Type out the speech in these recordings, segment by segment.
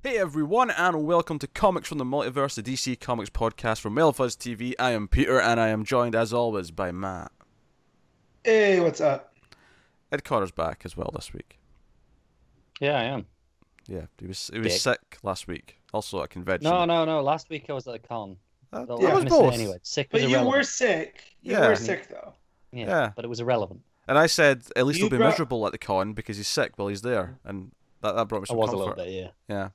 Hey everyone, and welcome to Comics from the Multiverse, the DC Comics podcast from Melfuzz TV. I am Peter, and I am joined as always by Matt. Hey, what's up? Ed Carter's back as well this week. Yeah, I am. Yeah, he was sick last week, also at a convention. No. Last week I was at a con. That was both. Anyway, sick But was you irrelevant. were sick. You Yeah. were sick, though. Yeah. But it was irrelevant. And I said, at least You he'll be brought- miserable at the con because he's sick while he's there, and that brought me I some was comfort. a little bit, yeah. Yeah.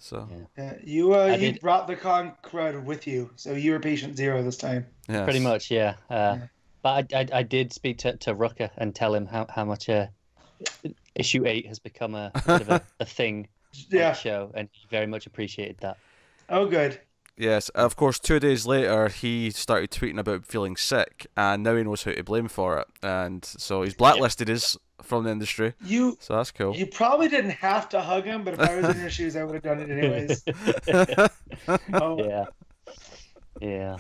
So, Yeah. You I you did- brought the con crowd with you, so you were patient zero this time. yes. Pretty much, yeah. But I did speak to Rucker and tell him how much issue 8 has become a bit of a thing on Yeah. the show, and he very much appreciated that. Oh, good. Yes, of course, 2 days later, he started tweeting about feeling sick, and now he knows who to blame for it. And so he's blacklisted us from the industry, You so that's cool. you probably didn't have to hug him, but if I was in your shoes, I would have done it anyways. Oh, Yeah. Yeah.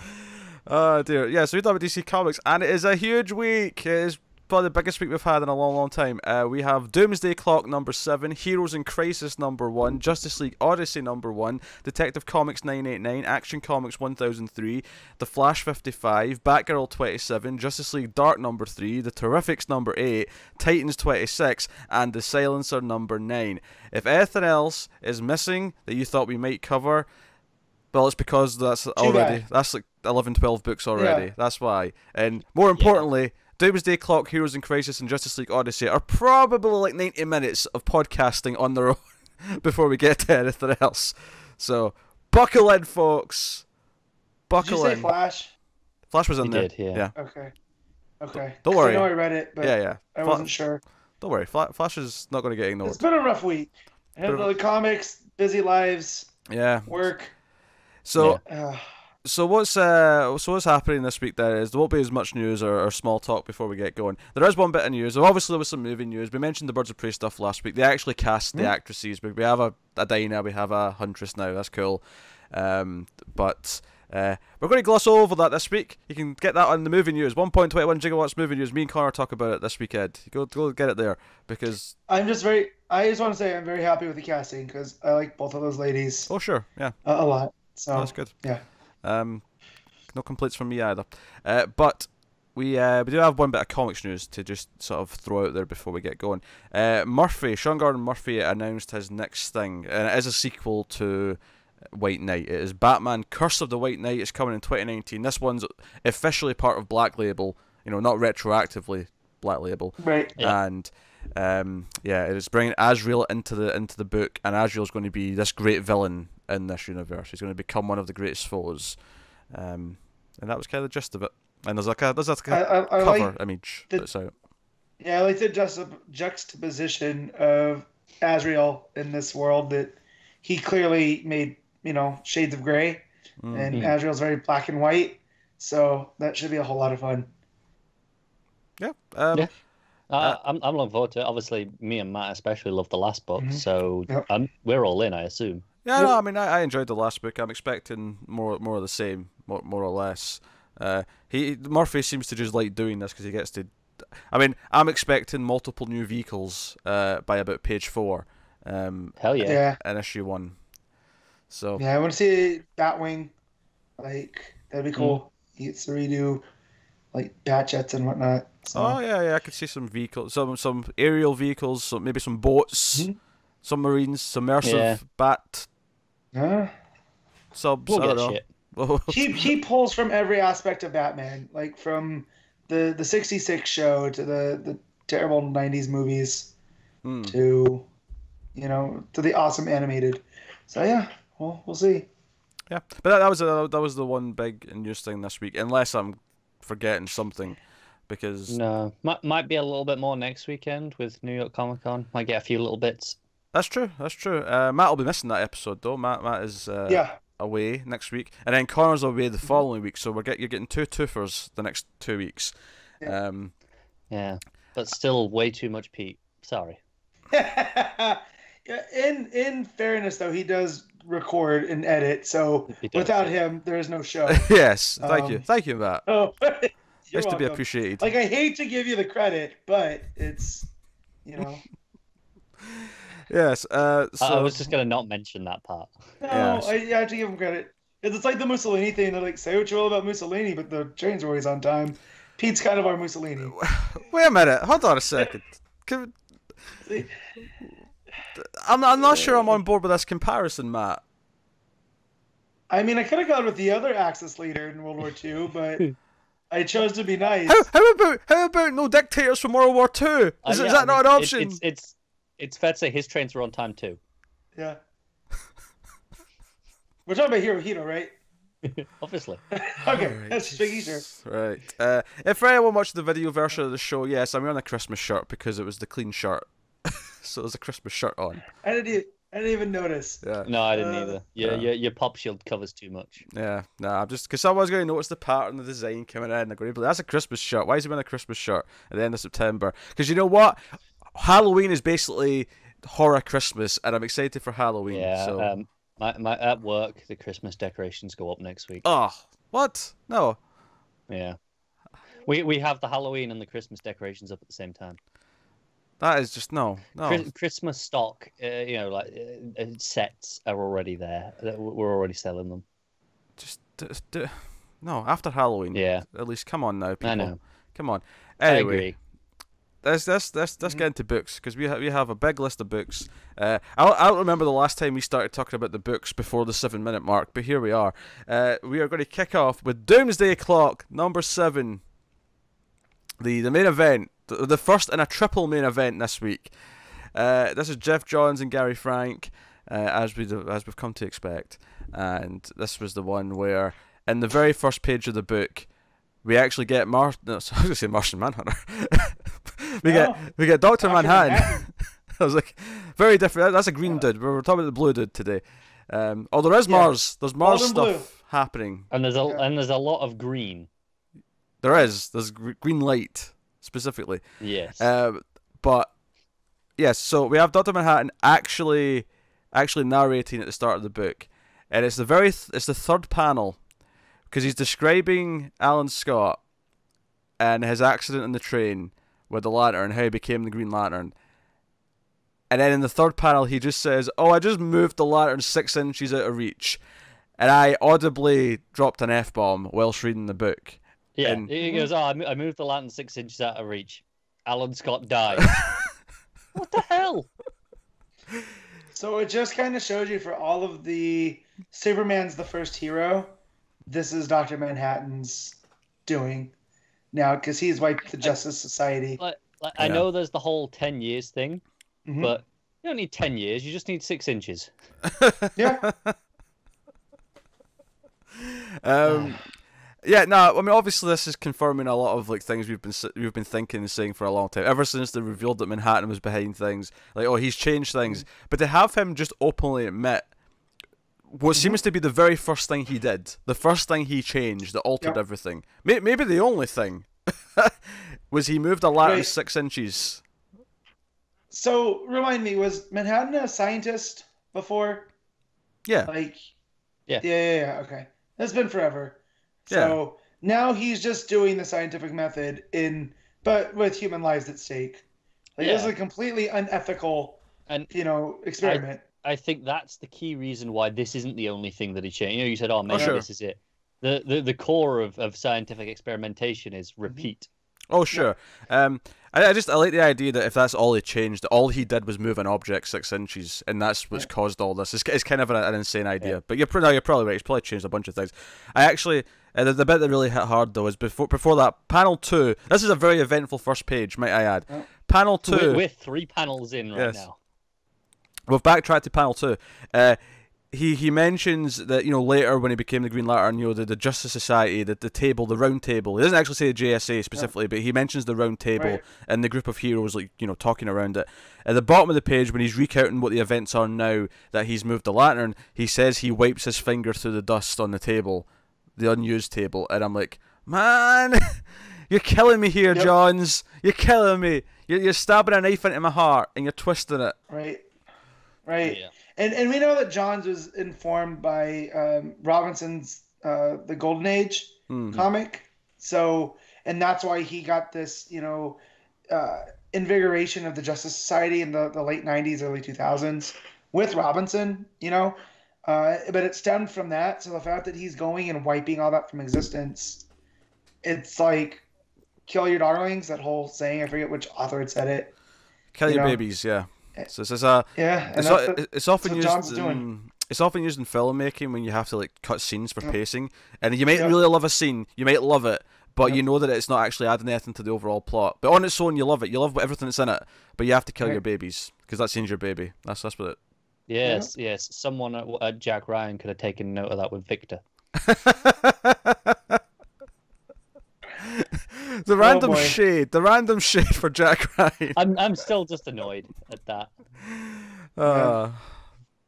Oh dear. Yeah, so we talk about DC Comics, and it is a huge week. It is probably the biggest week we've had in a long time. We have Doomsday Clock number 7, Heroes in Crisis number 1, Justice League Odyssey number 1, Detective Comics 989, Action Comics 1003, The Flash 55, Batgirl 27, Justice League Dark number 3, The Terrifics number 8, Titans 26, and The Silencer number 9. If anything else is missing that you thought we might cover, well, it's because that's already, that's like 11, 12 books already. Yeah. That's why. And more importantly, Doomsday Clock, Heroes in Crisis, and Justice League Odyssey are probably like 90 minutes of podcasting on their own before we get to anything else. So, buckle in, folks. did you Buckle say in. Flash? Flash was in He there. did, yeah. Okay. Okay. Don't 'Cause worry. I know I read it, but Yeah. I wasn't sure. Don't worry. Flash is not going to get ignored. It's been a rough week. The comics, busy lives, Yeah. work. So, Uh, So what's happening this week there is there won't be as much news or small talk before we get going. There is one bit of news. Obviously there was some movie news. We mentioned the Birds of Prey stuff last week. They actually cast the actresses. We have a Dinah, we have a Huntress now. That's cool. But we're going to gloss over that this week. You can get that on the movie news. 1.21 gigawatts movie news. Me and Connor talk about it this weekend. Go get it there because. I just want to say I'm very happy with the casting because I like both of those ladies Oh sure, yeah, a lot. So that's good. yeah. No complaints from me either. But we do have one bit of comics news to just sort of throw out there before we get going. Sean Gordon Murphy announced his next thing, and it is a sequel to White Knight. It is Batman: Curse of the White Knight. It's coming in 2019. This one's officially part of Black Label. You know, not retroactively Black Label. Right. Yeah. And it is bringing Azrael into the book, and Azrael's going to be this great villain in this universe. He's going to become one of the greatest foes. And that was kind of the gist of it. And there's a cover like image the- that's out. Yeah, I like the juxtaposition of Azrael in this world that he clearly made, shades of gray, and Azrael's very black and white. So that should be a whole lot of fun. Yeah. Yeah. I'm looking forward to it. Obviously, me and Matt especially love the last book, so Yep. we're all in, I assume. Yeah, no, I mean, I enjoyed the last book. I'm expecting more of the same, more or less. Murphy seems to just like doing this because he gets to. I mean, I'm expecting multiple new vehicles by about page 4. Hell yeah. Yeah. In issue 1. So Yeah, I want to see Batwing. Like, that'd be cool. He gets to redo, like, bat jets and whatnot. So. Oh yeah, I could see some vehicles, some aerial vehicles, maybe some boats, submarines, submersive bat subs. We'll I get don't shit. know. He pulls from every aspect of Batman, like from the 66 show to the terrible 90s movies to to the awesome animated. So yeah, we'll see. Yeah, but that was the one big news thing this week, unless I'm forgetting something, because No, might be a little bit more next weekend with New York Comic Con. Might get a few little bits. that's true. Matt will be missing that episode though. Matt is away next week, and then Connor's away the following week, so you're getting two twofers the next 2 weeks. Yeah, but still way too much Pete. Sorry. In fairness, though, he does record and edit, so He does, without yeah. him, there is no show. Yes, thank you, Matt. Oh, you're Nice to be welcome. appreciated. Like, I hate to give you the credit, but it's Yes. I So was just gonna not mention that part. No, Yes. I have to give him credit. It's like the Mussolini thing. They're like, say what you will about Mussolini, but the trains are always on time. Pete's kind of our Mussolini. wait a minute. Hold on a second. Can- See? I'm not sure I'm on board with this comparison, Matt. I mean, I could have gone with the other Axis leader in World War II, but I chose to be nice. How about no dictators from World War II? Is Yeah, that not an option? It's fair to say his trains were on time too. Yeah. We're talking about Hirohito, right? Obviously. Okay, that's just making sure. Right. If anyone watched the video version of the show, yes, I'm wearing a Christmas shirt because it was the clean shirt. So there's a Christmas shirt on. I didn't even notice. Yeah. No, I didn't either. yeah. Your pop shield covers too much. Yeah. Nah, I'm just because someone's going to notice the pattern, the design coming in. They're going to be like, that's a Christmas shirt. Why is he wearing a Christmas shirt at the end of September? Because you know what? Halloween is basically horror Christmas, and I'm excited for Halloween. Yeah. So. My at work, the Christmas decorations go up next week. Oh, what? No. Yeah. We have the Halloween and the Christmas decorations up at the same time. That is just no. Christmas stock, sets are already there. We're already selling them. Just no. After Halloween. Yeah. At least, come on now, people. I know. Come on. I Anyway. agree. Let's get into books because we have a big list of books. I don't remember the last time we started talking about the books before the 7-minute mark, but here we are. We are going to kick off with Doomsday Clock number 7, the main event, the first in a triple main event this week. This is Geoff Johns and Gary Frank, as we've come to expect, and this was the one where in the very first page of the book we actually get I was going to say Martian Manhunter. we get Dr. Manhattan. I was like, very different. That's a green dude. We're talking about the blue dude today. There is Mars. There's Mars stuff blue. happening. And there's a lot of green. There's green light specifically. Yes. But yes, so we have Dr. Manhattan actually narrating at the start of the book, and it's the third panel. Because he's describing Alan Scott and his accident in the train with the lantern, how he became the Green Lantern. And then in the third panel, he just says, "Oh, I just moved the lantern 6 inches out of reach." And I audibly dropped an F-bomb whilst reading the book. Yeah, And he goes, "Oh, I moved the lantern 6 inches out of reach. Alan Scott died." What the hell? So it just kind of shows you for all of the Superman's the first hero. This is Dr. Manhattan's doing now because he's wiped the Justice Society. I know there's the whole 10 years thing, Mhm. but you don't need 10 years. You just need 6 inches. Yeah. Yeah, no, I mean, obviously this is confirming a lot of like things we've been thinking and saying for a long time. Ever since they revealed that Manhattan was behind things, like, oh, he's changed things. But to have him just openly admit what seems to be the very first thing he did, the first thing he changed that altered everything, maybe the only thing, was he moved a lantern 6 inches. So remind me, was Manhattan a scientist before? Yeah. Yeah. Okay, that's been forever. So now he's just doing the scientific method but with human lives at stake. This is a completely unethical, experiment. I think that's the key reason why this isn't the only thing that he changed. You said, "Oh, maybe this is it." The core of scientific experimentation is repeat. Oh, sure. I like the idea that if that's all he changed, all he did was move an object 6 inches, and that's what's caused all this. It's kind of an insane idea. Yeah. But you're probably right. He's probably changed a bunch of things. I actually, the bit that really hit hard though is before that, panel 2. This is a very eventful first page, might I add. Panel 2. We're 3 panels in right now. We've backtracked to panel 2. He mentions that, later when he became the Green Lantern, the Justice Society, the table, the round table. He doesn't actually say the JSA specifically, but he mentions the round table and the group of heroes, talking around it. At the bottom of the page, when he's recounting what the events are now that he's moved the lantern, he says he wipes his finger through the dust on the table, the unused table, and I'm like, man, you're killing me here, Johns. You're killing me. You're stabbing a knife into my heart and you're twisting it. Right. Yeah. And we know that Johns was informed by Robinson's The Golden Age comic. So, and that's why he got this, invigoration of the Justice Society in the late 90s, early 2000s with Robinson, but it stemmed from that. So the fact that he's going and wiping all that from existence, it's like kill your darlings, that whole saying. I forget which author had said it. Kill your babies, yeah. So it's a it's often used in filmmaking when you have to like cut scenes for pacing, and you might really love a scene, you might love it, but you know that it's not actually adding anything to the overall plot. But on its own, you love it. You love everything that's in it, but you have to kill your babies because that scene's your baby. That's what it. Yes. Someone at Jack Ryan could have taken note of that with Victor. The random shade for Jack Ryan. I'm still just annoyed at that.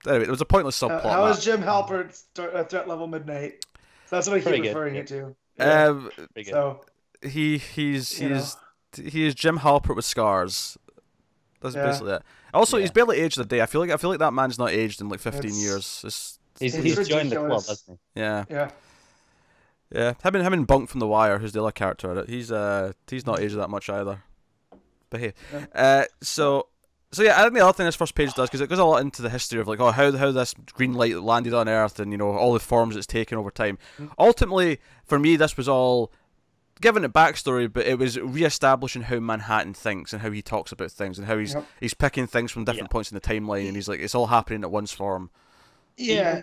Anyway, it was a pointless subplot. How is Jim Halpert's threat level midnight? So that's what I keep referring it to. So he is Jim Halpert with scars. That's basically it. Also, he's barely aged a day. I feel like that man's not aged in like 15 years. He's joined the club, hasn't he? Yeah. Him and Bunk from The Wire, who's the other character in it. He's not aged that much either. But hey, so yeah, I think the other thing this first page does, because it goes a lot into the history of like how this green light landed on Earth and all the forms it's taken over time. Ultimately, for me, this was all giving it backstory, but it was re-establishing how Manhattan thinks and how he talks about things and how he's picking things from different points in the timeline, and he's like, it's all happening at once for him. Yeah.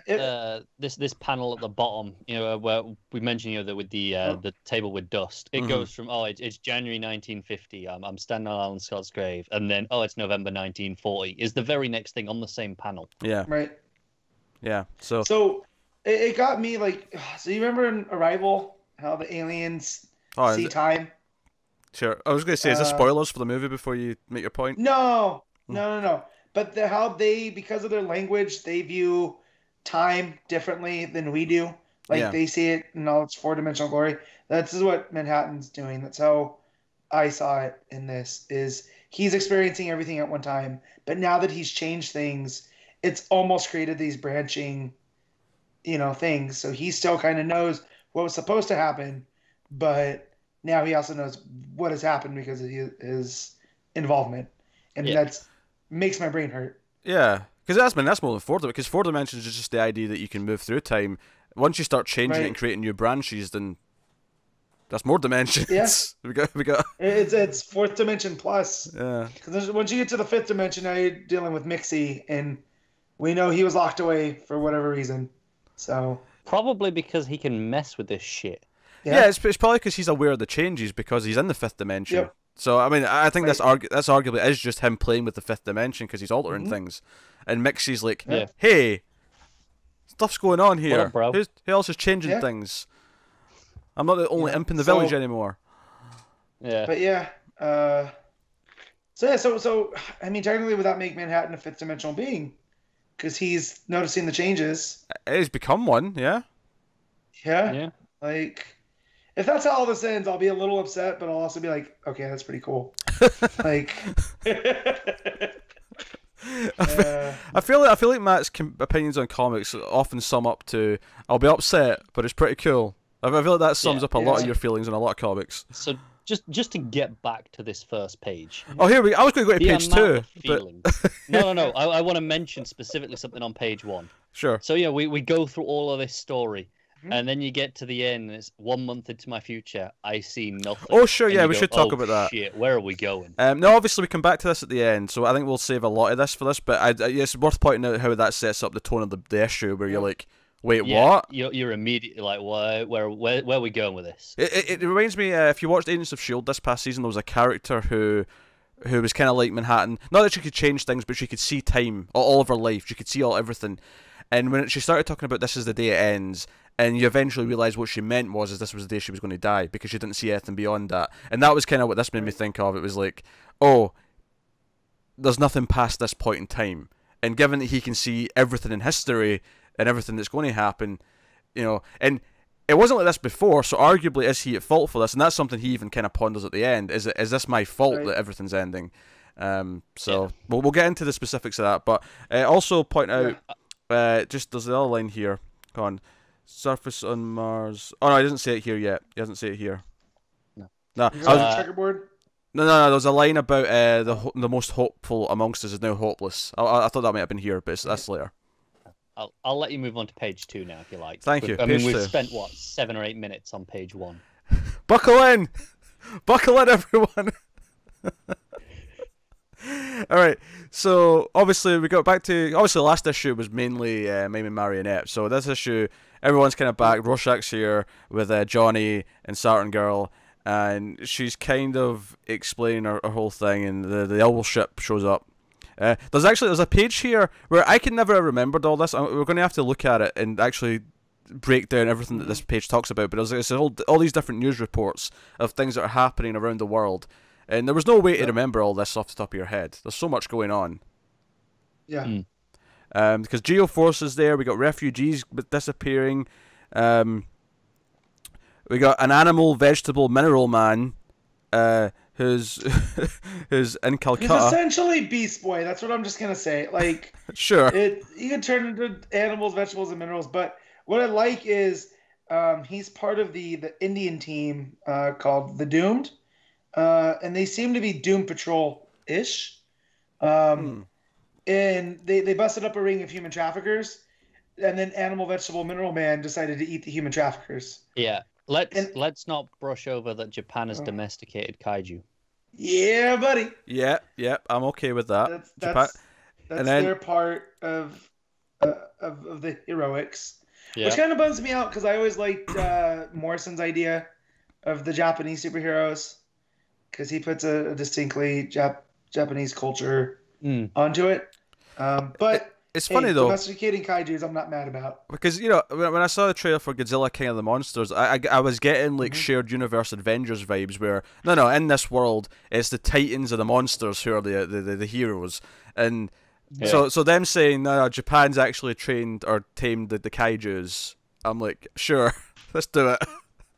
This panel at the bottom, where we mentioned, with the table with dust, it goes from it's January 1950. I'm standing on Alan Scott's grave, and then it's November 1940. Is the very next thing on the same panel? Yeah. Right. Yeah. So it got me like. So you remember in Arrival how the aliens see time? Sure. I was going to say, is this spoilers for the movie before you make your point? No. But how they, because of their language, they view time differently than we do. Like they see it in all its four-dimensional glory. This is what Manhattan's doing. That's how I saw it in this. Is he's experiencing everything at one time, but now that he's changed things, it's almost created these branching, things. So he still kind of knows what was supposed to happen, but now he also knows what has happened because of his involvement, and that's makes my brain hurt. Yeah, because that's more than four dimensions. Because four dimensions is just the idea that you can move through time. Once you start changing it and creating new branches, then that's more dimensions. Yes, we got. It's fourth dimension plus. Yeah. Because once you get to the fifth dimension, now you're dealing with Mixie, and we know he was locked away for whatever reason. So probably because he can mess with this shit. Yeah, it's probably because he's aware of the changes because he's in the fifth dimension. Yep. So, I mean, I think that's arguably is just him playing with the fifth dimension because he's altering things. And Mixie's like, hey, stuff's going on here. What up, bro? Who else is changing things? I'm not the only imp in the village anymore. Yeah. But so I mean, technically, would that make Manhattan a fifth dimensional being? Because he's noticing the changes. He's become one, yeah. Yeah. Like, if that's how all this ends, I'll be a little upset, but I'll also be like, okay, that's pretty cool. Like, I feel like Matt's opinions on comics often sum up to, I'll be upset, but it's pretty cool. I feel like that sums up a lot of your feelings on a lot of comics. So just to get back to this first page. Oh, here we go. I was going to go to page 2. But... No. I want to mention specifically something on page 1. Sure. So we go through all of this story. And then you get to the end, and it's 1 month into my future. I see nothing. Oh, sure, yeah, we should talk about that. Shit, where are we going? No, obviously we come back to this at the end, so I think we'll save a lot of this for this. But it's worth pointing out how that sets up the tone of the issue, where you're like, wait, what? You're immediately like, where are we going with this? It reminds me, if you watched Agents of S.H.I.E.L.D. this past season, there was a character who was kind of like Manhattan. Not that she could change things, but she could see time, all of her life. She could see everything. And when she started talking about this is the day it ends, and you eventually realise what she meant was this was the day she was going to die, because she didn't see anything beyond that. And that was kind of what this made me think of. It was like, oh, there's nothing past this point in time. And given that he can see everything in history and everything that's going to happen, and it wasn't like this before, so arguably is he at fault for this? And that's something he even kind of ponders at the end. Is this my fault that everything's ending? We'll get into the specifics of that, but also point out, just there's the other line here. Go on. Surface on Mars. Oh no, he doesn't say it here yet. He doesn't say it here. No. Checkerboard? No. There was a line about the most hopeful amongst us is now hopeless. I thought that might have been here, but that's later. I'll let you move on to page 2 now, if you like. Thank you. I mean, we've 2. spent, what, 7 or 8 minutes on page 1. Buckle in! Buckle in, everyone! Alright, so obviously we got back to... Obviously, the last issue was mainly Mime and Marionette. So this issue, everyone's kind of back. Rorschach's here with Johnny and Saturn Girl. And she's kind of explaining her whole thing. And the owl ship shows up. There's a page here where I can never have remembered all this. We're going to have to look at it and actually break down everything that this page talks about. But it's all these different news reports of things that are happening around the world. And there was no way to remember all this off the top of your head. There's so much going on. Yeah. Because Geoff is there. We got refugees disappearing. We got an animal, vegetable, mineral man who's in Calcutta. He's essentially Beast Boy. That's what I'm just going to say. Like, sure. You can turn into animals, vegetables, and minerals. But what I like is he's part of the Indian team called the Doomed. And they seem to be Doom Patrol-ish. And they busted up a ring of human traffickers, and then Animal, Vegetable, Mineral Man decided to eat the human traffickers. Yeah. Let's not brush over that Japan has domesticated kaiju. Yeah, buddy. Yeah, I'm okay with that. That's their part of the heroics. Yeah. Which kind of bums me out, because I always liked Morrison's idea of the Japanese superheroes. Because he puts a distinctly Japanese culture onto it. But it's funny, though. Domesticating kaijus, I'm not mad about. Because, when I saw the trailer for Godzilla King of the Monsters, I was getting, like, shared universe Avengers vibes where, no, in this world, it's the titans of the monsters who are the heroes. And so them saying, no, Japan's actually trained or tamed the kaijus, I'm like, sure, let's do it.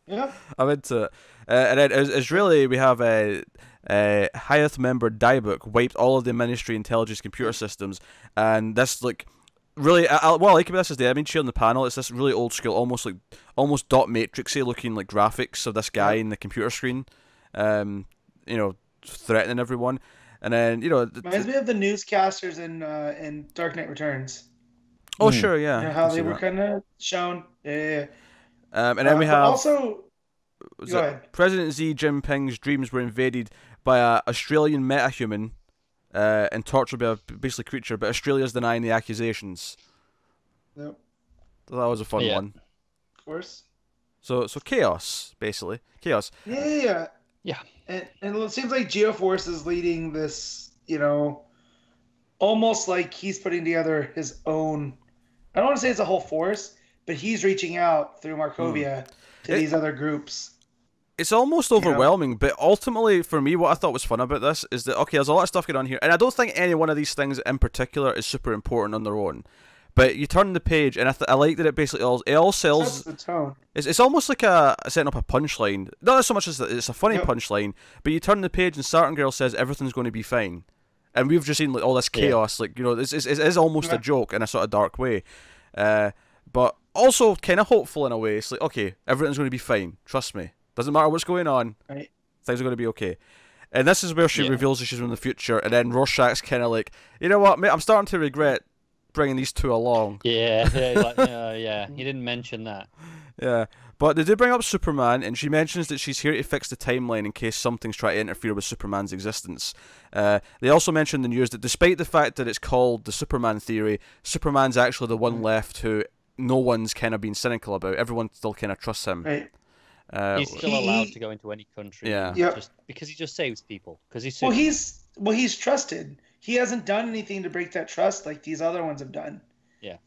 Yeah. I'm into it. And then it's really, we have Hyeth member Dybook wiped all of the Ministry intelligence computer systems, and this, like, really, what I like about this is the image here on the panel. It's this really old school, almost dot matrixy looking, like, graphics of this guy in the computer screen, threatening everyone. And then, reminds me of the newscasters in Dark Knight Returns. Oh, sure, yeah. How they were kind of shown. Yeah. And then we have also. Go ahead. President Xi Jinping's dreams were invaded by an Australian metahuman and tortured by a basically creature, but Australia's denying the accusations. Yep. So that was a fun one. Of course. So chaos, basically. Chaos. Yeah. And it seems like Geoff is leading this, almost like he's putting together his own, I don't want to say it's a whole force, but he's reaching out through Markovia to these other groups. It's almost overwhelming, but ultimately, for me, what I thought was fun about this is that, okay, there's a lot of stuff going on here, and I don't think any one of these things in particular is super important on their own. But you turn the page, and I like that it basically all sells. That's the tone. It's almost like setting up a punchline. Not so much as it's a funny punchline, but you turn the page, and Saturn Girl says everything's going to be fine, and we've just seen, like, all this chaos. Like, it is almost a joke in a sort of dark way, but also kind of hopeful in a way. It's like, okay, everything's going to be fine. Trust me. Doesn't matter what's going on. Right. Things are going to be okay. And this is where she reveals that she's in the future, and then Rorschach's kind of like, you know what, mate, I'm starting to regret bringing these two along. Yeah, you didn't mention that. Yeah, but they do bring up Superman, and she mentions that she's here to fix the timeline in case something's trying to interfere with Superman's existence. They also mention in the news that despite the fact that it's called the Superman theory, Superman's actually the one left who no one's kind of been cynical about. Everyone still kind of trusts him. Right. He's still allowed to go into any country. Just because he just saves people. Because he's he's trusted. He hasn't done anything to break that trust like these other ones have done. Yeah.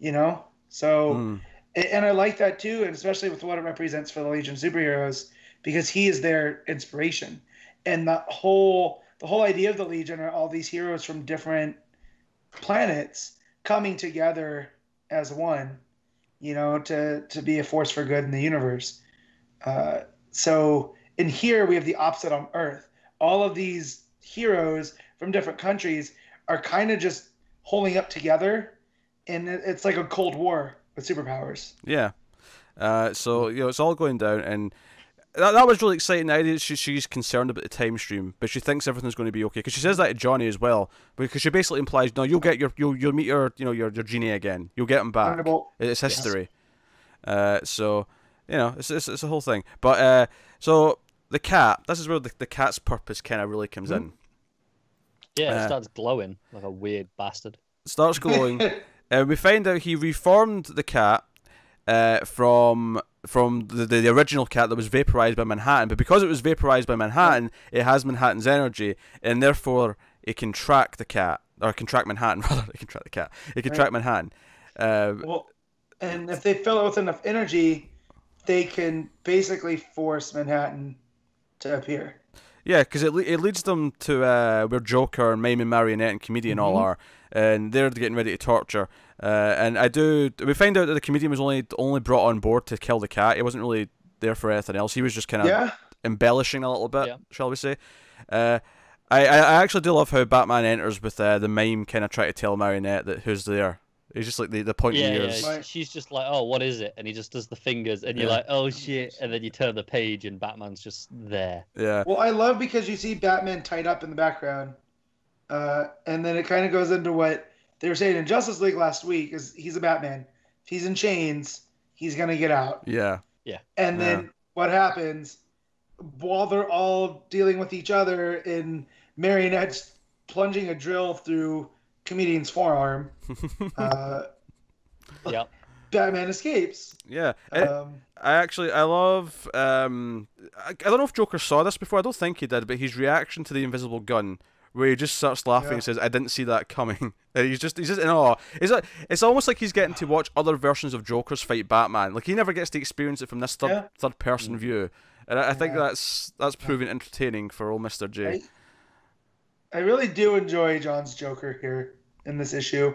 So, and I like that too, and especially with what it represents for the Legion of Superheroes, because he is their inspiration, and the whole idea of the Legion are all these heroes from different planets coming together as one, to be a force for good in the universe. So in here we have the opposite on Earth. All of these heroes from different countries are kind of just holding up together, and it's like a Cold War with superpowers. Yeah. So it's all going down, and that was really exciting. The idea that she's concerned about the time stream, but she thinks everything's going to be okay. Because she says that to Johnny as well. Because she basically implies, no, you'll meet your genie again. You'll get him back. It's history. Yes. So it's a whole thing. But so the cat. This is where the cat's purpose kind of really comes in. Yeah, it starts glowing like a weird bastard. Starts glowing. We find out he reformed the cat from the original cat that was vaporized by Manhattan, but because it was vaporized by Manhattan, it has Manhattan's energy, and therefore it can track the cat, or it can track Manhattan rather. It can track the cat. It can track Manhattan. Well, and if they fill it with enough energy, they can basically force Manhattan to appear. Yeah, because it leads them to where Joker and Mime, Marionette, and Comedian all are, and they're getting ready to torture. And we find out that the Comedian was only brought on board to kill the cat. He wasn't really there for anything else. He was just kind of embellishing a little bit, shall we say. I actually do love how Batman enters with the Mime kind of trying to tell Marionette that who's there. He's just like the pointy ears. Yeah, she's just like, oh, what is it? And he just does the fingers, and you're like, oh shit, and then you turn the page, and Batman's just there. Yeah. Well, I love because you see Batman tied up in the background, and then it kind of goes into what they were saying in Justice League last week, is he's a Batman. If he's in chains, he's gonna get out. Yeah. Yeah. And then what happens while they're all dealing with each other, in Marionette's plunging a drill through Comedian's forearm, Batman escapes. Yeah. I love I don't know if Joker saw this before. I don't think he did, but his reaction to the invisible gun, where he just starts laughing and says, "I didn't see that coming." He's just in awe. It's almost like he's getting to watch other versions of Joker's fight Batman. Like he never gets to experience it from this third person view, and I think that's proving entertaining for old Mr. J. I really do enjoy John's Joker here in this issue,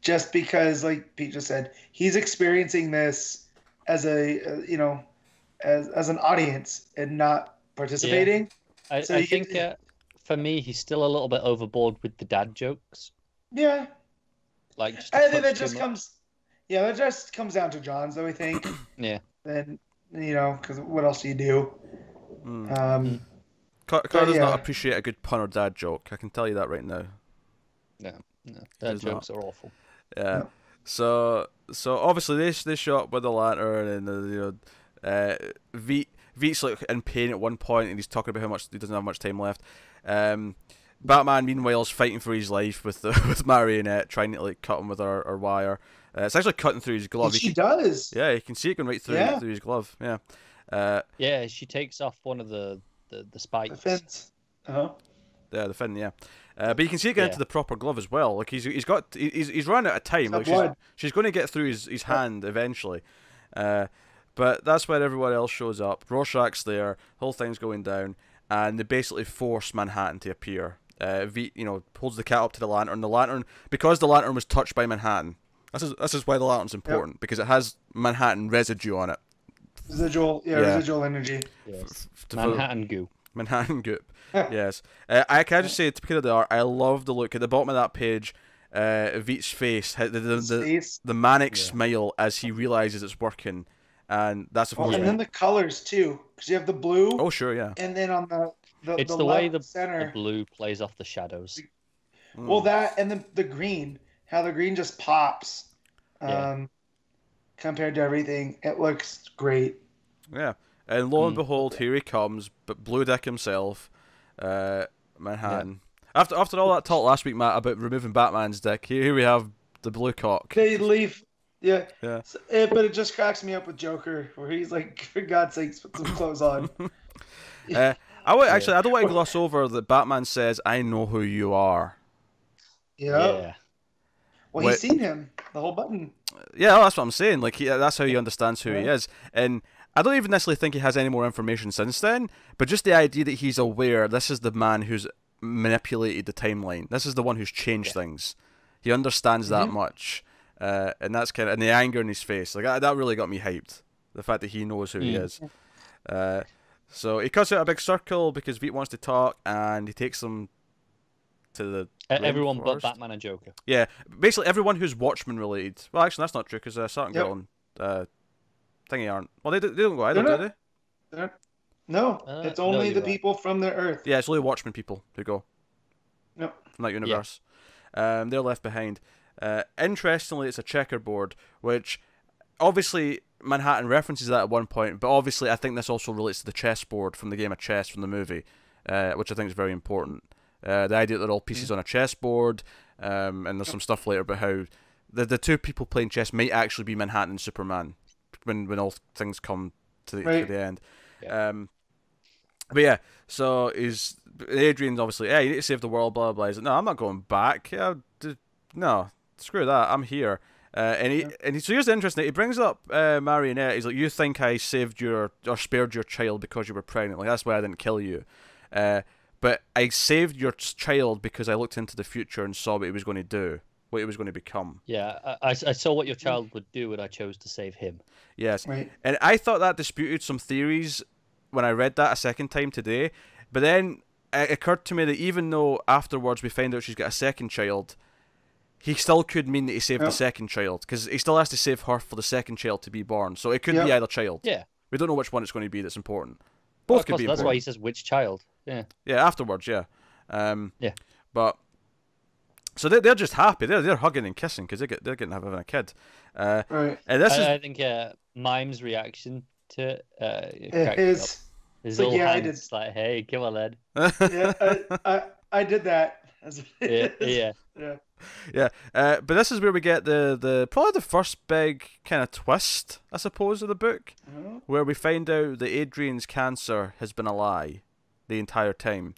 just because, like Pete just said, he's experiencing this as as an audience and not participating. Yeah. I think for me, he's still a little bit overboard with the dad jokes. Yeah. Like, I think that just comes. Yeah, that just comes down to John's, though. I think. Yeah. Then because what else do you do? Carl does not appreciate a good pun or dad joke. I can tell you that right now. No, dad jokes are awful. Yeah. So obviously they show up with the lantern, and Veet's like in pain at one point, and he's talking about how much he doesn't have much time left. Batman, meanwhile, is fighting for his life with Marionette, trying to like cut him with her wire. It's actually cutting through his glove. She does. Yeah, you can see it going right through his glove. Yeah. Yeah, she takes off one of the spikes. The fins. Yeah, the fin. Yeah. But you can see it get into the proper glove as well. Like he's run out of time. Like she's going to get through his hand eventually. But that's where everyone else shows up. Rorschach's there. The whole thing's going down, and they basically force Manhattan to appear. Veet, holds the cat up to the lantern. The lantern, because the lantern was touched by Manhattan. This is why the lantern's important, because it has Manhattan residue on it. Residual energy. Yes. Manhattan goo. Manhattan goop. Yes. I can just say, to pick it the art, I love the look at the bottom of that page. Veet's face, the manic smile as he realizes it's working, and that's and then the colors too, because you have the blue. Oh sure, yeah. And then on it's the way the blue plays off the shadows. Well, that and then the green, how the green just pops, compared to everything, it looks great. Yeah. And lo and behold, here he comes, but Blue Dick himself, Manhattan. Yeah. After all that talk last week, Matt, about removing Batman's dick, here we have the blue cock. They leave, but it just cracks me up with Joker, where he's like, for God's sakes, put some clothes on. I don't want to gloss over that Batman says, "I know who you are." Yeah. Well, he's seen him, the whole button. Yeah, that's what I'm saying. Like, that's how he understands who he is, and I don't even necessarily think he has any more information since then, but just the idea that he's aware this is the man who's manipulated the timeline. This is the one who's changed things. He understands that much, and that's and the anger in his face. Like that really got me hyped. The fact that he knows who he is. So he cuts out a big circle because Veet wants to talk, and he takes them to the everyone but Batman and Joker. Yeah, basically everyone who's Watchmen related. Well, actually, that's not true because Sartin Girl and Thingy aren't. Well, they don't go either, do they? No, it's only you're the right. people from the Earth. Yeah, it's only Watchmen people who go. Nope. From that universe. They're left behind. Interestingly, it's a checkerboard, which obviously Manhattan references that at one point, but obviously I think this also relates to the chessboard from the game of chess from the movie, which I think is very important. The idea that they're all pieces on a chessboard, and there's some stuff later about how the two people playing chess might actually be Manhattan and Superman when all things come to the end. Yeah. But yeah, so Adrian's obviously, you need to save the world, blah, blah, blah. He's like, no, I'm not going back. No, screw that. I'm here. So here's the interesting thing. He brings up Marionette. He's like, you think I saved or spared your child because you were pregnant. Like, that's why I didn't kill you. But I saved your child because I looked into the future and saw what he was going to do, what he was going to become. Yeah, I saw what your child would do, and I chose to save him. Yes. Right. And I thought that disputed some theories when I read that a second time today. But then it occurred to me that even though afterwards we find out she's got a second child, he still could mean that he saved the second child, because he still has to save her for the second child to be born. So it could be either child. Yeah. We don't know which one it's going to be that's important. Both could be important. That's why he says which child. Yeah. Yeah, afterwards, yeah. Yeah. But so they're just happy. They're hugging and kissing because they're getting having a kid. Right. And I think Mime's reaction to it is his like, little yeah, hands like, hey, come on, lad. Yeah, I did that. Yeah. But this is where we get the probably the first big kind of twist, I suppose, of the book, where we find out that Adrian's cancer has been a lie the entire time,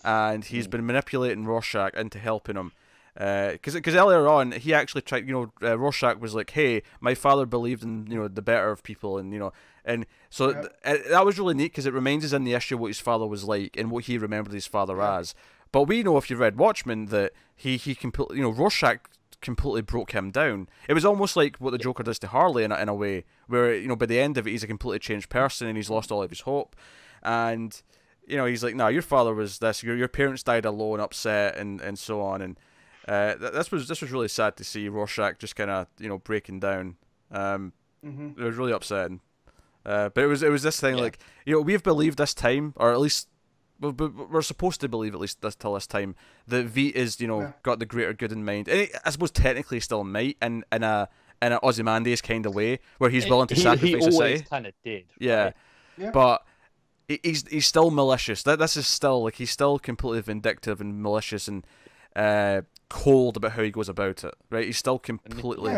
and he's been manipulating Rorschach into helping him. Because earlier on he actually tried, Rorschach was like, hey, my father believed in the better of people, and so that was really neat because it reminds us in the issue what his father was like and what he remembered his father as. But we know, if you read Watchmen, that he completely, Rorschach completely broke him down. It was almost like what the Joker does to Harley in a way, where by the end of it he's a completely changed person and he's lost all of his hope, and he's like, no, your father was this, your parents died alone, upset, and so on, and this was really sad to see Rorschach just kind of breaking down. It was really upsetting, but it was this thing like we've believed this time, or at least we're supposed to believe at least till this time that Veidt is got the greater good in mind, and I suppose technically still might in a Ozymandias kind of way where he's willing to sacrifice he society. always kind of did. Yeah. But he's still malicious. This is still like he's still completely vindictive and malicious and cold about how he goes about it. Right? He's still completely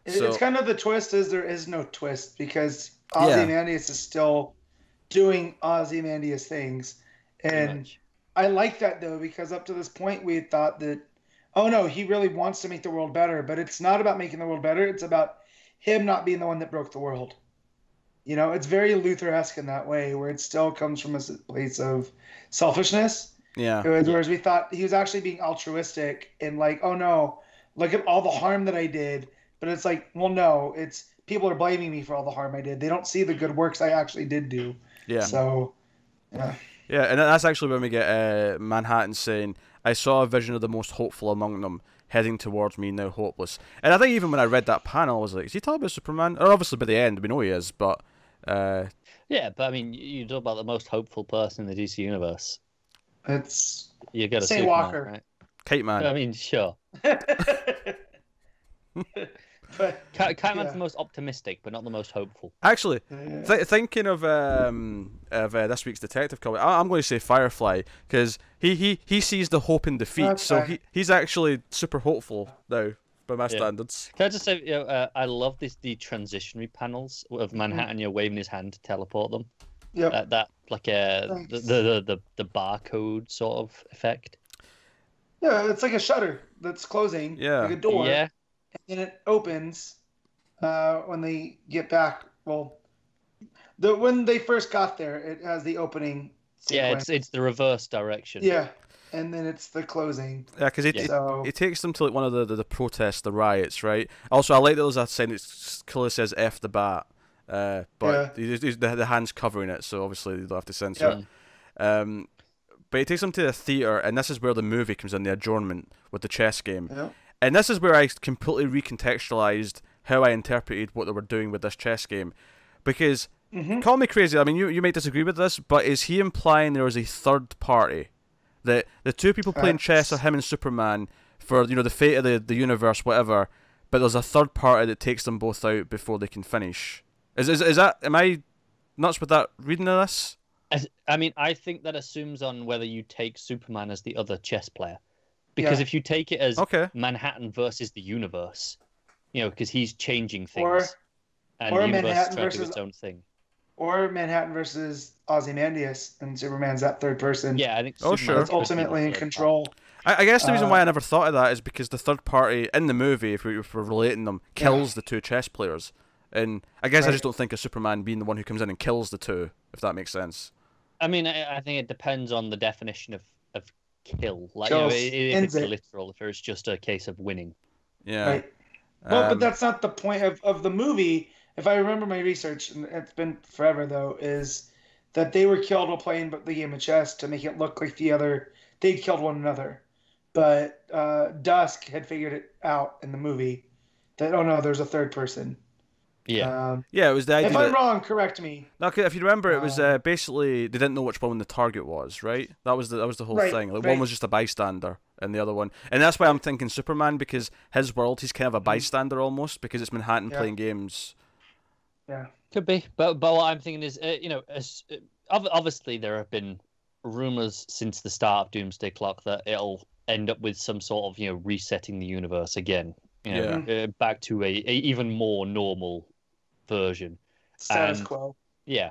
It's kind of the twist is there is no twist because Ozymandias is still doing Ozymandias things, and I like that though because up to this point we had thought that he really wants to make the world better, but it's not about making the world better, it's about him not being the one that broke the world. It's very Luther-esque in that way where it still comes from a place of selfishness, whereas we thought he was actually being altruistic and like, oh no, look at all the harm that I did, but it's like, well no, it's people are blaming me for all the harm I did, they don't see the good works I actually did do. So, and that's actually when we get Manhattan saying, I saw a vision of the most hopeful among them, heading towards me, now hopeless. And I think even when I read that panel, I was like, is he talking about Superman? Or obviously by the end, we know he is, but... yeah, but I mean, you talk about the most hopeful person in the DC Universe. You got a Superman, Walker. right? Kite Man. I mean, sure. Kite Man's the most optimistic, but not the most hopeful. Actually, thinking of this week's detective comic, I'm going to say Firefly because he sees the hope in defeat, so he's actually super hopeful now by my standards. Can I just say, I love the transitionary panels of Manhattan, waving his hand to teleport them. Yep. That like the barcode sort of effect. Yeah, it's like a shutter that's closing, like a door. Yeah. And it opens when they get back. Well, when they first got there, it has the opening sequence. Yeah, it's the reverse direction. Yeah, and then it's the closing. Yeah, because it takes them to like one of the protests, the riots, right? Also, I like that there's a sign that clearly says F the bat, but the hand's covering it, so obviously you don't have to censor it. But it takes them to the theater, and this is where the movie comes in, the adjournment with the chess game. Yeah. And this is where I completely recontextualized how I interpreted what they were doing with this chess game. Because call me crazy. I mean, you may disagree with this, but is he implying there was a third party? That the two people playing chess are him and Superman for the fate of the universe, whatever. But there's a third party that takes them both out before they can finish. Is that? Am I nuts with that reading of this? I mean, I think that assumes on whether you take Superman as the other chess player, because if you take it as Manhattan versus the universe, because he's changing things, and the universe is trying to do its own thing. Or Manhattan versus Ozymandias, and Superman's that third person. Yeah, I think Superman's ultimately in control. I guess the reason why I never thought of that is because the third party in the movie, if we're relating them, kills the two chess players. And I guess I just don't think of Superman being the one who comes in and kills the two, if that makes sense. I mean, I think it depends on the definition of kill. Like, if it's literal, if it's just a case of winning. Yeah. Right. Well, but that's not the point of the movie. If I remember my research, and it's been forever though, is that they were killed while playing the game of chess to make it look like they'd killed one another. But Dusk had figured it out in the movie that, oh no, there's a third person. Yeah. It was the idea. If I'm wrong, correct me. Okay, if you remember, it was basically they didn't know which one the target was, right? That was the whole thing. Like, one was just a bystander, and the other one, and that's why I'm thinking Superman, because his world, he's kind of a bystander almost, because it's Manhattan playing games. Yeah, could be, but what I'm thinking is, obviously there have been rumors since the start of Doomsday Clock that it'll end up with some sort of resetting the universe again, back to a even more normal version, status quo. Yeah,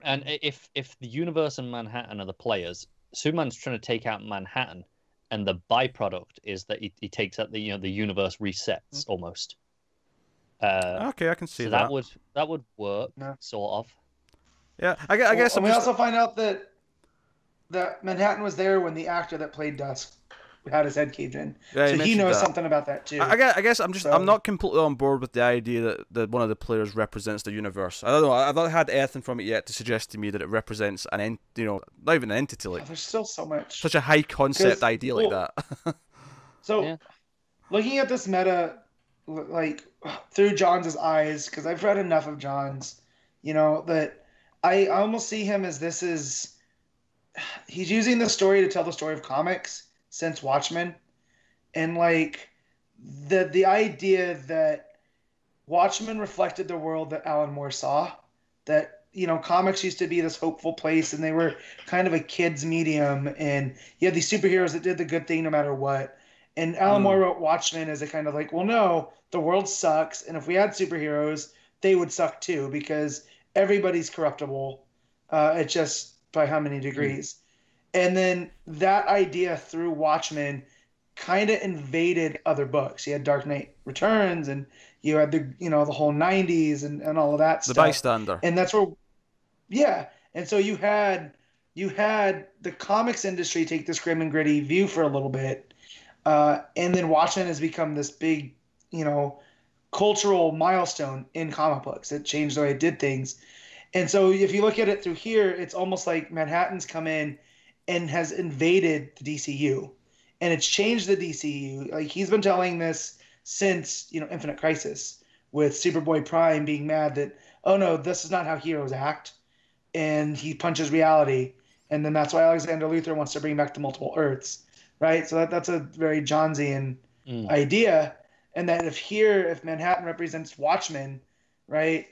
and if the universe and Manhattan are the players, Superman's trying to take out Manhattan, and the byproduct is that he takes out the universe resets almost. Okay, I can see so that. That would work, sort of. Yeah, I guess. And we also find out that Manhattan was there when the actor that played Dusk had his head caved in. Yeah, so he knows something about that too. I guess I'm not completely on board with the idea that one of the players represents the universe. I don't know. I've not had anything from it yet to suggest to me that it represents not even an entity. Like, there's still so much. Such a high concept idea like that. So, looking at this meta, like through John's eyes, because I've read enough of John's, that I almost see him as he's using the story to tell the story of comics since Watchmen, and like the idea that Watchmen reflected the world that Alan Moore saw, that comics used to be this hopeful place, and they were kind of a kid's medium, and you had these superheroes that did the good thing no matter what. And Alan Moore wrote Watchmen as a kind of like, well, no, the world sucks, and if we had superheroes, they would suck too, because everybody's corruptible. It's just by how many degrees. And then that idea through Watchmen kind of invaded other books. You had Dark Knight Returns, and you had the whole 90s and all of that stuff. The bystander. And that's where, and so you had the comics industry take this grim and gritty view for a little bit, and then Watchmen has become this big, cultural milestone in comic books. It changed the way it did things. And so if you look at it through here, it's almost like Manhattan's come in and has invaded the DCU, and it's changed the DCU. Like, he's been telling this since Infinite Crisis, with Superboy Prime being mad that, oh no, this is not how heroes act, and he punches reality, and then that's why Alexander Luthor wants to bring back the multiple Earths, right? So that's a very Johnsian idea, and that if Manhattan represents Watchmen, right,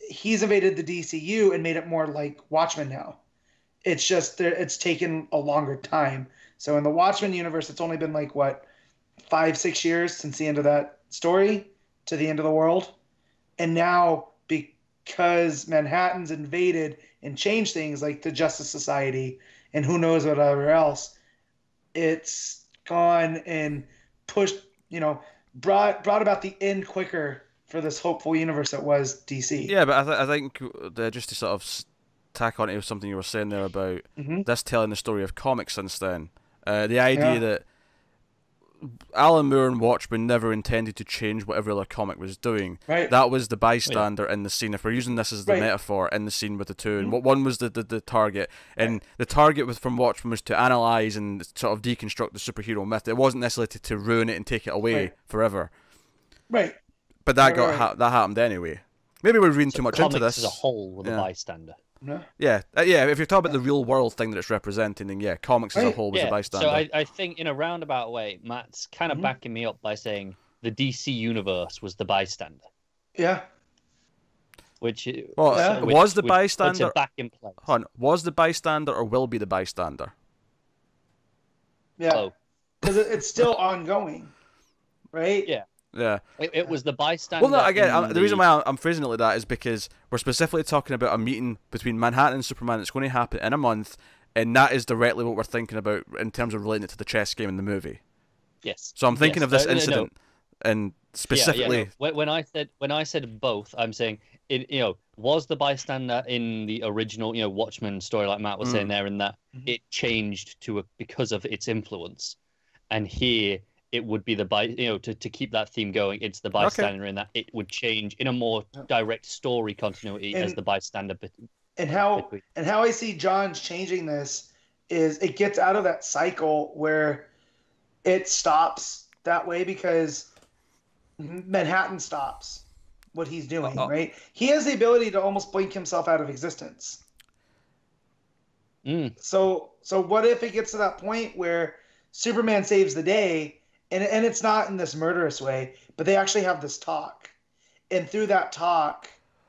he's invaded the DCU and made it more like Watchmen now. It's just it's taken a longer time. So in the Watchmen universe, it's only been like 5-6 years since the end of that story to the end of the world. And now, because Manhattan's invaded and changed things like the Justice Society and who knows whatever else, it's gone and pushed, brought about the end quicker for this hopeful universe that was DC. Yeah, but I think just to sort of tack on to something you were saying there about this telling the story of comics since then, the idea that Alan Moore and Watchmen never intended to change what every other comic was doing. Right. That was the bystander in the scene. If we're using this as the metaphor in the scene with the two, and one was the target, and the target from Watchmen was to analyze and sort of deconstruct the superhero myth. It wasn't necessarily to ruin it and take it away forever. Right. But that that happened anyway. Maybe we're reading So too much into comics this. as a whole with a bystander. No. Yeah, if you're talking about the real world thing that it's representing, then yeah, comics as a whole was a bystander. So I think in a roundabout way, Matt's kind of backing me up by saying the DC universe was the bystander. Yeah. Was the bystander back in place? Was the bystander or will be the bystander? Yeah, because it's still ongoing, right? Yeah. Yeah. It was the bystander. Well, no, again, the reason why I'm phrasing it like that is because we're specifically talking about a meeting between Manhattan and Superman that's going to happen in a month, and that is directly what we're thinking about in terms of relating it to the chess game in the movie. Yes. So I'm thinking of this incident, and specifically when I said both, I'm saying was the bystander in the original Watchmen story, like Matt was saying there, in that it changed because of its influence, and here it would be to keep that theme going, it's the bystander in that it would change in a more direct story continuity as the bystander. And how I see John's changing this is it gets out of that cycle where it stops that way because Manhattan stops what he's doing, right? He has the ability to almost blink himself out of existence. So what if it gets to that point where Superman saves the day, and it's not in this murderous way, but they actually have this talk, and through that talk,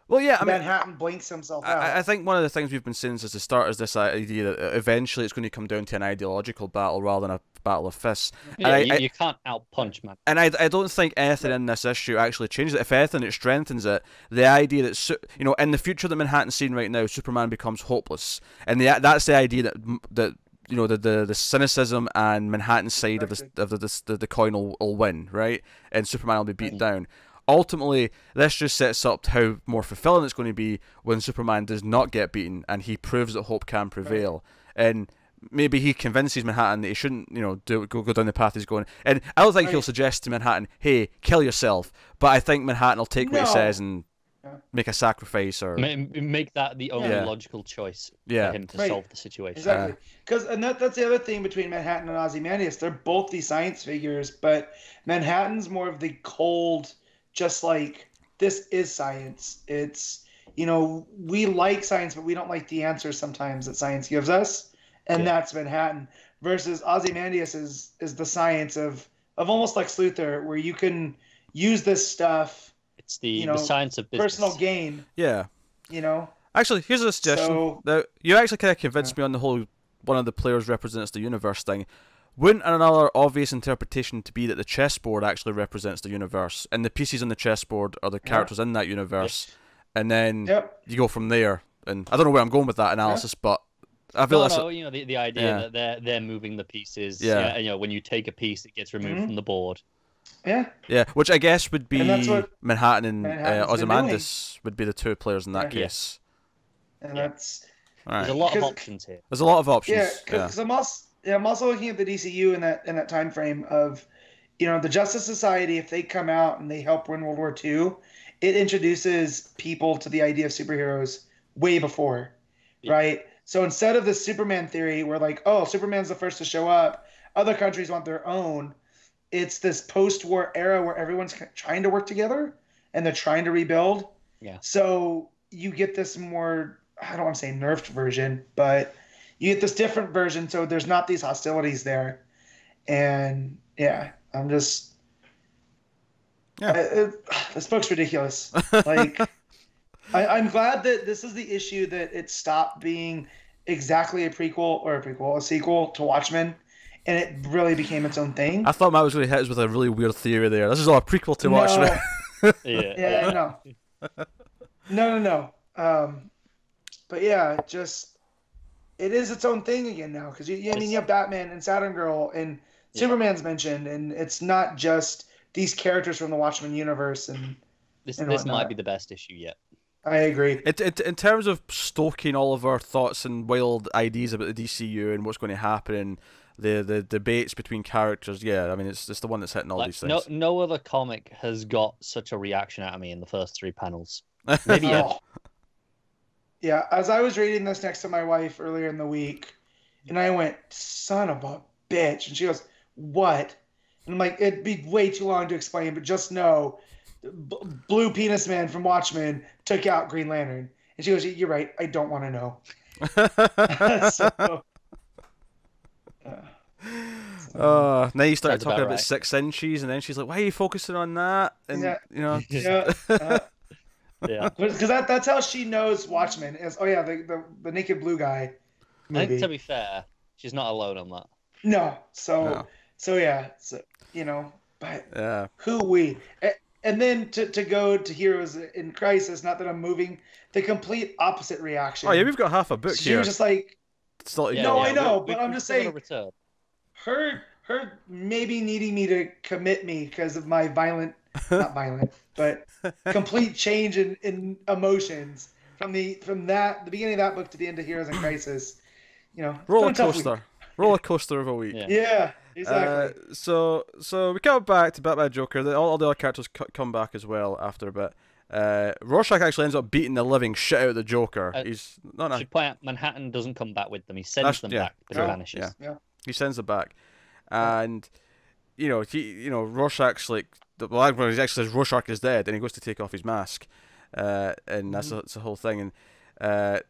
Manhattan blinks himself out. I think one of the things we've been saying since the start is this idea that eventually it's going to come down to an ideological battle rather than a battle of fists. Yeah, you can't outpunch, man. And I don't think anything in this issue actually changes it. If anything, it strengthens it. The idea that in the future that Manhattan's seen right now, Superman becomes hopeless, and that's the idea that the cynicism and Manhattan's side of the coin will win, right? And Superman will be beat down. Ultimately, this just sets up how more fulfilling it's going to be when Superman does not get beaten and he proves that hope can prevail. And maybe he convinces Manhattan that he shouldn't, go down the path he's going. And I don't think he'll suggest to Manhattan, "Hey, kill yourself." But I think Manhattan will take what he says and make a sacrifice or make that the only logical choice for him to solve the situation. Exactly, and that's the other thing between Manhattan and Ozymandias. They're both these science figures, but Manhattan's more of the cold, just like, this is science. It's we like science, but we don't like the answers sometimes that science gives us, and that's Manhattan. Versus Ozymandias is the science of almost like Luthor, where you can use this stuff. It's the science of business. Personal gain. Yeah. Actually, here's a suggestion. You actually kind of convinced me on the whole one of the players represents the universe thing. Wouldn't another obvious interpretation to be that the chessboard actually represents the universe, and the pieces on the chessboard are the characters in that universe, and then you go from there? And I don't know where I'm going with that analysis, but I feel the idea that they're moving the pieces. When you take a piece, it gets removed from the board. Yeah, which I guess would be Manhattan and Ozymandias would be the two players in that case. And that's there's a lot of options here. There's a lot of options. Yeah, because I'm also looking at the DCU in that time frame of, the Justice Society. If they come out and they help win World War II, it introduces people to the idea of superheroes way before, right? So instead of the Superman theory, where like, oh, Superman's the first to show up, other countries want their own. It's this post-war era where everyone's trying to work together and they're trying to rebuild. Yeah. So you get this more, I don't want to say nerfed version, but you get this different version, so there's not these hostilities there. And I'm just this book's ridiculous. Like, I'm glad that this is the issue, that it stopped being exactly a sequel to Watchmen, and it really became its own thing. I thought Matt was going to hit us with a really weird theory there. This is all a prequel to Watchmen. No. But yeah, just it is its own thing again now, because you have Batman and Saturn Girl and Superman's mentioned, and it's not just these characters from the Watchmen universe. And this might be the best issue yet. I agree. In terms of stoking all of our thoughts and wild ideas about the DCU and what's going to happen, and the debates between characters, it's the one that's hitting all these things. No other comic has got such a reaction out of me in the first 3 panels. Maybe Yeah, as I was reading this next to my wife earlier in the week, and I went, son of a bitch. And she goes, what? And I'm like, it'd be way too long to explain, but just know Blue Penis Man from Watchmen took out Green Lantern. And she goes, "You're right. I don't want to know." Now you started Sounds talking about right. 6 inches, and then she's like, "Why are you focusing on that?" And yeah, Yeah. because that's how she knows Watchmen is. Oh yeah, the naked blue guy I movie. think, to be fair, she's not alone on that. No, so but yeah, who we and then to go to Heroes in Crisis. Not that I'm moving, the complete opposite reaction. oh yeah, we've got half a book She here. was just like, Still, No, I know, we- but I'm we've just still got saying- a return. her maybe needing me to commit me because of my not violent, but complete change in emotions from the beginning of that book to the end of Heroes in Crisis. It's been roller a tough week. coaster of a week. Yeah, exactly. So we come back to Batman Joker. All the other characters come back as well after a bit. Rorschach actually ends up beating the living shit out of the Joker. He's not. Should point out, Manhattan doesn't come back with them. He sends them back, but he vanishes. He sends it back, and Rorschach's like, he actually says Rorschach is dead, and he goes to take off his mask, and that's the whole thing. And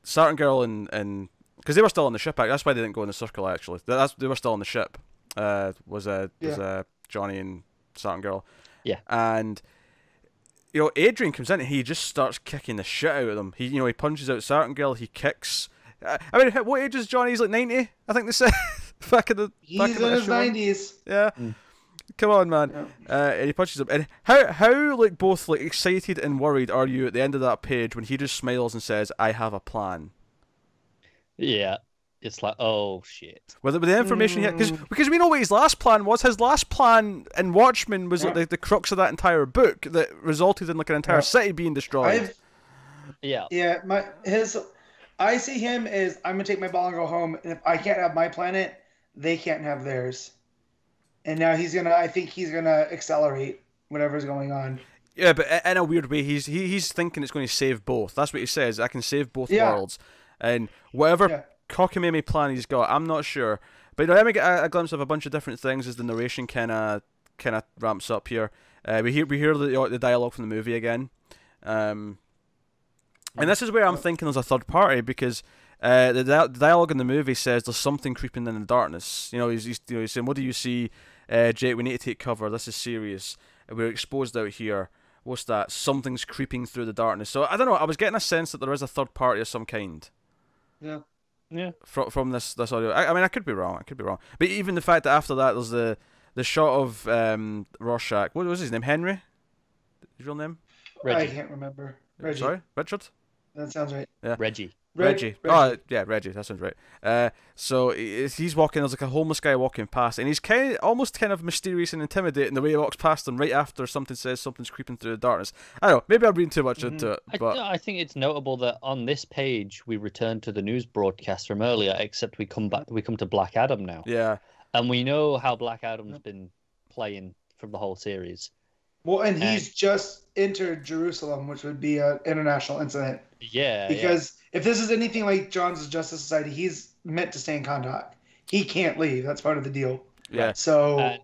Sartan Girl and because they were still on the ship, that's why they didn't go in the circle. Actually, they were still on the ship. Was Johnny and Sartan Girl. Yeah, and Adrian comes in and he just starts kicking the shit out of them. He punches out Sartan Girl. He kicks. I mean, what age is Johnny? He's like 90, I think they said. He's in his 90s. Yeah. Come on, man. Yeah. And he punches him. And how like both like excited and worried are you at the end of that page when he just smiles and says, "I have a plan"? Yeah. It's like, oh shit. With the information he had, because we know what his last plan was. His last plan in Watchmen was like the crux of that entire book that resulted in like an entire city being destroyed. I see him as, I'm gonna take my ball and go home, and if I can't have my planet, they can't have theirs. And now I think he's gonna accelerate whatever's going on. Yeah, but in a weird way, he's thinking it's going to save both. That's what he says. I can save both worlds, and whatever cockamamie plan he's got, I'm not sure. But let me get a glimpse of a bunch of different things as the narration kind of ramps up here. We hear the dialogue from the movie again, and this is where I'm thinking there's a third party, because the dialogue in the movie says there's something creeping in the darkness. He's saying, "What do you see, Jake? We need to take cover. This is serious. We're exposed out here. What's that? Something's creeping through the darkness." So I don't know. I was getting a sense that there is a third party of some kind. Yeah. From this audio. I mean, I could be wrong. But even the fact that after that there's the shot of Rorschach. What was his name? Henry? His real name? Reggie. I can't remember. Reggie. Sorry, Richard. That sounds right. Yeah. Reggie. Oh, yeah, Reggie. That sounds right. So he's walking. There's like a homeless guy walking past, and he's almost kind of mysterious and intimidating the way he walks past them right after something says something's creeping through the darkness. I don't know. Maybe I'm reading too much into it. But I think it's notable that on this page we return to the news broadcast from earlier, except we come to Black Adam now. Yeah. And we know how Black Adam's been playing from the whole series. Well, and he's just entered Jerusalem, which would be an international incident. Yeah. Because if this is anything like John's Justice Society, he's meant to stay in contact. He can't leave. That's part of the deal. Yeah. So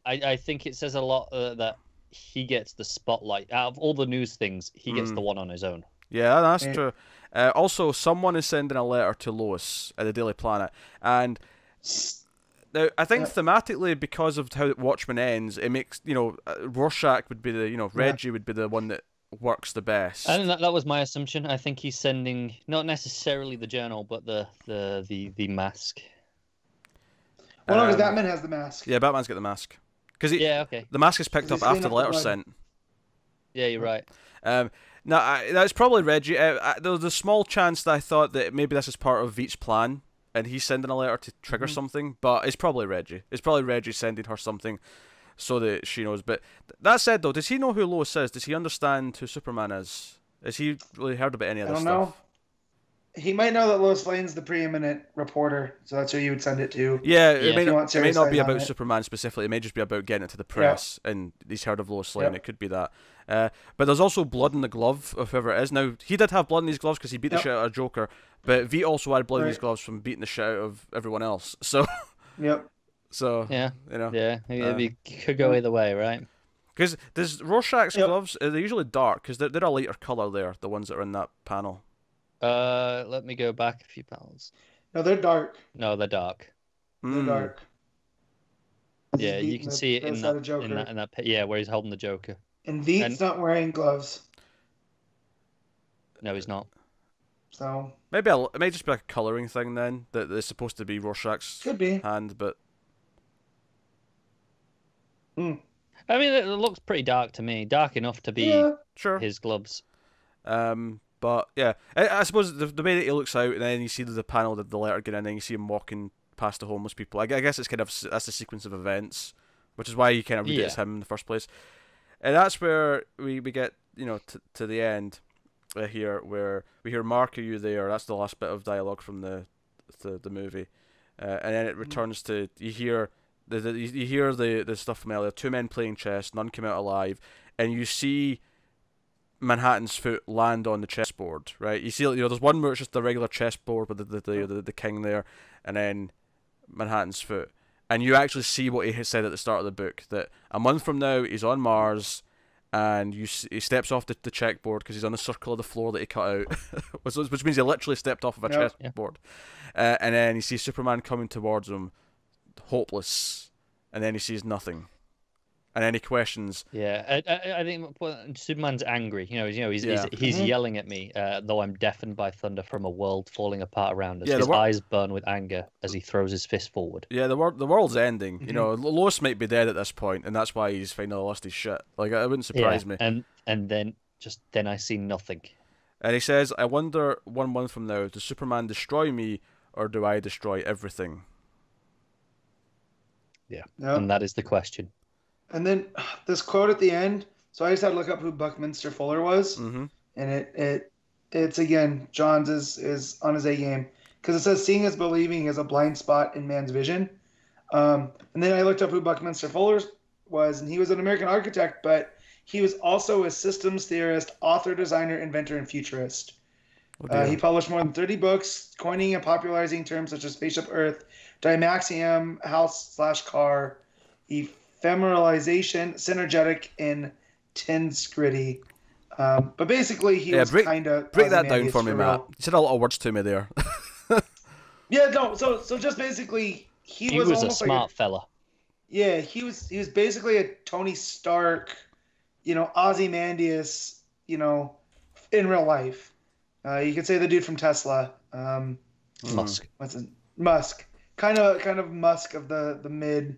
I think it says a lot that he gets the spotlight. Out of all the news things, he gets the one on his own. Yeah, that's true. Also, someone is sending a letter to Lois at the Daily Planet, and now I think thematically, because of how Watchmen ends, it makes Rorschach would be the Reggie would be the one that works the best. And that was my assumption. I think he's sending not necessarily the journal, but the mask. Well, no, because Batman has the mask. Yeah, Batman's got the mask. Okay. The mask is picked up after the letter's sent. Yeah, you're right. That's probably Reggie. There was a small chance that I thought that maybe this is part of Veet's plan, and he's sending a letter to trigger something, but it's probably Reggie. It's probably Reggie sending her something so that she knows. But that said, though, does he know who Lois is? Does he understand who Superman is? Has he really heard about any of this stuff? I don't know. He might know that Lois Lane's the preeminent reporter, so that's who you would send it to. Yeah, it may not be about Superman specifically. It may just be about getting it to the press, and he's heard of Lois Lane. It could be that. But there's also blood in the glove of whoever it is. Now, he did have blood in his gloves because he beat the shit out of Joker, but Veet also had blood in his gloves from beating the shit out of everyone else. So, Yep. So, yeah, it could go either way, right? Because there's Rorschach's Yep. gloves. They're usually dark because they're a lighter color. There, the ones that are in that panel. Let me go back a few panels. No, they're dark. No, they're dark. They're dark. Yeah, you can see it in Joker. that yeah, where he's holding the Joker. And Veet's not wearing gloves. No, he's not. So maybe it may just be like a coloring thing then. That it's supposed to be Rorschach's could be hand, but. I mean, it looks pretty dark to me. Dark enough to be his gloves. But yeah, I suppose the way that he looks out, and then you see the panel, the letter getting in, and then you see him walking past the homeless people. I guess it's kind of that's a sequence of events, which is why you kind of read it as him in the first place. And that's where we get to the end here, where we hear "Mark, are you there?" That's the last bit of dialogue from the movie, and then it returns to you hear the stuff from earlier. Two men playing chess, none come out alive, and you see Manhattan's foot land on the chessboard, right? You see, there's one where it's just the regular chessboard with the king there, and then Manhattan's foot, and you actually see what he had said at the start of the book, that a month from now he's on Mars, and he steps off the checkboard because he's on the circle of the floor that he cut out, which means he literally stepped off of a chessboard, and then he sees Superman coming towards him, hopeless, and then he sees nothing. And any questions? Yeah, I think Superman's angry. He's yelling at me, though I'm deafened by thunder from a world falling apart around us. His eyes burn with anger as he throws his fist forward. Yeah, the world's ending. Mm-hmm. Lois might be dead at this point, and that's why he's finally lost his shit. Like, it wouldn't surprise me. And then I see nothing. And he says, "I wonder 1 month from now, does Superman destroy me, or do I destroy everything?" Yeah, and that is the question. And then this quote at the end. So I just had to look up who Buckminster Fuller was, and it's again Johns is on his A game, because it says seeing is believing is a blind spot in man's vision. And then I looked up who Buckminster Fuller was, and he was an American architect, but he was also a systems theorist, author, designer, inventor, and futurist. He published more than 30 books, coining and popularizing terms such as spaceship Earth, Dymaxium, house/car, ephemeralization, synergetic, and tinsgritty. But basically, he was kind of break that down for me, Matt. You said a lot of words to me there. So just basically, he was a smart fella. Yeah, he was basically a Tony Stark, Ozymandias, in real life. You could say the dude from Tesla. Musk. Musk. Kind of Musk of the mid,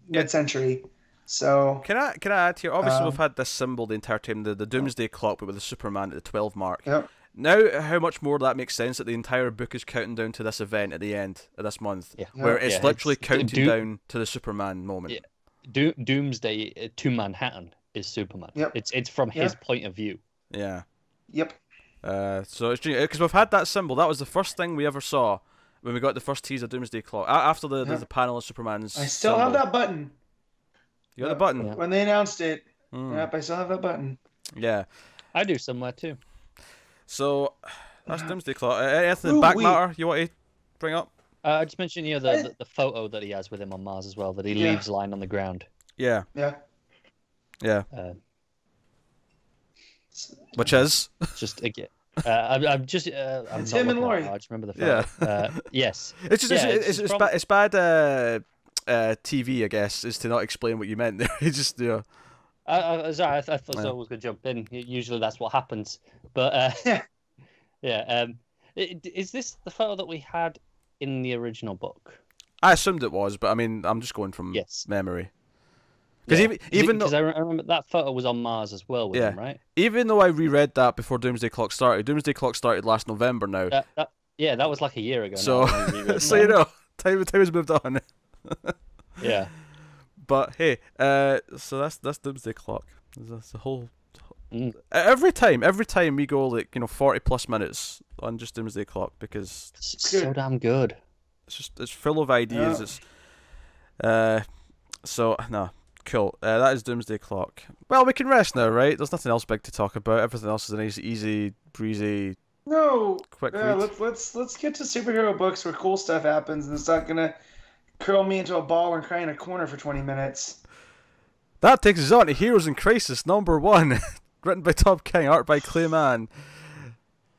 mid-century. So can I add here? Obviously, we've had this symbol the entire time, the Doomsday Clock, but with the Superman at the 12 mark. Yep. Now, how much more that makes sense that the entire book is counting down to this event at the end of this month, where it's literally counting down to the Superman moment. Yeah. Doomsday to Manhattan is Superman. Yep. It's from his point of view. Yeah. Yep. So it's because we've had that symbol. That was the first thing we ever saw when we got the first tease of Doomsday Clock. After the panel of Superman's. I still have that button. You got the button? When they announced it. Yep, I still have that button. Yeah. I do somewhere too. So that's Doomsday Clock. Anything back matter you want to bring up? I just mentioned the photo that he has with him on Mars as well, that he leaves lying on the ground. Yeah. Yeah. Yeah. Which is just again. I'm just. It's him and Laurie. I just remember the photo. Yeah. Yes. It's just it's bad TV, I guess, is to not explain what you meant there. It's just Sorry, I thought someone was going to jump in. Usually that's what happens. But is this the photo that we had in the original book? I assumed it was, but I mean, I'm just going from memory. Because I remember that photo was on Mars as well with him, right? Even though I reread that before Doomsday Clock started, Doomsday Clock started last November now. That was like a year ago. So, time has moved on. Yeah. But hey, so that's Doomsday Clock. That's the whole. Every time we go 40 plus minutes on just Doomsday Clock, because it's so damn good. It's full of ideas. Yeah. Cool. That is Doomsday Clock. Well, we can rest now, right? There's nothing else big to talk about. Everything else is a nice, easy, breezy. Quick read. Let's get to superhero books where cool stuff happens, and it's not gonna curl me into a ball and cry in a corner for 20 minutes. That takes us on to Heroes in Crisis number 1, written by Tom King, art by Mann.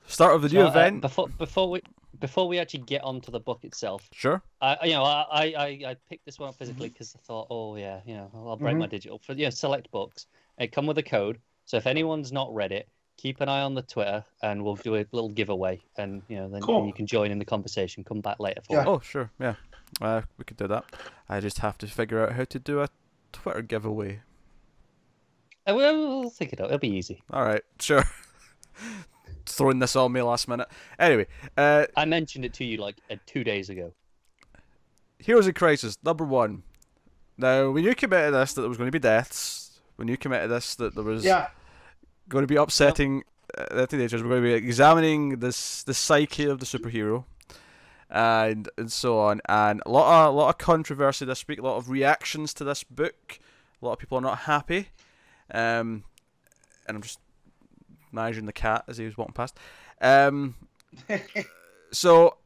Start of the new event. Before we actually get onto the book itself, Sure. I picked this one up physically because I thought, oh yeah, I'll break my digital for select books. It come with a code, so if anyone's not read it, keep an eye on the Twitter, and we'll do a little giveaway, and then you can join in the conversation. Come back later for it. Oh sure, yeah, we could do that. I just have to figure out how to do a Twitter giveaway. We'll think it out. It'll be easy. All right, sure. Throwing this on me last minute. Anyway, I mentioned it to you like 2 days ago. Heroes in Crisis number 1. Now, when you committed this that there was going to be deaths, when you committed this that there was going to be upsetting teenagers, we're going to be examining the psyche of the superhero, and so on, and a lot of controversy this week, a lot of reactions to this book. A lot of people are not happy, and I'm just managing the cat as he was walking past. So,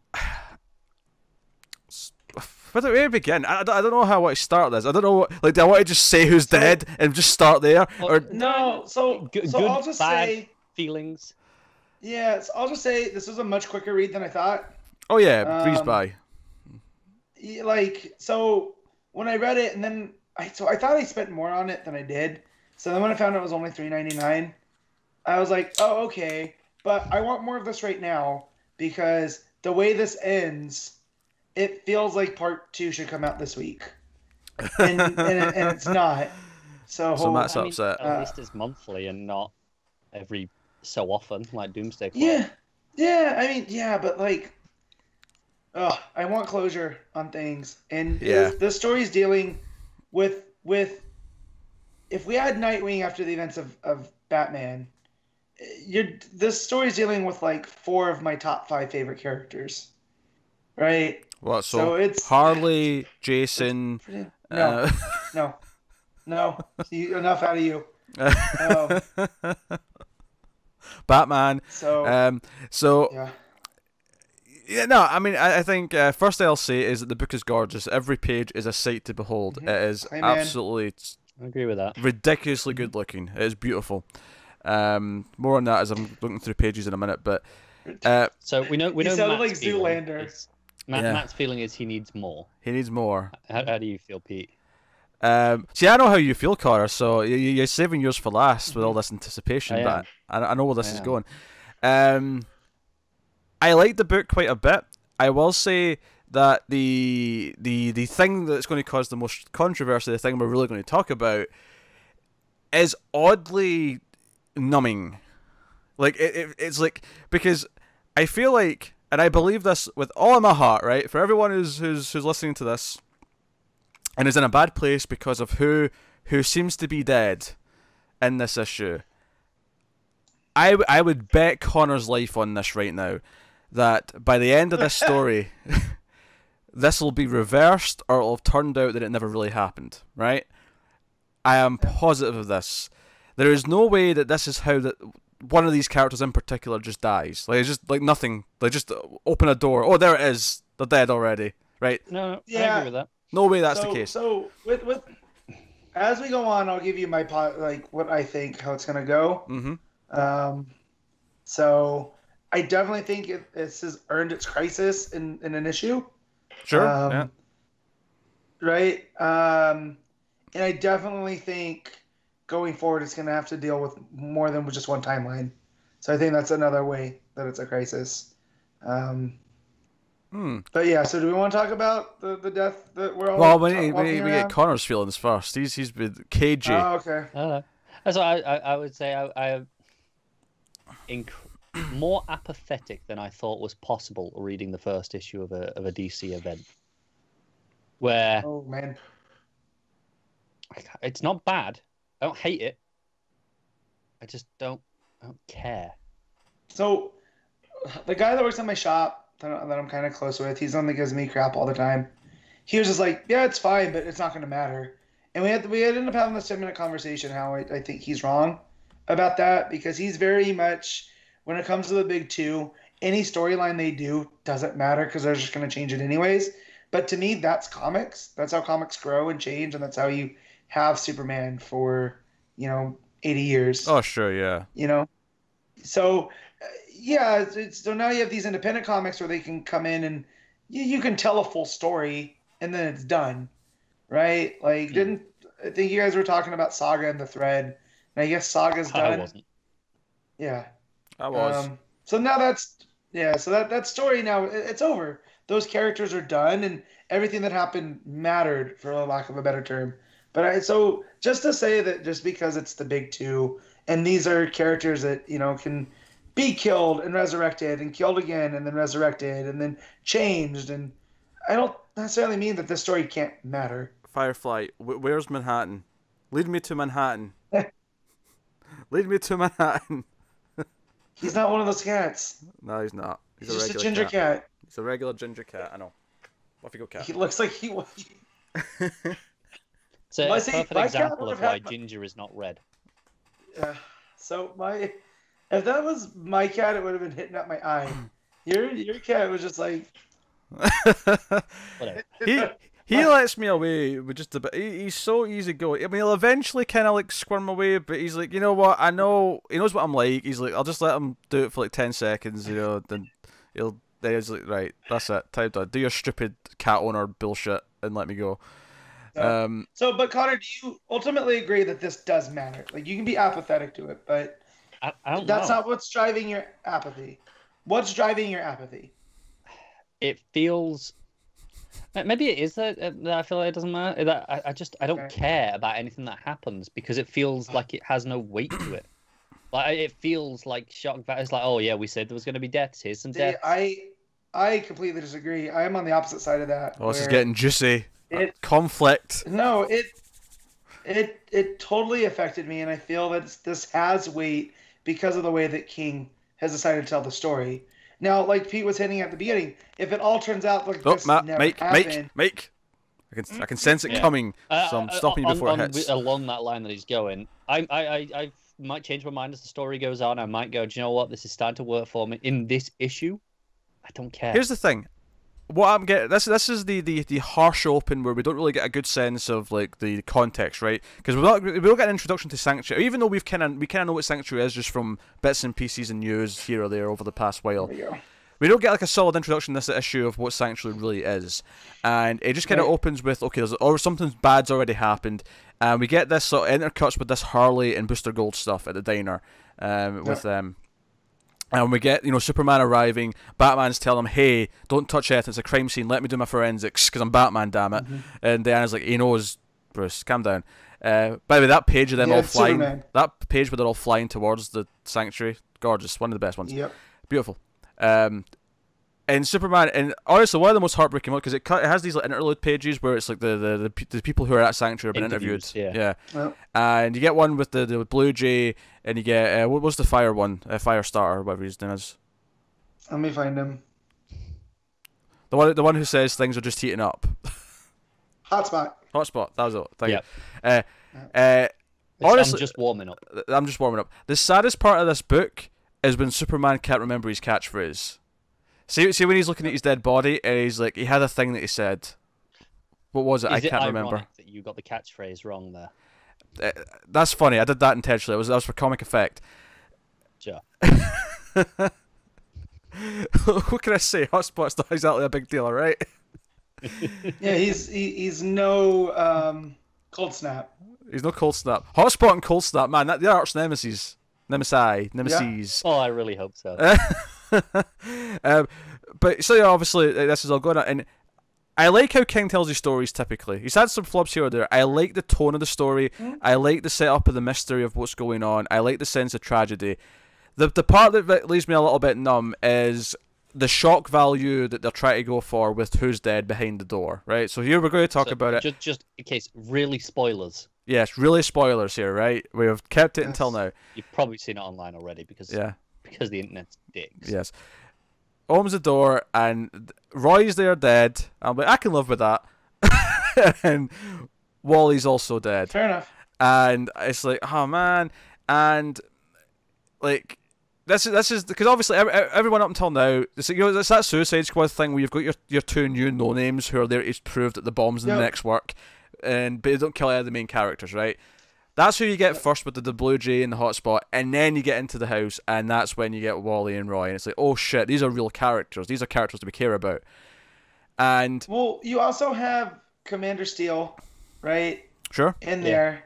where do we begin? I don't know how I want to start this. I don't know. Do I want to just say who's dead and just start there? Or no. So I'll just say feelings. Yeah, so I'll just say this was a much quicker read than I thought. Oh yeah, breeze by. So when I read it, and then I thought I spent more on it than I did. So then when I found out it was only $3.99, I was like, oh, okay. But I want more of this right now because the way this ends, it feels like part 2 should come out this week. And it's not. So Matt's upset. At least it's monthly and not every so often, like Doomsday. But I want closure on things. And this story's dealing with if we had Nightwing after the events of Batman, this story's dealing with like 4 of my top 5 favorite characters, right? What? So it's Harley, Jason. No. Enough out of you. Batman. I think first thing I'll say is that the book is gorgeous. Every page is a sight to behold. It is absolutely. I agree with that. Ridiculously good looking. It is beautiful. More on that as I'm looking through pages in a minute, but so we know. You sound like Zoolander. Matt's feeling is he needs more. He needs more. How do you feel, Pete? See, I know how you feel, Connor. So you're saving yours for last with all this anticipation, but I know where this is going. I like the book quite a bit. I will say that the thing that's going to cause the most controversy, the thing we're really going to talk about, is oddly numbing. Like it's like, because I feel like, and I believe this with all of my heart, right? For everyone who's listening to this and is in a bad place because of who seems to be dead in this issue, I would bet Connor's life on this right now, that by the end of this story, this will be reversed, or it'll have turned out that it never really happened, right? I am positive of this. There is no way that this is how that one of these characters in particular just dies. Like, it's just like nothing. They just open a door. Oh, there it is. They're dead already, right? No, I agree with that. No way that's the case. So with as we go on, I'll give you my what I think, how it's gonna go. Mm-hmm. So I definitely think this has earned its crisis in an issue. Sure. Yeah. Right. And I definitely think going forward, it's going to have to deal with more than just one timeline. So I think that's another way that it's a crisis. But yeah, so do we want to talk about the death that we're all? Well, we get Connor's feelings first. He's with KG. Oh, okay. That's what I would say. I more apathetic than I thought was possible reading the first issue of a DC event. Where oh man, it's not bad. I don't hate it. I just don't care. So the guy that works in my shop that I'm kind of close with, he's the one that gives me crap all the time. He was just like, yeah, it's fine, but it's not going to matter. And we ended up having this 10-minute conversation how I think he's wrong about that, because he's very much, when it comes to the big two, any storyline they do doesn't matter because they're just going to change it anyways. But to me, that's comics. That's how comics grow and change, and that's how you have Superman for 80 years. Oh, sure, yeah. So yeah, so now you have these independent comics where they can come in and you can tell a full story and then it's done, right? Like, I think you guys were talking about Saga and the Thread, and I guess Saga's done. I wasn't. Yeah, I was. So now so that story now it's over. Those characters are done, and everything that happened mattered, for lack of a better term. But so just to say that just because it's the big two, and these are characters that can be killed and resurrected and killed again and then resurrected and then changed, and I don't necessarily mean that this story can't matter. Firefly, where's Manhattan? Lead me to Manhattan. Lead me to Manhattan. He's not one of those cats. No, he's not. He's just a ginger cat. He's a regular ginger cat. I know. Off you go, cat. He looks like he was. It's a perfect example of why ginger is not red. Yeah. So if that was my cat, it would have been hitting up my eye. Your cat was just like. He lets me away with just a bit. He's so easy going. I mean, he'll eventually kind of like squirm away, but he's like, you know what? I know he knows what I'm like. He's like, I'll just let him do it for like 10 seconds, then he's like, right, that's it, time done. Do your stupid cat owner bullshit and let me go. But Connor, do you ultimately agree that this does matter? Like, you can be apathetic to it, but I don't that's know. not what's driving your apathy. What's driving your apathy? It feels. Maybe it is that I feel like it doesn't matter. That I don't care about anything that happens because it feels like it has no weight to it. Like, it feels like shock value. It's like, oh yeah, we said there was going to be deaths. Here's some deaths. I completely disagree. I am on the opposite side of that. Oh, this is getting juicy. Conflict. No, it totally affected me, and I feel that this has weight because of the way that King has decided to tell the story. Now, like Pete was hinting at the beginning, if it all turns out like this never happened... Make. I can sense it coming, so I'm stopping you before it hits. Along that line that he's going, I might change my mind as the story goes on. I might go, do you know what? This is starting to work for me. In this issue, I don't care. Here's the thing. What I'm getting, this is the harsh open where we don't really get a good sense of like the context, right? Because we don't get an introduction to Sanctuary, even though we kind of know what Sanctuary is just from bits and pieces and news here or there over the past while. We don't get like a solid introduction to this issue of what Sanctuary really is, and it just kind of opens with something bad's already happened, and we get this sort of intercuts with this Harley and Booster Gold stuff at the diner, with them. And we get, Superman arriving, Batman's telling him, hey, don't touch it, it's a crime scene, let me do my forensics, because I'm Batman, damn it. And Diana's like, he knows, Bruce, calm down. By the way, that page of them all flying, that page where they're all flying towards the Sanctuary, gorgeous, one of the best ones. Yep. Beautiful. And Superman, and honestly, one of the most heartbreaking ones, because it has these like interlude pages where it's like the people who are at Sanctuary have been interviewed. Yeah. Well, And you get one with the Blue Jay, and you get what was the Fire one? Firestarter, whatever his name is. let me find him. The one who says things are just heating up. Hotspot. Hotspot. That was it. Thank you. Honestly, Honestly, I'm just warming up. I'm just warming up. The saddest part of this book is when Superman can't remember his catchphrase. See when he's looking at his dead body and he's like, he had a thing that he said. What was it? I can't remember. That you got the catchphrase wrong there. That's funny. I did that intentionally. That was for comic effect. Sure. What can I say? Hotspot's not exactly a big deal, all right? Yeah, he's no Cold Snap. He's no Cold Snap. Hotspot and Cold Snap, man, they're arch nemesis. Nemesis. Oh, I really hope so. But so yeah, obviously this is all going on, and I like how King tells his stories typically. He's had some flops here or there. I like the tone of the story. I like the setup of the mystery of what's going on. I like the sense of tragedy. The part that leaves me a little bit numb is the shock value that they're trying to go for with who's dead behind the door, right? So here we're going to talk about it. Just in case, really spoilers. Yes, really spoilers here, right? We have kept it until now. You've probably seen it online already because the internet's dicks. Yes. Opens the door and Roy's there dead. I'm like, I can live with that. And Wally's also dead. Fair enough. And it's like, oh man. And like this is because obviously everyone up until now, it's that Suicide Squad thing where you've got your two new no names who are there to prove that the bombs in the next work, but they don't kill any of the main characters, right? That's who you get first with the Blue Jay and the hotspot, and then you get into the house, and that's when you get Wally and Roy, and it's like, oh shit, these are real characters. These are characters that we care about. And you also have Commander Steel, right? Sure. In there,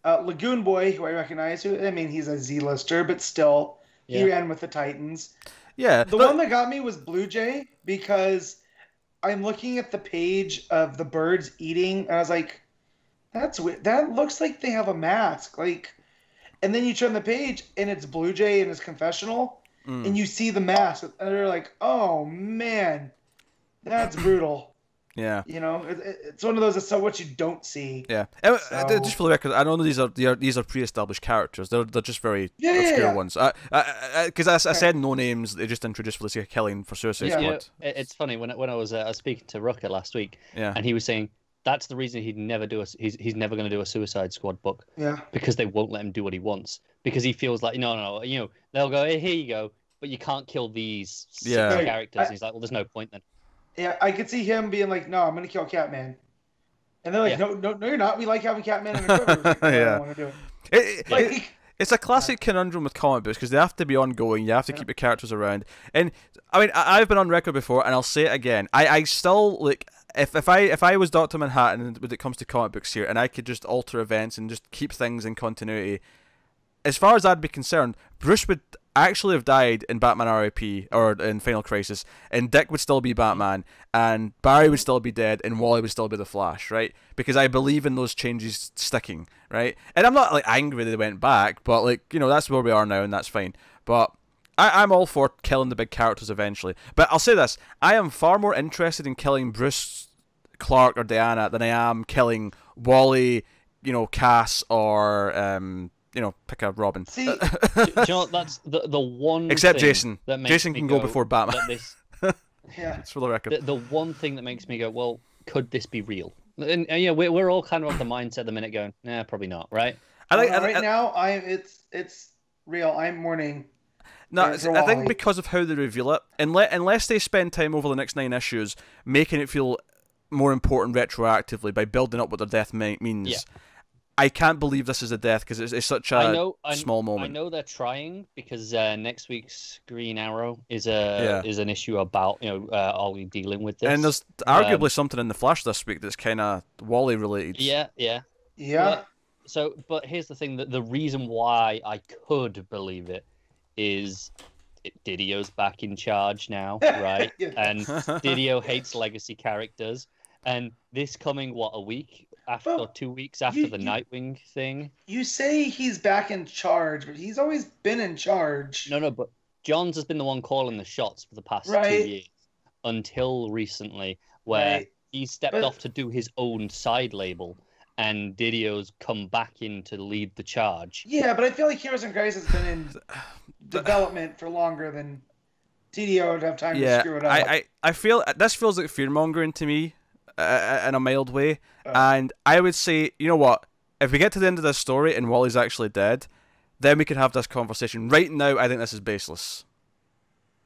Lagoon Boy, who I recognize. He's a Z-lister, but still, he ran with the Titans. Yeah. The one that got me was Blue Jay, because I'm looking at the page of the birds eating, and I was like, that's weird. That looks like they have a mask. Like, and then you turn the page, and it's Blue Jay in his confessional, and you see the mask, and they're like, oh man, that's brutal. Yeah. It's one of those that's so what you don't see. Yeah. Just for the record, I know these are pre-established characters. They're just very obscure ones. Because I said no names. They just introduced for the sake of killing for Suicide Squad. It's funny when I was speaking to Rucker last week, and he was saying that's the reason he'd never do he's never going to do a Suicide Squad book. Yeah. Because they won't let him do what he wants. Because he feels like no, they'll go, hey, here you go, but you can't kill these six characters. And he's like, well, there's no point then. Yeah, I could see him being like, no, I'm going to kill Catman. And they're like, no, you're not. We like having Catman in the cover. Like, I don't want to do it. It's a classic conundrum with comic books because they have to be ongoing. You have to keep your characters around. And, I mean, I've been on record before, and I'll say it again. I still, like, if I was Dr. Manhattan when it comes to comic books here, and I could just alter events and just keep things in continuity, as far as I'd be concerned, Bruce would actually have died in Batman R.I.P. or in Final Crisis, and Dick would still be Batman, and Barry would still be dead, and Wally would still be the Flash, right? Because I believe in those changes sticking, right? And I'm not like angry that they went back, but like that's where we are now, and that's fine. But I'm all for killing the big characters eventually. But I'll say this: I am far more interested in killing Bruce, Clark, or Diana than I am killing Wally, Cass, or pick a Robin. See, do you know what, that's the one. Except thing Jason. That makes Jason can go before Batman. Yeah, it's for the record. The one thing that makes me go, well, could this be real? And we're all kind of of the mindset at the minute going, nah, probably not, right? Now it's real. I'm mourning. No, I think because of how they reveal it, unless they spend time over the next 9 issues making it feel more important retroactively by building up what their death means. Yeah. I can't believe this is a death because it's such a small moment. I know they're trying because next week's Green Arrow is an issue about Ollie dealing with this. And there's arguably something in the Flash this week that's kind of Wally related. Yeah. But here's the thing: that the reason why I could believe it is Didio's back in charge now, right? And Didio hates legacy characters, and this coming a week. Or 2 weeks after the Nightwing thing. You say he's back in charge, but he's always been in charge. No, but Johns has been the one calling the shots for the past 2 years. Until recently, where he stepped off to do his own side label, and Didio's come back in to lead the charge. Yeah, but I feel like Heroes in Crisis has been in development for longer than Didio would have time to screw it up. I feel this feels like fear-mongering to me. In a mild way, and I would say, you know what? If we get to the end of this story and Wally's actually dead, then we can have this conversation. Right now, I think this is baseless.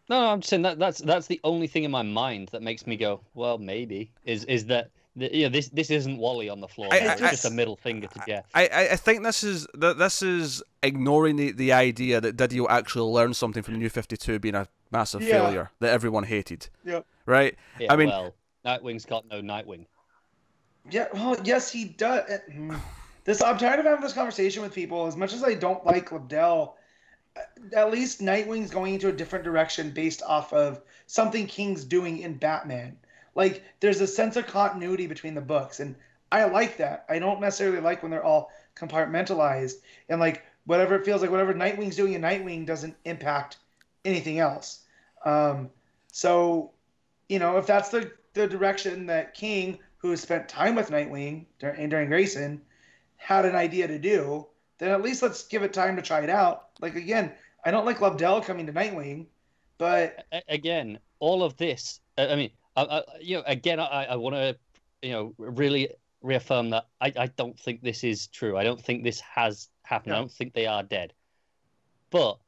No, I'm just saying that's the only thing in my mind that makes me go, well, maybe is that this isn't Wally on the floor. It's just a middle finger to Geoff. I think this is ignoring the idea that Didio actually learned something from the New 52 being a massive failure that everyone hated. Yep. Right. Yeah, I mean. Well, Nightwing's got no Nightwing. Yeah, well, yes, he does. I'm tired of having this conversation with people. As much as I don't like Lobdell, at least Nightwing's going into a different direction based off of something King's doing in Batman. Like, there's a sense of continuity between the books, and I like that. I don't necessarily like when they're all compartmentalized, and like whatever it feels like, whatever Nightwing's doing in Nightwing doesn't impact anything else. So, if that's the direction that King, who has spent time with Nightwing during Grayson, had an idea to do, then at least let's give it time to try it out. Like, again, I don't like Lobdell coming to Nightwing, but again, all of this. I mean, I want to, really reaffirm that I don't think this is true. I don't think this has happened. I don't think they are dead. But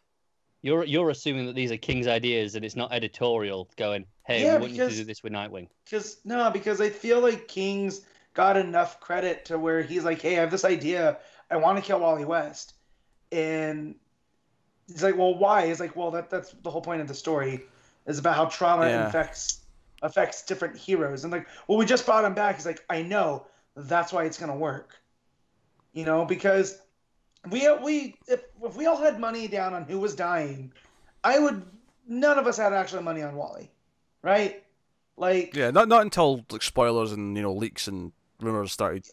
You're assuming that these are King's ideas and it's not editorial going, hey, Yeah, we want you to do this with Nightwing. Because I feel like King's got enough credit to where he's like, hey, I have this idea. I want to kill Wally West. And he's like, well, why? He's like, well, that's the whole point of the story, is about how trauma affects different heroes. And like, well, we just brought him back. He's like, I know. That's why it's going to work. You know, because if we all had money down on who was dying, none of us had actually money on Wally, right? Like, yeah, not until like spoilers and leaks and rumors started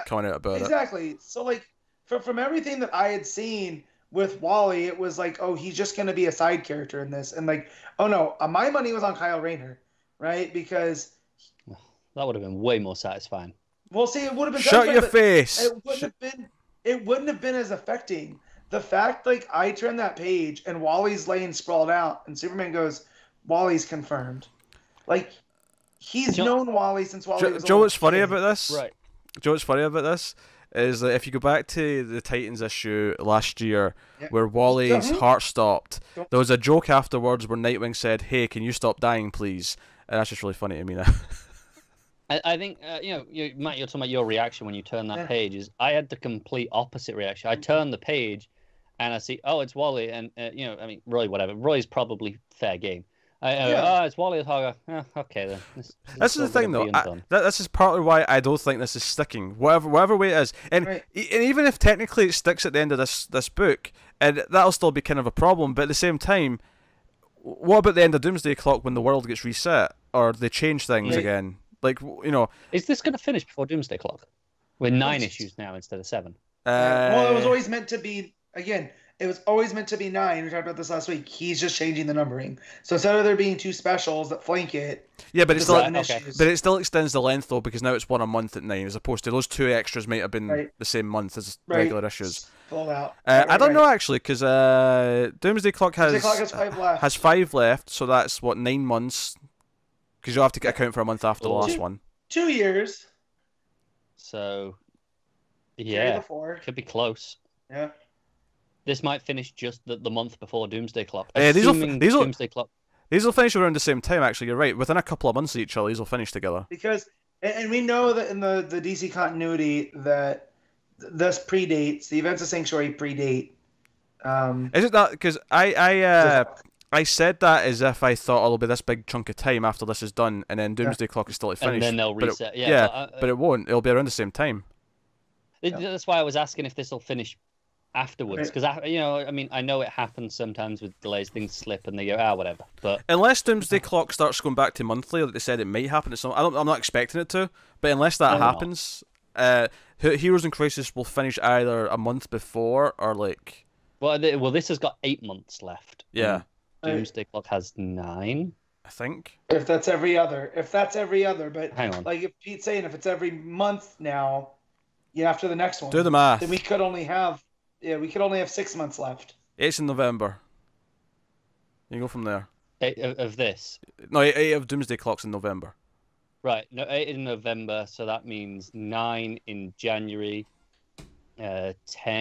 coming out about it. Exactly. So like from everything that I had seen with Wally, it was like, oh, he's just gonna be a side character in this, and like, oh no, my money was on Kyle Rayner, right? Because that would have been way more satisfying. Well, see, it would have been. Shut your face. It wouldn't have been as affecting. The fact, like, I turn that page and Wally's laying sprawled out, and Superman goes, "Wally's confirmed." Like, he's known Wally since Wally was. Joe, what's funny about this? Right. Joe, what's funny about this is that if you go back to the Titans issue last year, where Wally's heart stopped, there was a joke afterwards where Nightwing said, "Hey, can you stop dying, please?" And that's just really funny to me now. I think, Matt, you're talking about your reaction when you turn that page. Is I had the complete opposite reaction. I turn the page, and I see, oh, it's Wally, and I mean, Roy, whatever. Roy's probably fair game. Oh, it's Wally. Okay then. This is the thing, though. This is partly why I don't think this is sticking. Whatever way it is, and even if technically it sticks at the end of this book, and that'll still be kind of a problem. But at the same time, what about the end of Doomsday Clock when the world gets reset or they change things again? Like, is this going to finish before Doomsday Clock? We're 9 issues now instead of 7. Well, it was always meant to be. Again, it was always meant to be 9. We talked about this last week. He's just changing the numbering. So instead of there being 2 specials that flank it, but it still extends the length though, because now it's 1 a month at 9, as opposed to those 2 extras might have been the same month as regular issues. Full out. I don't know actually, because Doomsday Clock has 5 left. Has 5 left, so that's 9 months. Because you'll have to account for a month after the last one. 2 years. So, yeah, could be close. Yeah. This might finish just the month before Doomsday Clock. Doomsday Clock. These will finish around the same time, actually. You're right. Within a couple of months of each other, these will finish together. Because, and we know that in the DC continuity that this predates, the events of Sanctuary predate. Is it that? Because I said that as if I thought it'll be this big chunk of time after this is done, and then Doomsday Clock is still to finish. And then they'll reset. But it won't. It'll be around the same time. That's why I was asking if this will finish afterwards, because I mean, I know it happens sometimes with delays. Things slip and they go, whatever. But unless Doomsday Clock starts going back to monthly, like they said, it might happen at some. I'm not expecting it to, but unless that happens, Heroes in Crisis will finish either a month before or like. Well, this has got 8 months left. Yeah. Doomsday Clock has 9, I think. If that's every other, but hang on. Like if Pete's saying if it's every month now, after the next one. Do the math. Then we could only have 6 months left. 8's in November. You can go from there. 8 of this. No, 8 of Doomsday Clock's in November. Right, no, 8 in November, so that means 9 in January, 10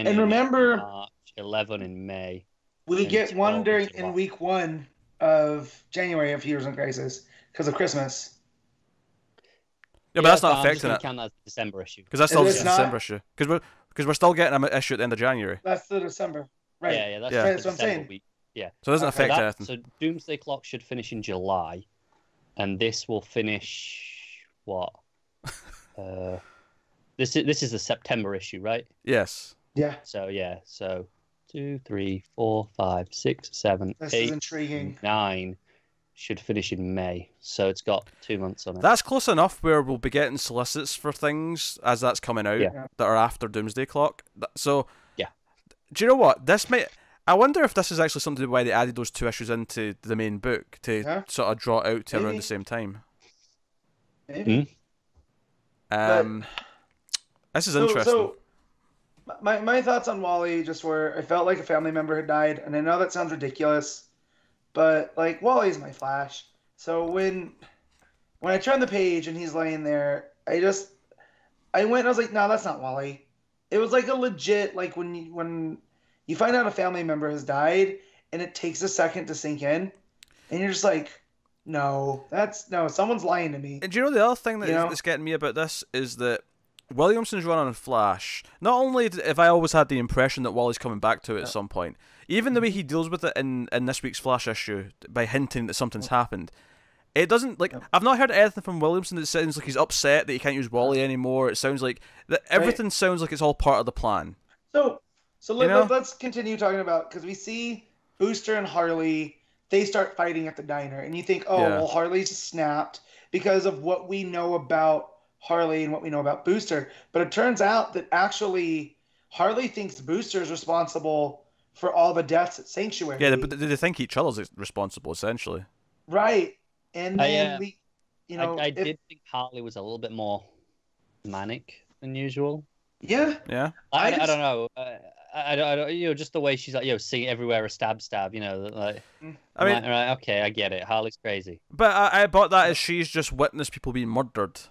and remember, in March, 11 in May. We get one in week 1 of January of Heroes in Crisis because of Christmas. Yeah, but that's not affecting it. Count that as a December issue. Because that's still the December issue. Because we're still getting an issue at the end of January. That's the December. Right. Yeah, that's what I'm saying. Week. Yeah. So it doesn't affect anything. So Doomsday Clock should finish in July, and this will finish what? This is the September issue, right? Yes. Yeah. So 2, 3, 4, 5, 6, 7, this 8, is intriguing. 9 should finish in May. So it's got 2 months on it. That's close enough where we'll be getting solicits for things as that's coming out that are after Doomsday Clock. So, do you know what? I wonder if this is actually something to do why they added those 2 issues into the main book to sort of draw it out to around the same time. Maybe. This is interesting. So my thoughts on Wally just were, I felt like a family member had died, and I know that sounds ridiculous, but like Wally's my Flash. So when I turned the page and he's laying there, I went and I was like, no, that's not Wally. It was like a legit, like when you find out a family member has died, and it takes a second to sink in, and you're just like, no, someone's lying to me. And do you know the other thing that You is getting me about this is that Williamson's run on Flash, not only have I always had the impression that Wally's coming back to it at some point, even the way he deals with it in this week's Flash issue by hinting that something's happened, it doesn't, like, I've not heard anything from Williamson that sounds like he's upset that he can't use Wally anymore. It sounds like, that everything sounds like it's all part of the plan. So let's continue talking about, because we see Booster and Harley, they start fighting at the diner, and you think, well, Harley's snapped because of what we know about Harley and what we know about Booster. But it turns out that actually Harley thinks Booster is responsible for all the deaths at Sanctuary. Yeah, but they think each other's responsible, essentially. Right. And then I did think Harley was a little bit more manic than usual. Yeah. Yeah. I don't know. I don't, just the way she's like, seeing everywhere a stab, like, I mean, right, okay, I get it. Harley's crazy. But I bought that as she's just witnessed people being murdered,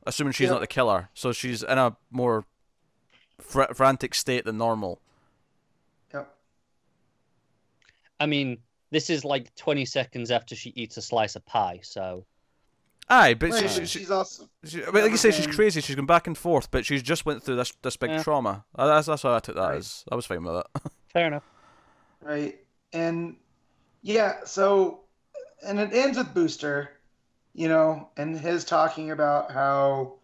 assuming she's not the killer. So she's in a more frantic state than normal. Yep. I mean, this is like 20 seconds after she eats a slice of pie, so. Aye, but she's awesome. Like you say, she's crazy. She's gone back and forth, but she's just went through this big trauma. That's what I took that as. I was fine with it. Fair enough. Right, and so, and it ends with Booster, and his talking about how,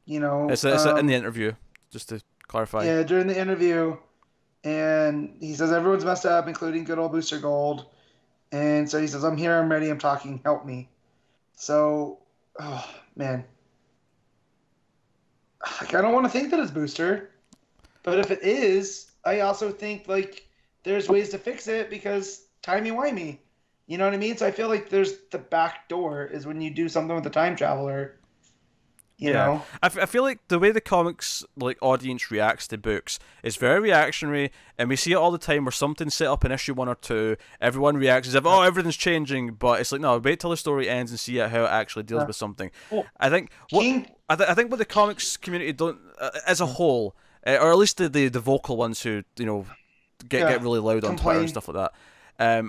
it's in the interview, just to clarify. Yeah, during the interview, and he says everyone's messed up, including good old Booster Gold, and so he says, "I'm here, I'm ready, I'm talking, help me." So, oh man, I don't want to think that it's Booster, but if it is, I also think like there's ways to fix it because timey-wimey, you know what I mean? So I feel like there's the back door is when you do something with the time traveler. You know? I feel like the way the comics audience reacts to books is very reactionary, and we see it all the time where something's set up in issue 1 or 2, everyone reacts as if everything's changing, but it's like, no, wait till the story ends and see how it actually deals with something. I think what the comics community don't as a whole, or at least the vocal ones who get really loud on Twitter and stuff like that.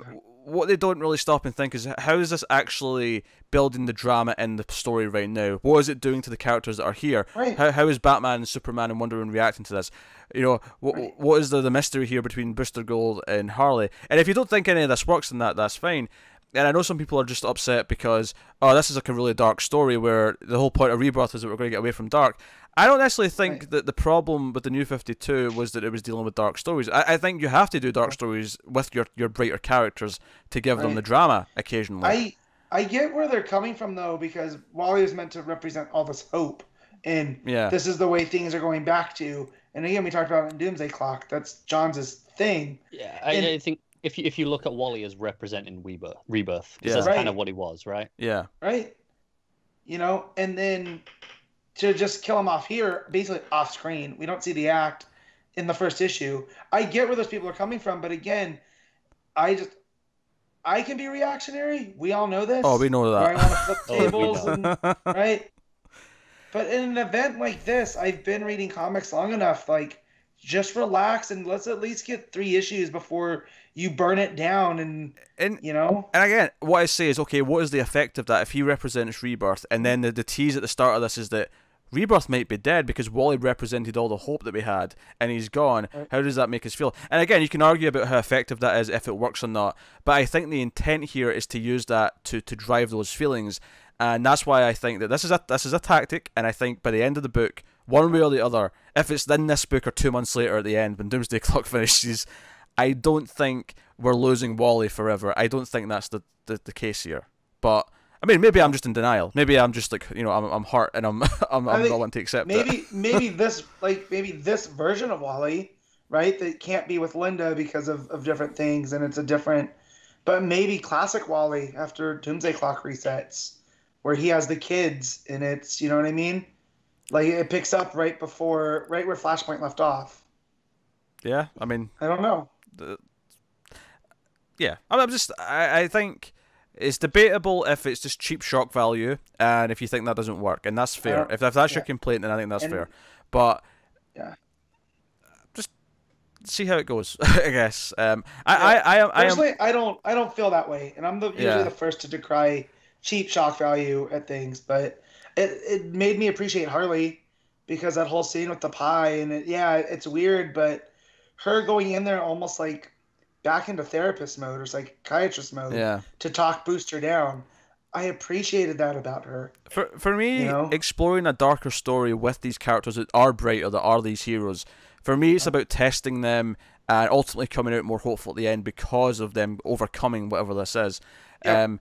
What they don't really stop and think is, how is this actually building the drama in the story right now? What is it doing to the characters that are here? Right. How is Batman and Superman and Wonder Woman reacting to this? What is the mystery here between Booster Gold and Harley? And if you don't think any of this works, then that's fine. And I know some people are just upset because, this is like a really dark story where the whole point of Rebirth is that we're going to get away from dark. I don't necessarily think that the problem with the New 52 was that it was dealing with dark stories. I think you have to do dark stories with your brighter characters to give them the drama occasionally. I get where they're coming from, though, because Wally is meant to represent all this hope, and this is the way things are going back to. And again, we talked about it in Doomsday Clock. That's John's thing. Yeah, I think if you look at Wally as representing Rebirth, because that's kind of what he was, right? Yeah. Right. And then to just kill him off here, basically off screen. We don't see the act in the first issue. I get where those people are coming from, but again, I can be reactionary. We all know this. Oh, we know that. I want to flip tables, right? But in an event like this, I've been reading comics long enough. Like, just relax and let's at least get 3 issues before you burn it down. And And again, what I say is, okay, what is the effect of that if he represents Rebirth? And then the tease at the start of this is that Rebirth might be dead because Wally represented all the hope that we had, and he's gone. How does that make us feel? And again, you can argue about how effective that is, if it works or not. But I think the intent here is to use that to drive those feelings, and that's why I think that this is a tactic. And I think by the end of the book, one way or the other, if it's in this book or 2 months later at the end when Doomsday Clock finishes, I don't think we're losing Wally forever. I don't think that's the case here. But I mean, maybe I'm just in denial. Maybe I'm just like, I'm hurt and I'm not wanting to accept it. Maybe this version of Wally, right? That can't be with Linda because of different things, and it's a different. But maybe classic Wally after Doomsday Clock resets, where he has the kids, and it's, you know what I mean? Like it picks up right where Flashpoint left off. Yeah, I mean, I don't know. I think it's debatable if it's just cheap shock value, and if you think that doesn't work, and that's fair. If that's your complaint, then I think that's fair. But see how it goes. I guess. Personally, I don't feel that way, and I'm usually the first to decry cheap shock value at things, but it made me appreciate Harley because that whole scene with the pie and it's weird, but her going in there almost like back into therapist mode or psychiatrist mode to talk Booster down. I appreciated that about her. For me, exploring a darker story with these characters that are brighter, that are these heroes, for me it's about testing them and ultimately coming out more hopeful at the end because of them overcoming whatever this is. Yep.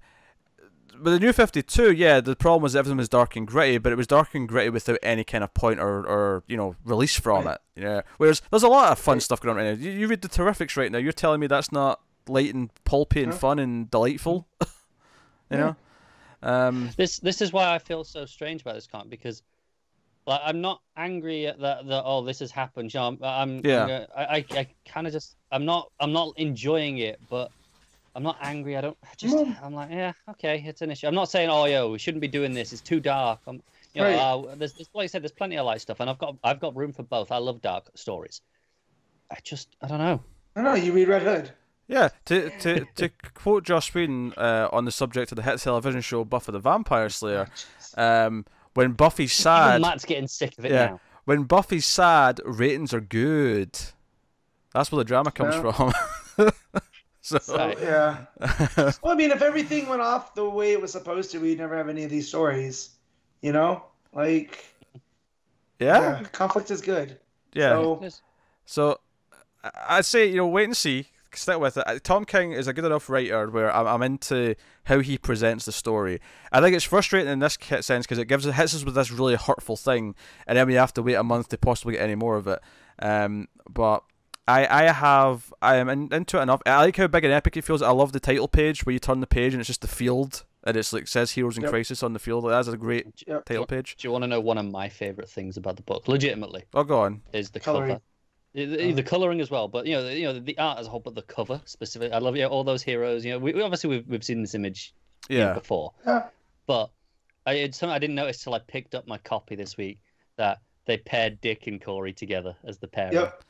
With the New 52, the problem was everything was dark and gritty, but it was dark and gritty without any kind of point or release from it. Yeah. Whereas there's a lot of fun stuff going on right now. You read the Terrifics right now. You're telling me that's not light and pulpy and fun and delightful. you know. This is why I feel so strange about this comic, because like I'm not angry at that this has happened. I kind of just I'm not enjoying it, but I'm not angry. I'm like, yeah, okay, it's an issue. I'm not saying, we shouldn't be doing this. It's too dark. There's like I said, there's plenty of light stuff, and I've got room for both. I love dark stories. I don't know. I don't know. You read Red Hood. Yeah, to quote Joss Whedon on the subject of the hit television show Buffy the Vampire Slayer, when Buffy's sad... Even Matt's getting sick of it now. When Buffy's sad, ratings are good. That's where the drama comes from. Yeah. Well, I mean, if everything went off the way it was supposed to, we'd never have any of these stories. Like... Yeah, conflict is good. Yeah. So I'd say, wait and see. Stick with it. Tom King is a good enough writer where I'm into how he presents the story. I think it's frustrating in this sense because it hits us with this really hurtful thing, and then we have to wait a month to possibly get any more of it. But I am into it enough. I like how big and epic it feels. I love the title page where you turn the page and it's just the field, and it's like says Heroes in Crisis on the field. That's a great title page. Do you want to know one of my favorite things about the book? Legitimately. Oh, go on. Is the cover. The coloring as well, but the art as a whole, but the cover specifically. I love all those heroes. We've seen this image before, but I didn't notice till I picked up my copy this week that they paired Dick and Corey together as the pairing. Yep.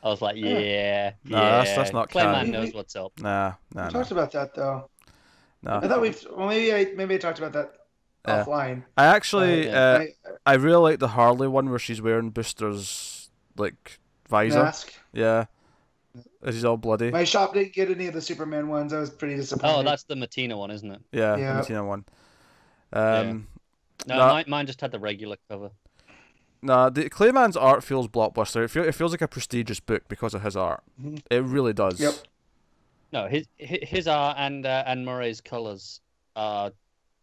I was like, that's not Clayman knows what's up. Nah. We talked about that though. No, I thought maybe I talked about that offline. I actually I really like the Harley one where she's wearing Booster's visor. Mask. Yeah. He's all bloody. My shop didn't get any of the Superman ones. I was pretty disappointed. Oh, that's the Matina one, isn't it? Yeah. The Matina one. Mine just had the regular cover. The Clayman's art feels blockbuster. It feels like a prestigious book because of his art. Mm-hmm. It really does. Yep. No, his art and Murray's colors are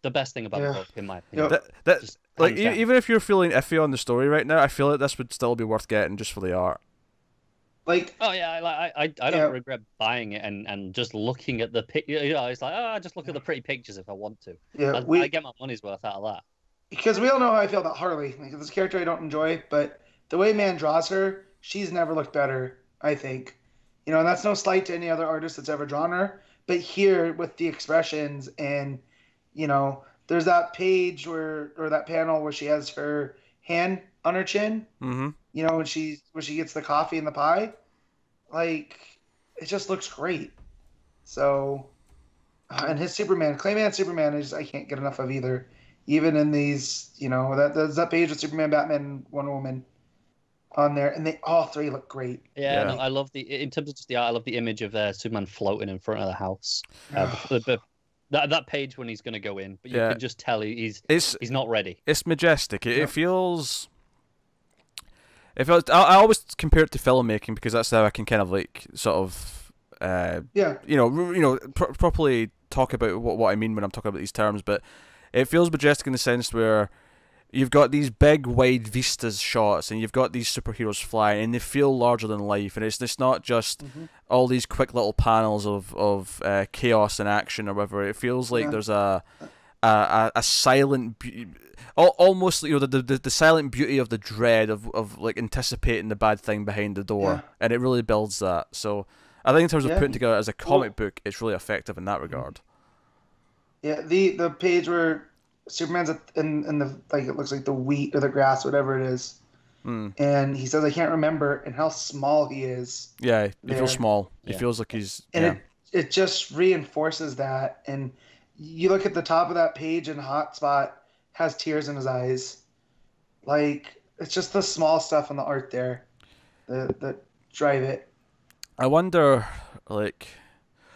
the best thing about the book, in my opinion. Yep. Even if you're feeling iffy on the story right now, I feel like this would still be worth getting just for the art. I don't regret buying it and just looking at the picture. It's like, just look at the pretty pictures if I want to. Yeah, I get my money's worth out of that. Because we all know how I feel about Harley. This character I don't enjoy, but the way Mann draws her, she's never looked better, I think. And that's no slight to any other artist that's ever drawn her. But here, with the expressions and, there's that page or that panel where she has her hand on her chin. Mm-hmm. When she gets the coffee and the pie, it just looks great. So, and his Clayman Superman, I can't get enough of either. Even in these, that page with Superman, Batman, and Wonder Woman on there, and they all three look great. Yeah. No, I love in terms of just the art, I love the image of Superman floating in front of the house. That page when he's going to go in, but you can just tell he's not ready. It's majestic. It feels. I always compare it to filmmaking because that's how I can kind of properly talk about what I mean when I'm talking about these terms. But it feels majestic in the sense where you've got these big wide vistas shots and you've got these superheroes flying and they feel larger than life, and it's not just all these quick little panels of chaos and action or whatever. It feels like there's a silent almost the silent beauty of the dread of anticipating the bad thing behind the door, and it really builds that. So I think in terms of putting together as a comic book, it's really effective in that regard. Yeah, the page where Superman's in the it looks like the wheat or the grass, whatever it is, and he says, "I can't remember," and how small he is. Yeah, he feels small. Yeah. He feels like he's. And it just reinforces that. And you look at the top of that page, and Hotspot has tears in his eyes. Like, it's just the small stuff in the art there that drive it. I wonder, like,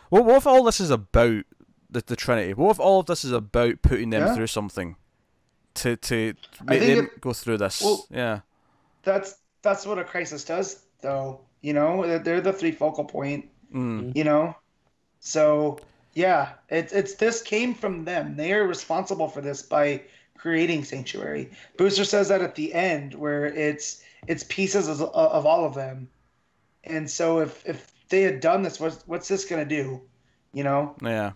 what if all this is about the Trinity? What if all of this is about putting them through something to make them go through this? Well, yeah. That's what a crisis does, though. You know, they're the three focal point. You know, so yeah, it's this came from them. They are responsible for this by creating Sanctuary. Booster says that at the end, where it's pieces of all of them. And so if they had done this, what's this gonna do? You know? Yeah.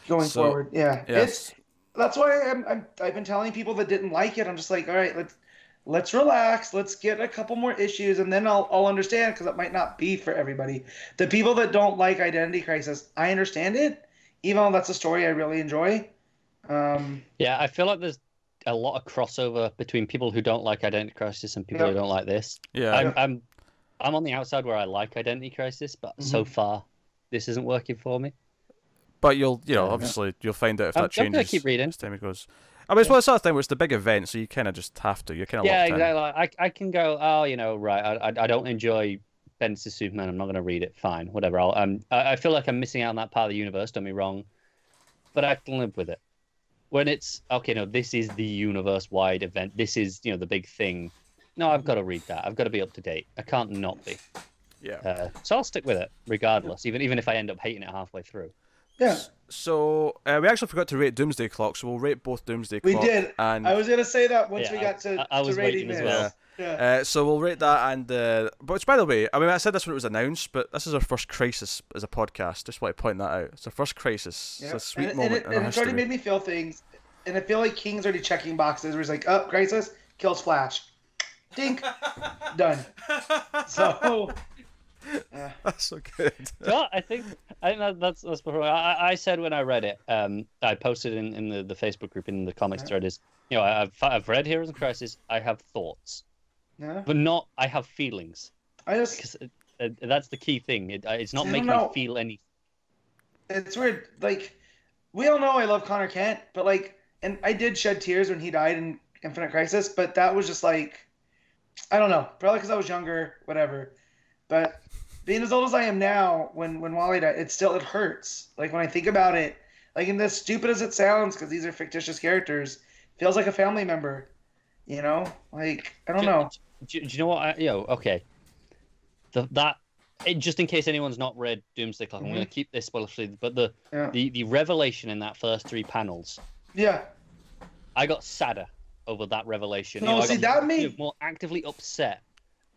Going forward, yeah. Yes. That's why I've been telling people that didn't like it. I'm just like, all right, let's relax. Let's get a couple more issues, and then I'll understand, because it might not be for everybody. The people that don't like Identity Crisis, I understand it, even though that's a story I really enjoy. Yeah, I feel like there's a lot of crossover between people who don't like Identity Crisis and people who don't like this. Yeah. I'm on the outside where I like Identity Crisis, but so far this isn't working for me. But obviously you'll find out if that changes. I'm gonna keep reading As time it goes. I mean, it's one of the sort of thing where it's the big event, so you kind of just have to. You're kind of locked in. Exactly. I can go. Oh, right. I don't enjoy Bendis' Superman. I'm not going to read it. Fine, whatever. I feel like I'm missing out on that part of the universe. Don't be wrong, but I can live with it. When it's okay, no, this is the universe-wide event. This is the big thing. No, I've got to read that. I've got to be up to date. I can't not be. Yeah. So I'll stick with it regardless, even if I end up hating it halfway through. Yeah. So we actually forgot to rate Doomsday Clock, so we'll rate both Doomsday Clock. We did. And I was gonna say that once we got to I was rating waiting as this. well. Yeah. So we'll rate that, and but by the way, I mean, I said this when it was announced, but this is our first crisis as a podcast. Just want to point that out. It's our first crisis. Yeah. It's a sweet And moment in our it's already history. made me feel things, and I feel like King's already checking boxes where he's like, "Oh, crisis kills Flash, dink, done." So. Yeah. That's so good. No, I think that's before. I said when I read it, I posted in the Facebook group in the comics thread is, I've read Heroes in Crisis. I have thoughts, but not I have feelings. Because that's the key thing. It's not making me feel any. It's weird. Like, we all know I love Connor Kent, but and I did shed tears when he died in Infinite Crisis, but that was just like, I don't know, probably because I was younger, whatever. But being as old as I am now, when Wally died, it hurts. Like, when I think about it, and as stupid as it sounds, because these are fictitious characters, feels like a family member. I don't know. Do you know what? Okay. Just in case anyone's not read Doomsday Clock, I'm going to keep this spoiler-free. But the revelation in that first 3 panels. Yeah. I got sadder over that revelation. No, I that made more actively upset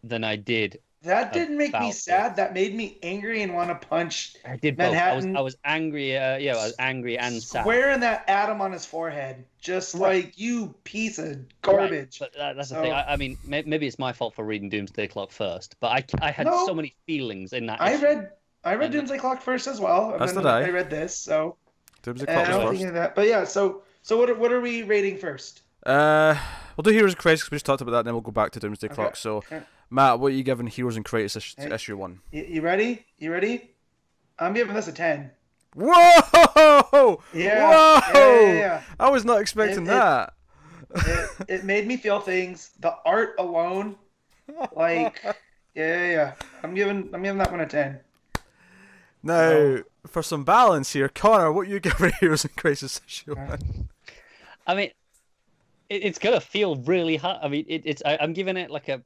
than I did. That didn't make me sad. That made me angry and want to punch I did Manhattan. Both. I was angry. I was angry and sad. Squaring that atom on his forehead, just like, you piece of garbage. Right. But that's the thing. I mean, maybe it's my fault for reading Doomsday Clock first, but I had so many feelings in that. I read Doomsday Clock first as well, and then I read this. So Doomsday Clock was first. That. But yeah, so what are we rating first? We'll do Heroes in Crisis because we just talked about that, and then we'll go back to Doomsday Clock. So. Okay. Matt, what are you giving Heroes in Crisis issue 1? You ready? I'm giving this a 10. Whoa! Yeah. Whoa! Yeah. I was not expecting that. It made me feel things. The art alone, yeah. I'm giving that one a 10. Now, for some balance here, Connor, what are you giving Heroes in Crisis issue 1? I mean, it's gonna feel really hard. I mean, I'm giving it like a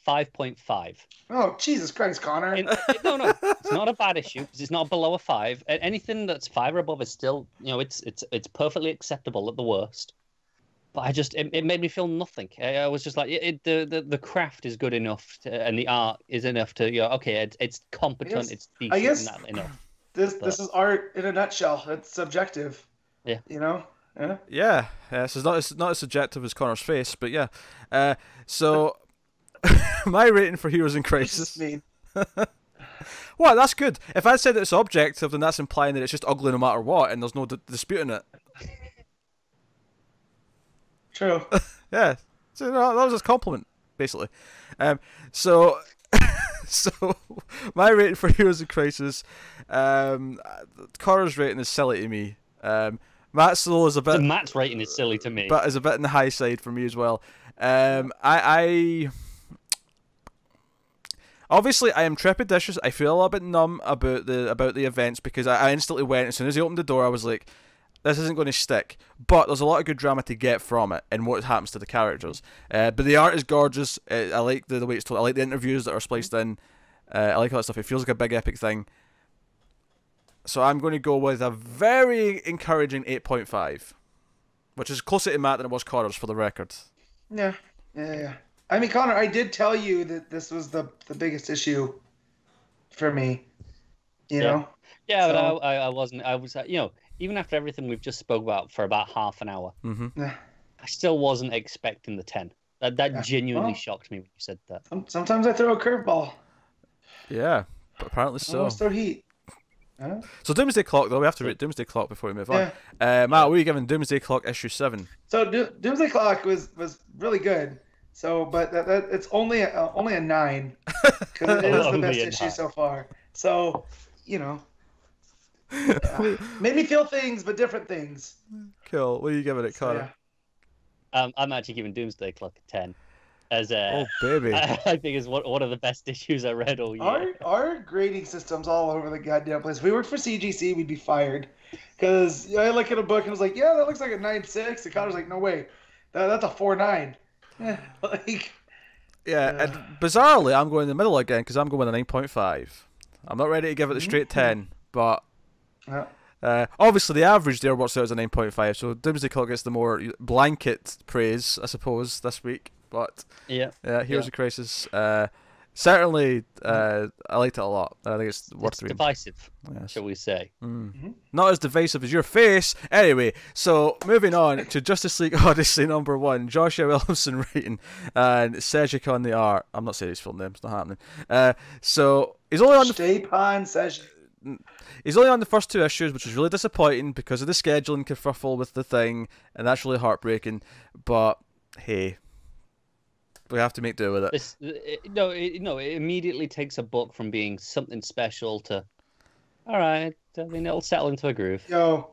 5.5. Oh, Jesus Christ, Connor. No, it's not a bad issue because it's not below a 5. Anything that's 5 or above is still, it's perfectly acceptable at the worst. But it made me feel nothing. I was just like, the craft is good enough and the art is enough to, it's competent, it's decent. I guess enough. This is art in a nutshell. It's subjective. Yeah. Yeah. Yeah. So it's not as subjective as Connor's face, but yeah. So. My rating for Heroes in Crisis. Well, that's good. If I said it's objective, then that's implying that it's just ugly no matter what, and there's no disputing it. True. Yeah. So that was his compliment. basically. So so my rating for Heroes in Crisis, Connor's rating is silly to me. Matt's slow is a bit. So Matt's rating is silly to me, but is a bit in the high side for me as well. I obviously I am trepidatious. I feel a little bit numb about the events because I instantly went as soon as he opened the door. I was like, this isn't going to stick. But there's a lot of good drama to get from it and what happens to the characters. But the art is gorgeous. I like the way it's told. I like the interviews that are spliced in. I like all that stuff. It feels like a big epic thing. So I'm going to go with a very encouraging 8.5, which is closer to Matt than it was Connor's, for the record. Yeah. I mean, Connor, I did tell you that this was the biggest issue for me. You know? Yeah, so, but I wasn't. I was, even after everything we've just spoke about for about half an hour, I still wasn't expecting the 10. That genuinely shocked me when you said that. Sometimes I throw a curveball. Yeah, but apparently so. Almost throw heat. Huh? So Doomsday Clock, though, we have to rate Doomsday Clock before we move on. Matt, what are you giving Doomsday Clock issue 7? So Doomsday Clock was really good. So, but it's only a 9 because it is the best issue so far. So, made me feel things, but different things. Cool. What are you giving it, Connor? I'm actually giving Doomsday Clock a 10. As oh baby, I think is one of the best issues I read all year. Our grading system's all over the goddamn place. If we worked for CGC, we'd be fired. Because I look at a book and was like, yeah, that looks like a 9.6. And Connor's like, no way, that's a 4.9. And bizarrely, I'm going in the middle again because I'm going with a 9.5. I'm not ready to give it the straight 10, but obviously the average there works out as a 9.5. So Doomsday Clock gets the more blanket praise, I suppose, this week. But Heroes of Crisis. Certainly, I liked it a lot. I think it's worth reading. Divisive, shall we say? Not as divisive as your face. Anyway, so moving on to Justice League Odyssey number 1. Joshua Williamson writing and Sejic on the art. I'm not saying his full name. It's not happening. So he's only on Stjepan Sejic. He's only on the first 2 issues, which is really disappointing because of the scheduling kerfuffle with the thing, and that's really heartbreaking. But hey. We have to make do with it. It immediately takes a book from being something special to, all right, I mean, it'll settle into a groove. Yo,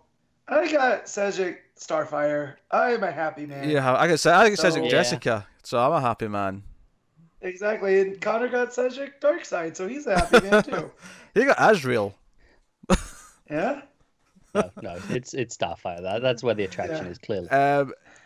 I got Sejic Starfire. I'm a happy man. Yeah, I got Sejic Jessica, so I'm a happy man. Exactly, and Connor got Sejic Darkseid, so he's a happy man too. He got Azrael. Yeah? No, it's Starfire. That's where the attraction is, clearly.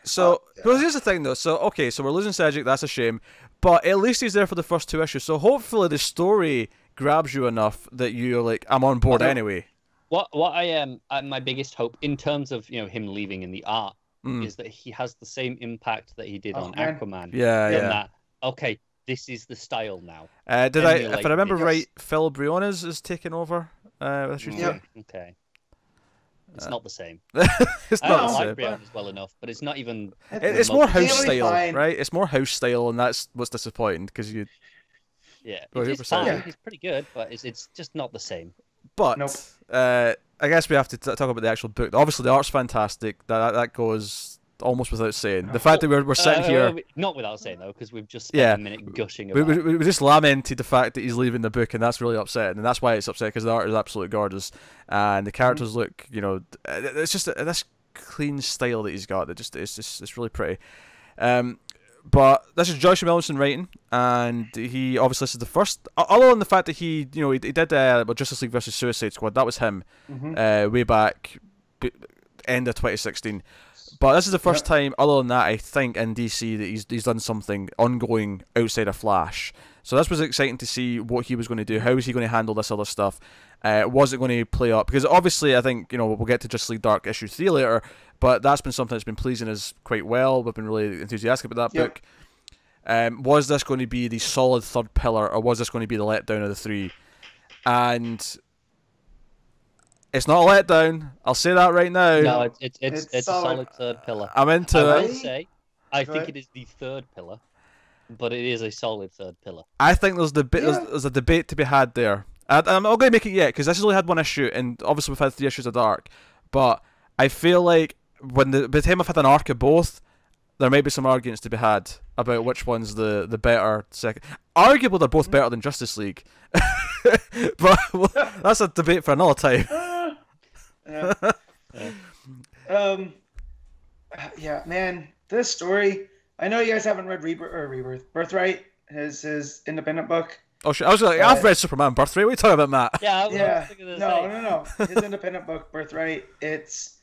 So, well, here's the thing, though. So, okay, so we're losing Sejic. That's a shame. But at least he's there for the first 2 issues. So, hopefully, the story grabs you enough that you're like, I'm on board anyway. What I am, my biggest hope in terms of him leaving in the art is that he has the same impact that he did on Aquaman. Yeah. That, okay, this is the style now. If I remember right, Phil Briones is taking over. Okay. It's not the same. It's not the same. I like Briones well enough, but it's not even. It's more house style, right? It's more house style, and that's what's disappointing because you. Yeah, it's fine. He's pretty good, but it's just not the same. But I guess we have to talk about the actual book. Obviously, the art's fantastic. That goes almost without saying. The fact that we're sitting here, not without saying though, because we've just spent a minute gushing about. We just lamented the fact that he's leaving the book, and that's really upsetting. And that's why it's upsetting because the art is absolutely gorgeous, and the characters look, it's just this clean style that he's got. It's really pretty. But this is Joshua Williamson writing, and he obviously this is the first. Other than the fact that he did Justice League versus Suicide Squad, that was him, way back end of 2016. But this is the first time, other than that, I think in DC that he's done something ongoing outside of Flash. So this was exciting to see what he was going to do. How is he going to handle this other stuff? Was it going to play up? Because obviously, I think we'll get to Justice League Dark issue 3 later. But that's been something that's been pleasing us quite well. We've been really enthusiastic about that book. Was this going to be the solid third pillar, or was this going to be the letdown of the 3? And it's not a letdown. I'll say that right now. No, it's a solid third pillar. I'm into I it. will say, I think it is the third pillar, but it is a solid third pillar. I think there's a debate to be had there. I'm not going to make it yet because this has only had 1 issue, and obviously we've had 3 issues of Dark. But I feel like by the time I've had an arc of both, there might be some arguments to be had about which one's the better second. Arguably, they're both better than Justice League, but that's a debate for another time. Yeah, man, this story. I know you guys haven't read Rebirth, Birthright, his independent book. Oh shit! I was like, I've read Superman Birthright. What are you talking about, Matt? Yeah, no. His independent book, Birthright. This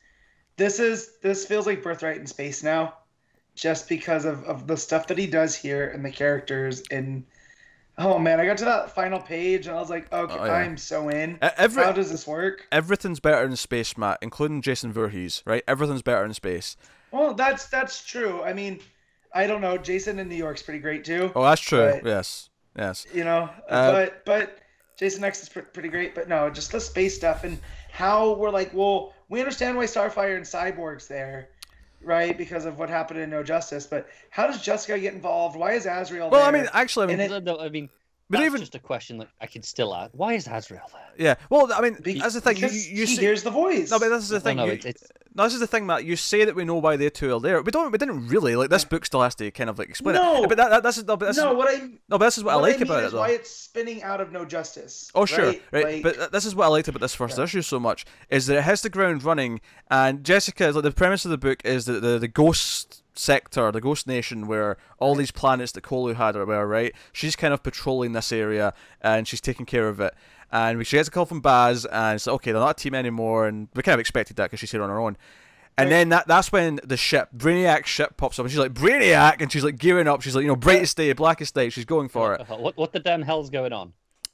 feels like Birthright in space now, just because of the stuff that he does here and the characters. And oh man, I got to that final page and I was like, okay, I'm so in. How does this work? Everything's better in space, Matt, including Jason Voorhees. Right? Everything's better in space. Well, that's true. I mean, I don't know. Jason in New York's pretty great too. Oh, that's true. Yes. You know, but Jason X is pretty great. But no, just the space stuff and how we're like, well, we understand why Starfire and Cyborg's there, right? Because of what happened in No Justice. But how does Jessica get involved? Why is Azrael there? Well, I mean, actually, that's just a question that I could still ask. Why is Azrael there? Yeah. Well, I mean, that's the thing. You he hears the voice. No, but this is the thing. No, this is the thing, Matt. You say that we know why they two are there. We didn't really. Like, this book still has to kind of like explain it. But this is what I like about it, though. Why it's spinning out of No Justice. Oh, sure, right. But this is what I liked about this first issue so much is that it hits the ground running, and Jessica, like, the premise of the book is that the ghost sector, the ghost nation, where all these planets that Kolu had were, right? She's kind of patrolling this area and she's taking care of it. And she gets a call from Baz, and it's like, okay, they're not a team anymore, and we kind of expected that because she's here on her own. And then that's when the ship, Brainiac's ship, pops up, and she's like, Brainiac, and she's like gearing up. She's like, brightest day, blackest day. She's going for it. What the damn hell's going on?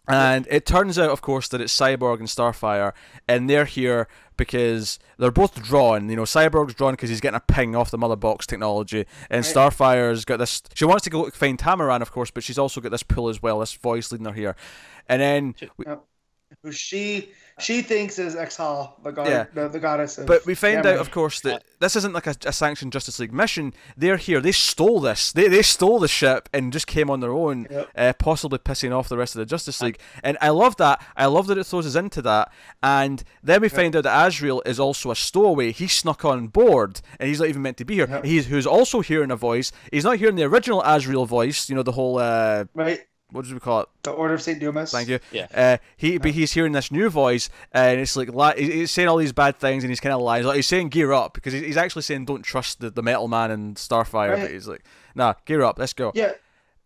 And it turns out, of course, that it's Cyborg and Starfire, and they're here because they're both drawn. You know, Cyborg's drawn because he's getting a ping off the mother box technology, and Starfire's got this. She wants to go find Tamaran, of course, but she's also got this pull as well, this voice leading her here. And then who she thinks is Exhal, the goddess of But we find out, of course, that this isn't like a sanctioned Justice League mission. They're here. They stole this. They stole the ship and just came on their own, possibly pissing off the rest of the Justice League. And I love that. I love that it throws us into that. And then we find out that Azrael is also a stowaway. He snuck on board, and he's not even meant to be here. Who's also hearing a voice. He's not hearing the original Azrael voice, you know, the whole... What did we call it? The Order of St. Dumas. Thank you. Yeah. But he's hearing this new voice, and it's like he's saying all these bad things, and he's kind of lying. Like, he's saying gear up because he's actually saying don't trust the Metal Man and Starfire. But he's like, nah, gear up, let's go. Yeah,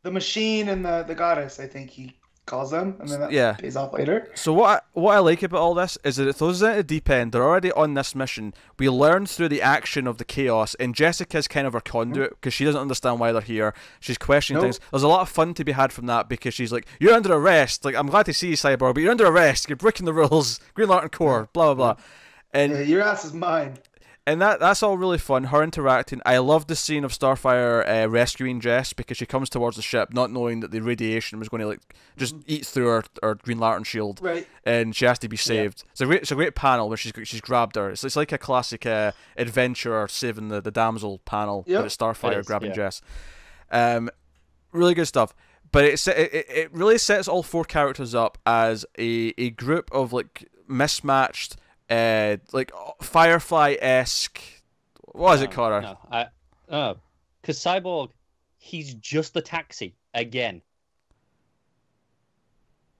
the machine and the goddess, I think he calls them, and then that pays off later. So what I like about all this is that it throws us into the deep end. They're already on this mission. We learn through the action of the chaos, and Jessica's kind of our conduit because she doesn't understand why they're here. She's questioning things. There's a lot of fun to be had from that because she's like, you're under arrest. Like, I'm glad to see you, Cyborg, but you're under arrest. You're breaking the rules. Green Lantern Corps, blah, blah, blah. And your ass is mine. And that's all really fun, her interacting. I love the scene of Starfire rescuing Jess because she comes towards the ship not knowing that the radiation was going to just eat through her Green Lantern shield. Right. And she has to be saved. Yeah. It's a great panel where she's grabbed her. It's like a classic adventurer saving the damsel panel, but it's Starfire grabbing Jess. Really good stuff. But it really sets all four characters up as a group of like mismatched, like Firefly-esque. What is it, Connor? No, because Cyborg, he's just the taxi again.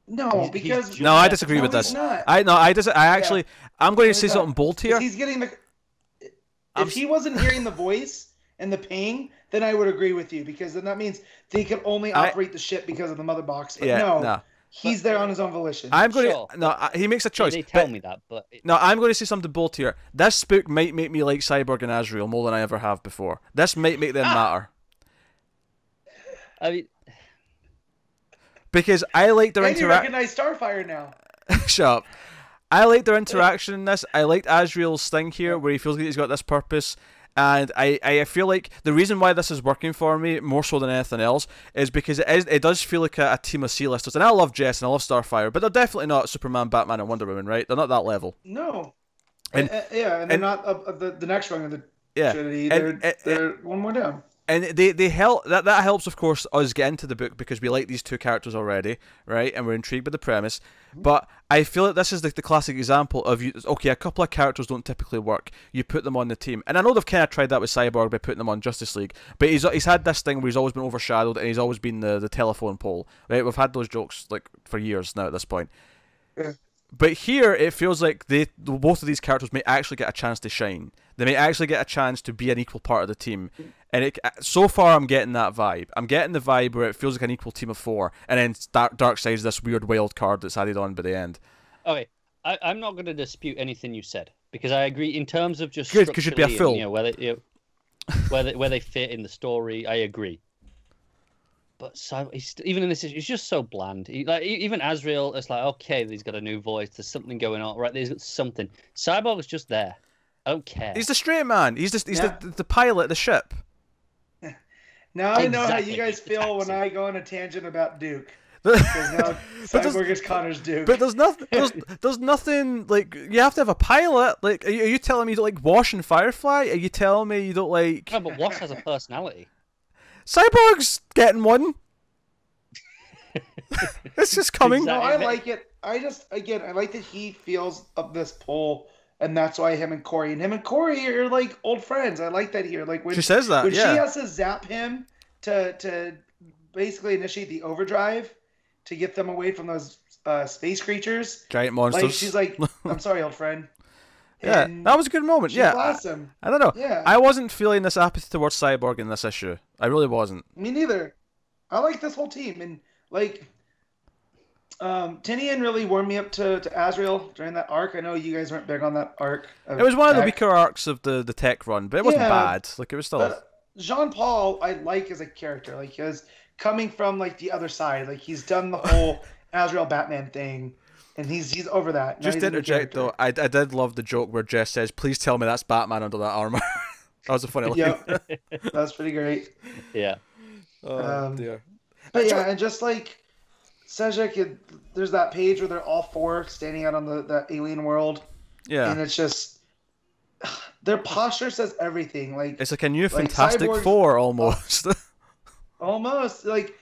No, because no, I disagree with this. I'm going to say something bold here. He's getting the. If he wasn't hearing the voice and the ping, then I would agree with you because then that means they can only operate the ship because of the mother box. But no. He's there on his own volition. He makes a choice. They tell me that, but I'm going to say something bold here. This book might make me like Cyborg and Azrael more than I ever have before. This might make them matter. I mean, because I like their interaction. You recognize Starfire now. Shut up. I like their interaction in this. I liked Azrael's thing here, where he feels like he's got this purpose. And I feel like the reason why this is working for me more so than anything else is because it does feel like a team of C-listers. And I love Jess and I love Starfire, but they're definitely not Superman, Batman, and Wonder Woman, right? They're not that level. No. And they're not the next one of the Trinity. They're one more down. And they help that helps, of course, us get into the book because we like these two characters already, right? And we're intrigued by the premise. But I feel that this is like the classic example of okay, a couple of characters don't typically work. You put them on the team, and I know they've kind of tried that with Cyborg by putting them on Justice League. But he's had this thing where he's always been overshadowed, and he's always been the telephone pole, right? We've had those jokes like for years now at this point. Yeah. But here, it feels like both of these characters may actually get a chance to shine. They may actually get a chance to be an equal part of the team. And so far, I'm getting that vibe. I'm getting the vibe where it feels like an equal team of four, and then Darkseid's this weird wild card that's added on by the end. Okay, I'm not going to dispute anything you said, because I agree in terms of just good, because you'd be a fool. Where they fit in the story, I agree. But even in this, he's just so bland. Even Azrael, it's like, okay, he's got a new voice. There's something going on, right? There's something. Cyborg is just there. I don't care. He's the straight man. He's the pilot of the ship. Now I know how you guys feel when I go on a tangent about Duke. Because now Cyborg is Connor's Duke. But there's nothing like you have to have a pilot. Like, are you telling me you don't like Wash and Firefly? Are you telling me you don't like? No, but Wash has a personality. Cyborg's getting one. It's just coming. Exactly. No, I like it. I like that he feels of this pull, and that's why him and Corey are like old friends. I like that here. Like when she says that, when yeah. she has to zap him to basically initiate the overdrive to get them away from those space creatures, giant monsters. Like she's like, "I'm sorry, old friend." Yeah, and that was a good moment. Yeah, awesome. I don't know. Yeah. I wasn't feeling this apathy towards Cyborg in this issue. I really wasn't. Me neither. I like this whole team, and like Tynion really warmed me up to Azrael during that arc. I know you guys weren't big on that arc. It was one of the weaker arcs of the tech run, but it wasn't bad. Like, it was still. Jean-Paul, I like as a character, like because coming from like the other side, like he's done the whole Azrael Batman thing. And he's over that. Just to interject though, I did love the joke where Jess says, "Please tell me that's Batman under that armor." That was a funny line. Yeah, that's pretty great. Yeah. Oh dear. But yeah, and just like Sejic, there's that page where they're all four standing out on the alien world. Yeah. And it's just their posture says everything. Like it's like a new Fantastic Four almost. Almost like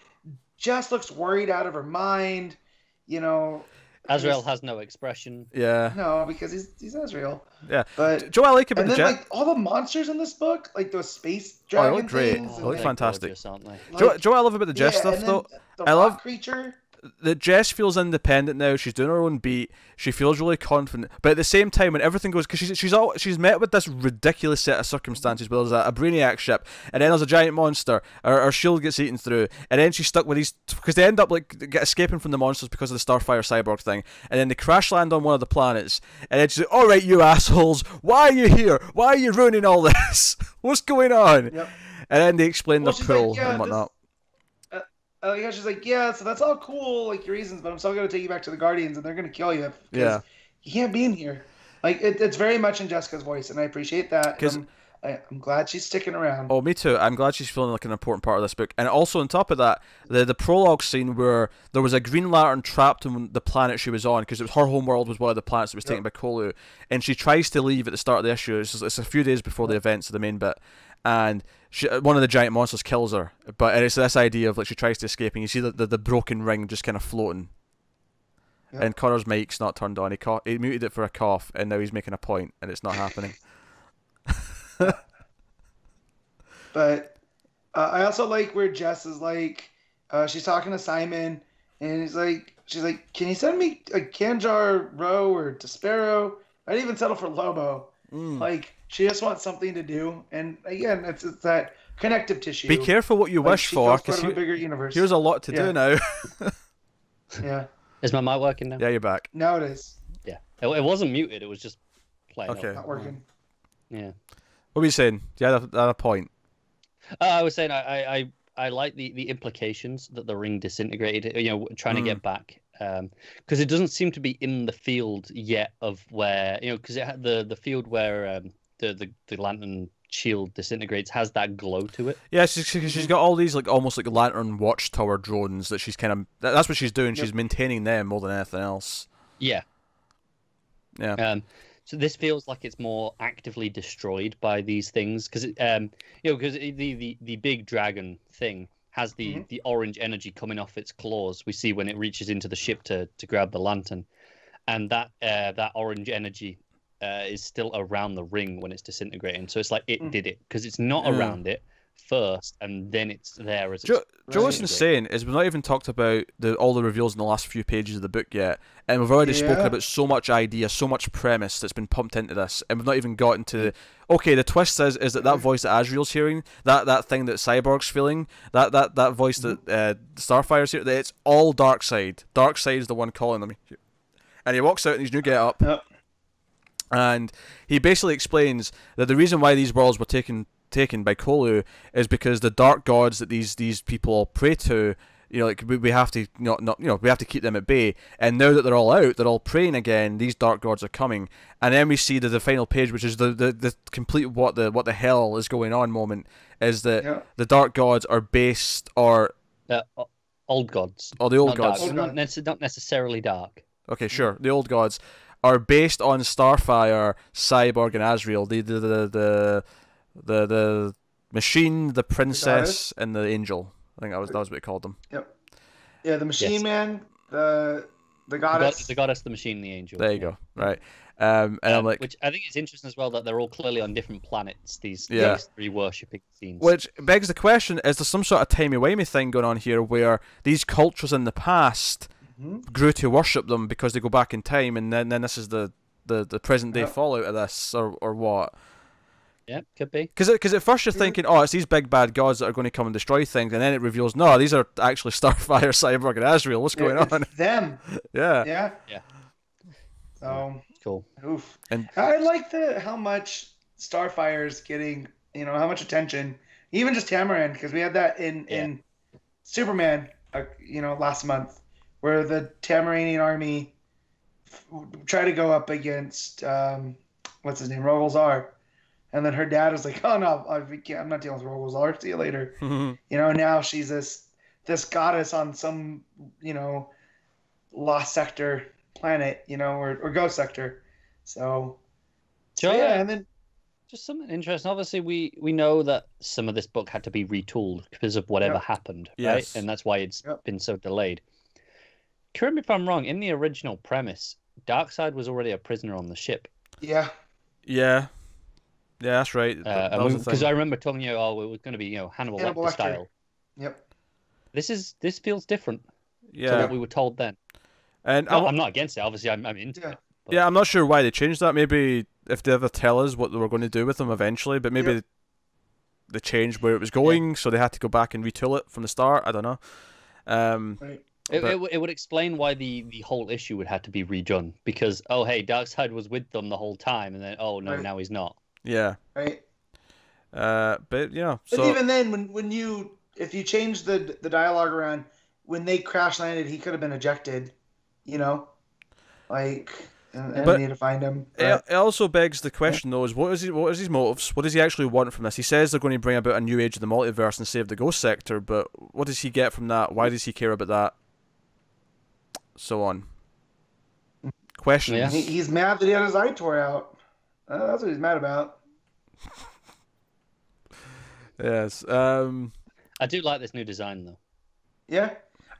Jess looks worried out of her mind. You know. Azrael has no expression. Yeah. No, because he's Azrael. Yeah. But Joe, I like about the like all the monsters in this book, like those space dragon they look great. things. They look fantastic. Like, Joe, I love about the Jess stuff though. I love creature. That Jess feels independent now. She's doing her own beat. She feels really confident. But at the same time, when everything goes, because she's met with this ridiculous set of circumstances where there's a brainiac ship, and then there's a giant monster. Her shield gets eaten through, and then she's stuck with these because they end up like escaping from the monsters because of the Starfire cyborg thing, and then they crash land on one of the planets, and then she's like, "All right, you assholes, why are you here? Why are you ruining all this? What's going on?" Yep. And then they explain their pull like, yeah, and whatnot. She's like, yeah, so that's all cool, like your reasons, but I'm still gonna take you back to the Guardians, and they're gonna kill you. Yeah, you can't be in here. Like it's very much in Jessica's voice, and I appreciate that. Because I'm glad she's sticking around. Oh, me too. I'm glad she's feeling like an important part of this book. And also on top of that, the prologue scene where there was a Green Lantern trapped on the planet she was on because it was her home world was one of the planets that was taken by Kolu, and she tries to leave at the start of the issue. It's a few days before the events of the main bit, and one of the giant monsters kills her. But it's this idea of like she tries to escape, and you see the broken ring just kind of floating. Yep. And Connor's mic's not turned on. He muted it for a cough, and now he's making a point, and it's not happening. But I also like where Jess is like, she's talking to Simon, and she's like, can you send me a Kanjar Row or Despero? I'd even settle for Lobo. Like, she just wants something to do, and again, it's that connective tissue. Be careful what you wish for, because here's a lot to do now. Yeah. Is my mic working now? Yeah, you're back. Now it is. Yeah. It wasn't muted. It was just playing. Okay. Not working. Yeah. What were you saying? You had a point. I was saying I like the implications that the ring disintegrated. You know, trying to get back. Because it doesn't seem to be in the field yet of where, you know, because it had the field where the lantern shield disintegrates has that glow to it. Yeah, she's got all these like almost like lantern watchtower drones that she's kind of that's what she's doing. Yep. She's maintaining them more than anything else. Yeah. Yeah. So this feels like it's more actively destroyed by these things because because the big dragon thing has the orange energy coming off its claws. We see when it reaches into the ship to grab the lantern, and that orange energy is still around the ring when it's disintegrating. So it's like it did it because it's not around it first, and then it's there as it's what's insane is we've not even talked about all the reveals in the last few pages of the book yet, and we've already spoken about so much idea, so much premise that's been pumped into this, and we've not even gotten to the twist is that voice that Asriel's hearing, that thing that Cyborg's feeling, that voice that Starfire's hearing, that it's all Darkseid. Darkseid's the one calling them, and he walks out in his new get-up, and he basically explains that the reason why these worlds were taken by Kolu is because the dark gods that these people all pray to, we have to we have to keep them at bay. And now that they're all out, they're all praying again. These dark gods are coming, and then we see the final page, which is the complete what the hell is going on moment, is that the dark gods are based or old gods, or the old gods, not necessarily dark. Okay, sure, the old gods are based on Starfire, Cyborg, and Asriel. The machine, the princess, and the angel. I think that was what it called them. Yep. Yeah, the machine man, the goddess, the machine, the angel. There you go. Right. And I'm like, which I think is interesting as well that they're all clearly on different planets. These three worshipping scenes. Which begs the question: is there some sort of timey-wimey thing going on here, where these cultures in the past grew to worship them because they go back in time, and then this is the present day fallout of this, or what? Yeah, could be. Because at first you're thinking, it's these big bad gods that are going to come and destroy things, and then it reveals, no, these are actually Starfire, Cyborg, and Asriel. What's going on? Them. Yeah. So cool. Oof. And I like how much Starfire's getting, how much attention. Even just Tamaran, because we had that in Superman, last month, where the Tamaranian army tried to go up against what's his name, Rogolzar. And then her dad was like, "Oh no, I'm not dealing with Rogolzar. See you later." Now she's this goddess on some lost sector planet, or ghost sector. So and then just something interesting. Obviously, we know that some of this book had to be retooled because of whatever happened, right? And that's why it's been so delayed. Correct me if I'm wrong. In the original premise, Darkseid was already a prisoner on the ship. Yeah. Yeah, that's right. Because I remember telling you, it was going to be, Hannibal Lecter style. Yep. This feels different. Yeah. To what we were told then. And I'm not against it. Obviously, I'm into it. But... Yeah, I'm not sure why they changed that. Maybe if they ever tell us what they were going to do with them eventually, but maybe they changed where it was going, so they had to go back and retool it from the start. I don't know. Right. It would explain why the whole issue would have to be redone because Darkseid was with them the whole time, and then now he's not. Yeah. Right. But yeah. But even then, if you change the dialogue around, when they crash landed, he could have been ejected. And we need to find him. It also begs the question though: is what is his motives? What does he actually want from this? He says they're going to bring about a new age of the multiverse and save the ghost sector, but what does he get from that? Why does he care about that? So on. Questions. Yeah. He's mad that he had his eye tore out. That's what he's mad about. Yes. I do like this new design though. Yeah.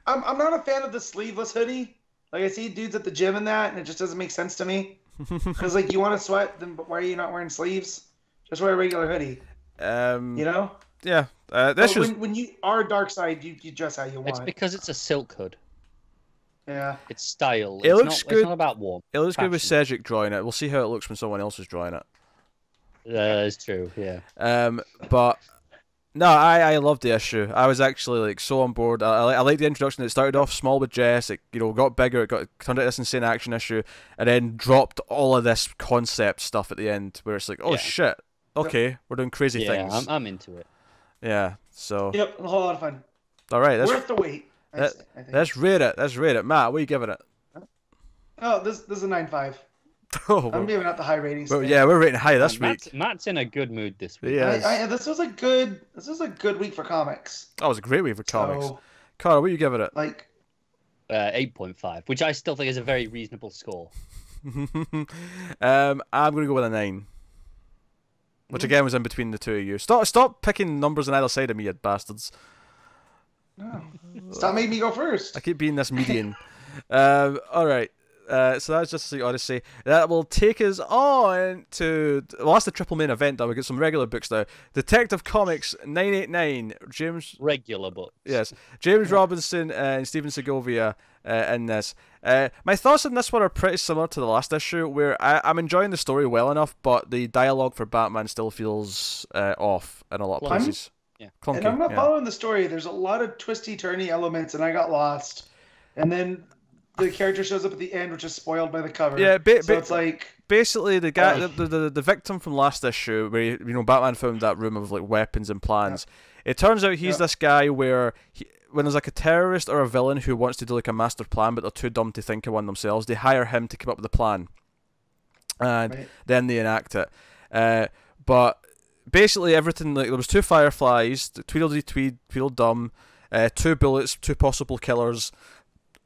I'm not a fan of the sleeveless hoodie. Like I see dudes at the gym in that, and it just doesn't make sense to me. Because you want to sweat, then why are you not wearing sleeves? Just wear a regular hoodie. Yeah. When you are Darkseid, you dress how you want. It's because it's a silk hood. Yeah. It's style. It looks good. It's not about warm. It looks good with Sejic drawing it. We'll see how it looks when someone else is drawing it. It's true, yeah. But no, I loved the issue. I was actually so on board. I like the introduction. It started off small with Jess. It got bigger. It turned into this insane action issue, and then dropped all of this concept stuff at the end, where it's like, shit, okay, we're doing crazy things. Yeah, I'm into it. Yeah. So. Yep, a whole lot of fun. All right, worth the wait. Let's rate it. Matt, what are you giving it? Oh, this is a 9.5. Oh, I'm giving out the high ratings. Well, yeah, we're rating high this week. Matt's in a good mood this week. Yeah. This was a good week for comics. Oh, it was a great week for comics. Carl, what are you giving it? 8.5, which I still think is a very reasonable score. I'm going to go with a 9. Which again was in between the two of you. Stop picking numbers on either side of me, you bastards. No. Stop making me go first. I keep being this median. Alright. So that's Justice League Odyssey. That will take us on to... Well, that's the triple main event now. We get some regular books now. Detective Comics 989. James... Regular books. Yes. James Robinson and Stephen Segovia in this. My thoughts on this one are pretty similar to the last issue, where I'm enjoying the story well enough, but the dialogue for Batman still feels off in a lot of places. Clunky, and I'm not following the story. There's a lot of twisty-turny elements, and I got lost. And then the character shows up at the end, which is spoiled by the cover. Yeah, so it's like... Basically, the guy, the victim from last issue, where Batman found that room of like weapons and plans. Yeah. It turns out he's this guy where when there's like a terrorist or a villain who wants to do like a master plan, but they're too dumb to think of one themselves, they hire him to come up with the plan, and then they enact it. But basically, everything, like there was 2 fireflies, Tweedledee Tweed, Tweedledum, 2 bullets, 2 possible killers.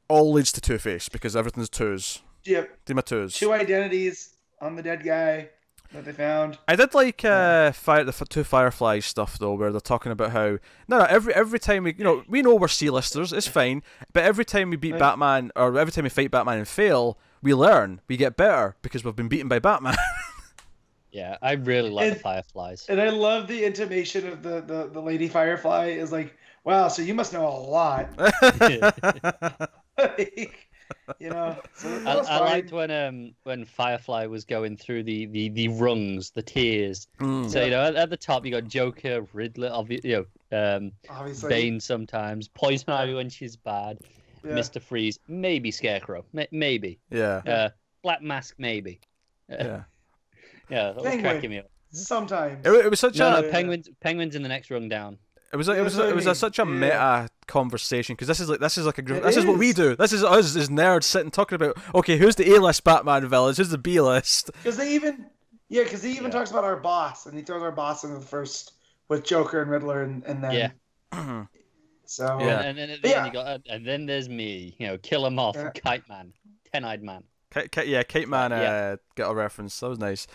All leads to Two-Face because everything's 2s. Yep. Team of 2s. 2 identities on the dead guy that they found. I did like the 2 Fireflies stuff though, where they're talking about how every time we know we're C-listers, it's fine, but every time we beat Batman or every time we fight Batman and fail, we learn, we get better because we've been beaten by Batman. Yeah, I really like the Fireflies. And I love the intimation of the Lady Firefly is like, wow, so you must know a lot. So I liked when Firefly was going through the rungs, the tiers. So at the top you got Joker, Riddler, obviously, Bane sometimes, Poison Ivy when she's bad, Mr. Freeze, maybe Scarecrow, maybe. Yeah. Black Mask, maybe. Yeah. Yeah, that was cracking me up. Sometimes it was such Penguin's in the next rung down. It was such a meta conversation because this is like a group. This is what we do. This is us as nerds sitting talking about. Okay, who's the A-list Batman villains? Who's the B-list? Because he even talks about our boss, and he throws our boss in the first with Joker and Riddler, and then so and then at the end you got and then there's me. Kill him off, Kite Man, 10-eyed man. Kite Man. Get a reference. That was nice.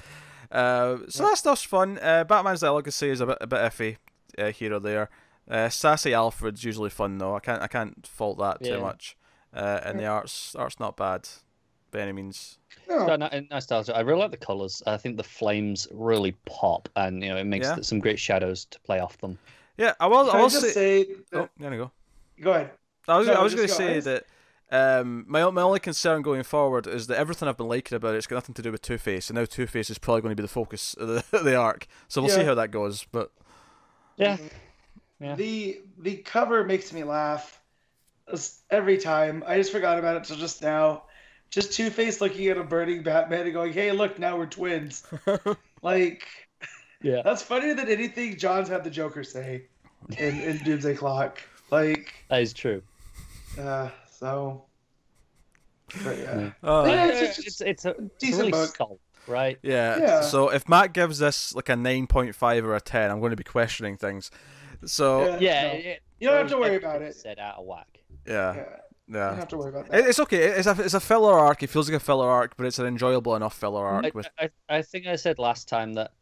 So that stuff's fun. Batman's dialogue, I say, is a bit iffy. Here or there. Sassy Alfred's usually fun though. I can't fault that too much. And the art's not bad by any means. No. Nice style. I really like the colours. I think the flames really pop, and it makes some great shadows to play off them. Yeah, I will say. Oh, there we go. Go ahead. I was going to say that. My only concern going forward is that everything I've been liking about it's got nothing to do with Two-Face, and now Two-Face is probably going to be the focus of the arc. So we'll see how that goes. But yeah. The cover makes me laugh every time. I just forgot about it till just now. Just Two-Face looking at a burning Batman and going, "Hey, look, now we're twins." That's funnier than anything John's had the Joker say in Doomsday Clock. That is true. So. But it's a decent really book. solid, right? Yeah. So if Matt gives this like a 9.5 or a 10, I'm going to be questioning things. So you don't have to worry about it. Set out of whack. Yeah. You don't have to worry about that. It's okay. It's a filler arc. It feels like a filler arc, but it's an enjoyable enough filler arc. I think I said last time that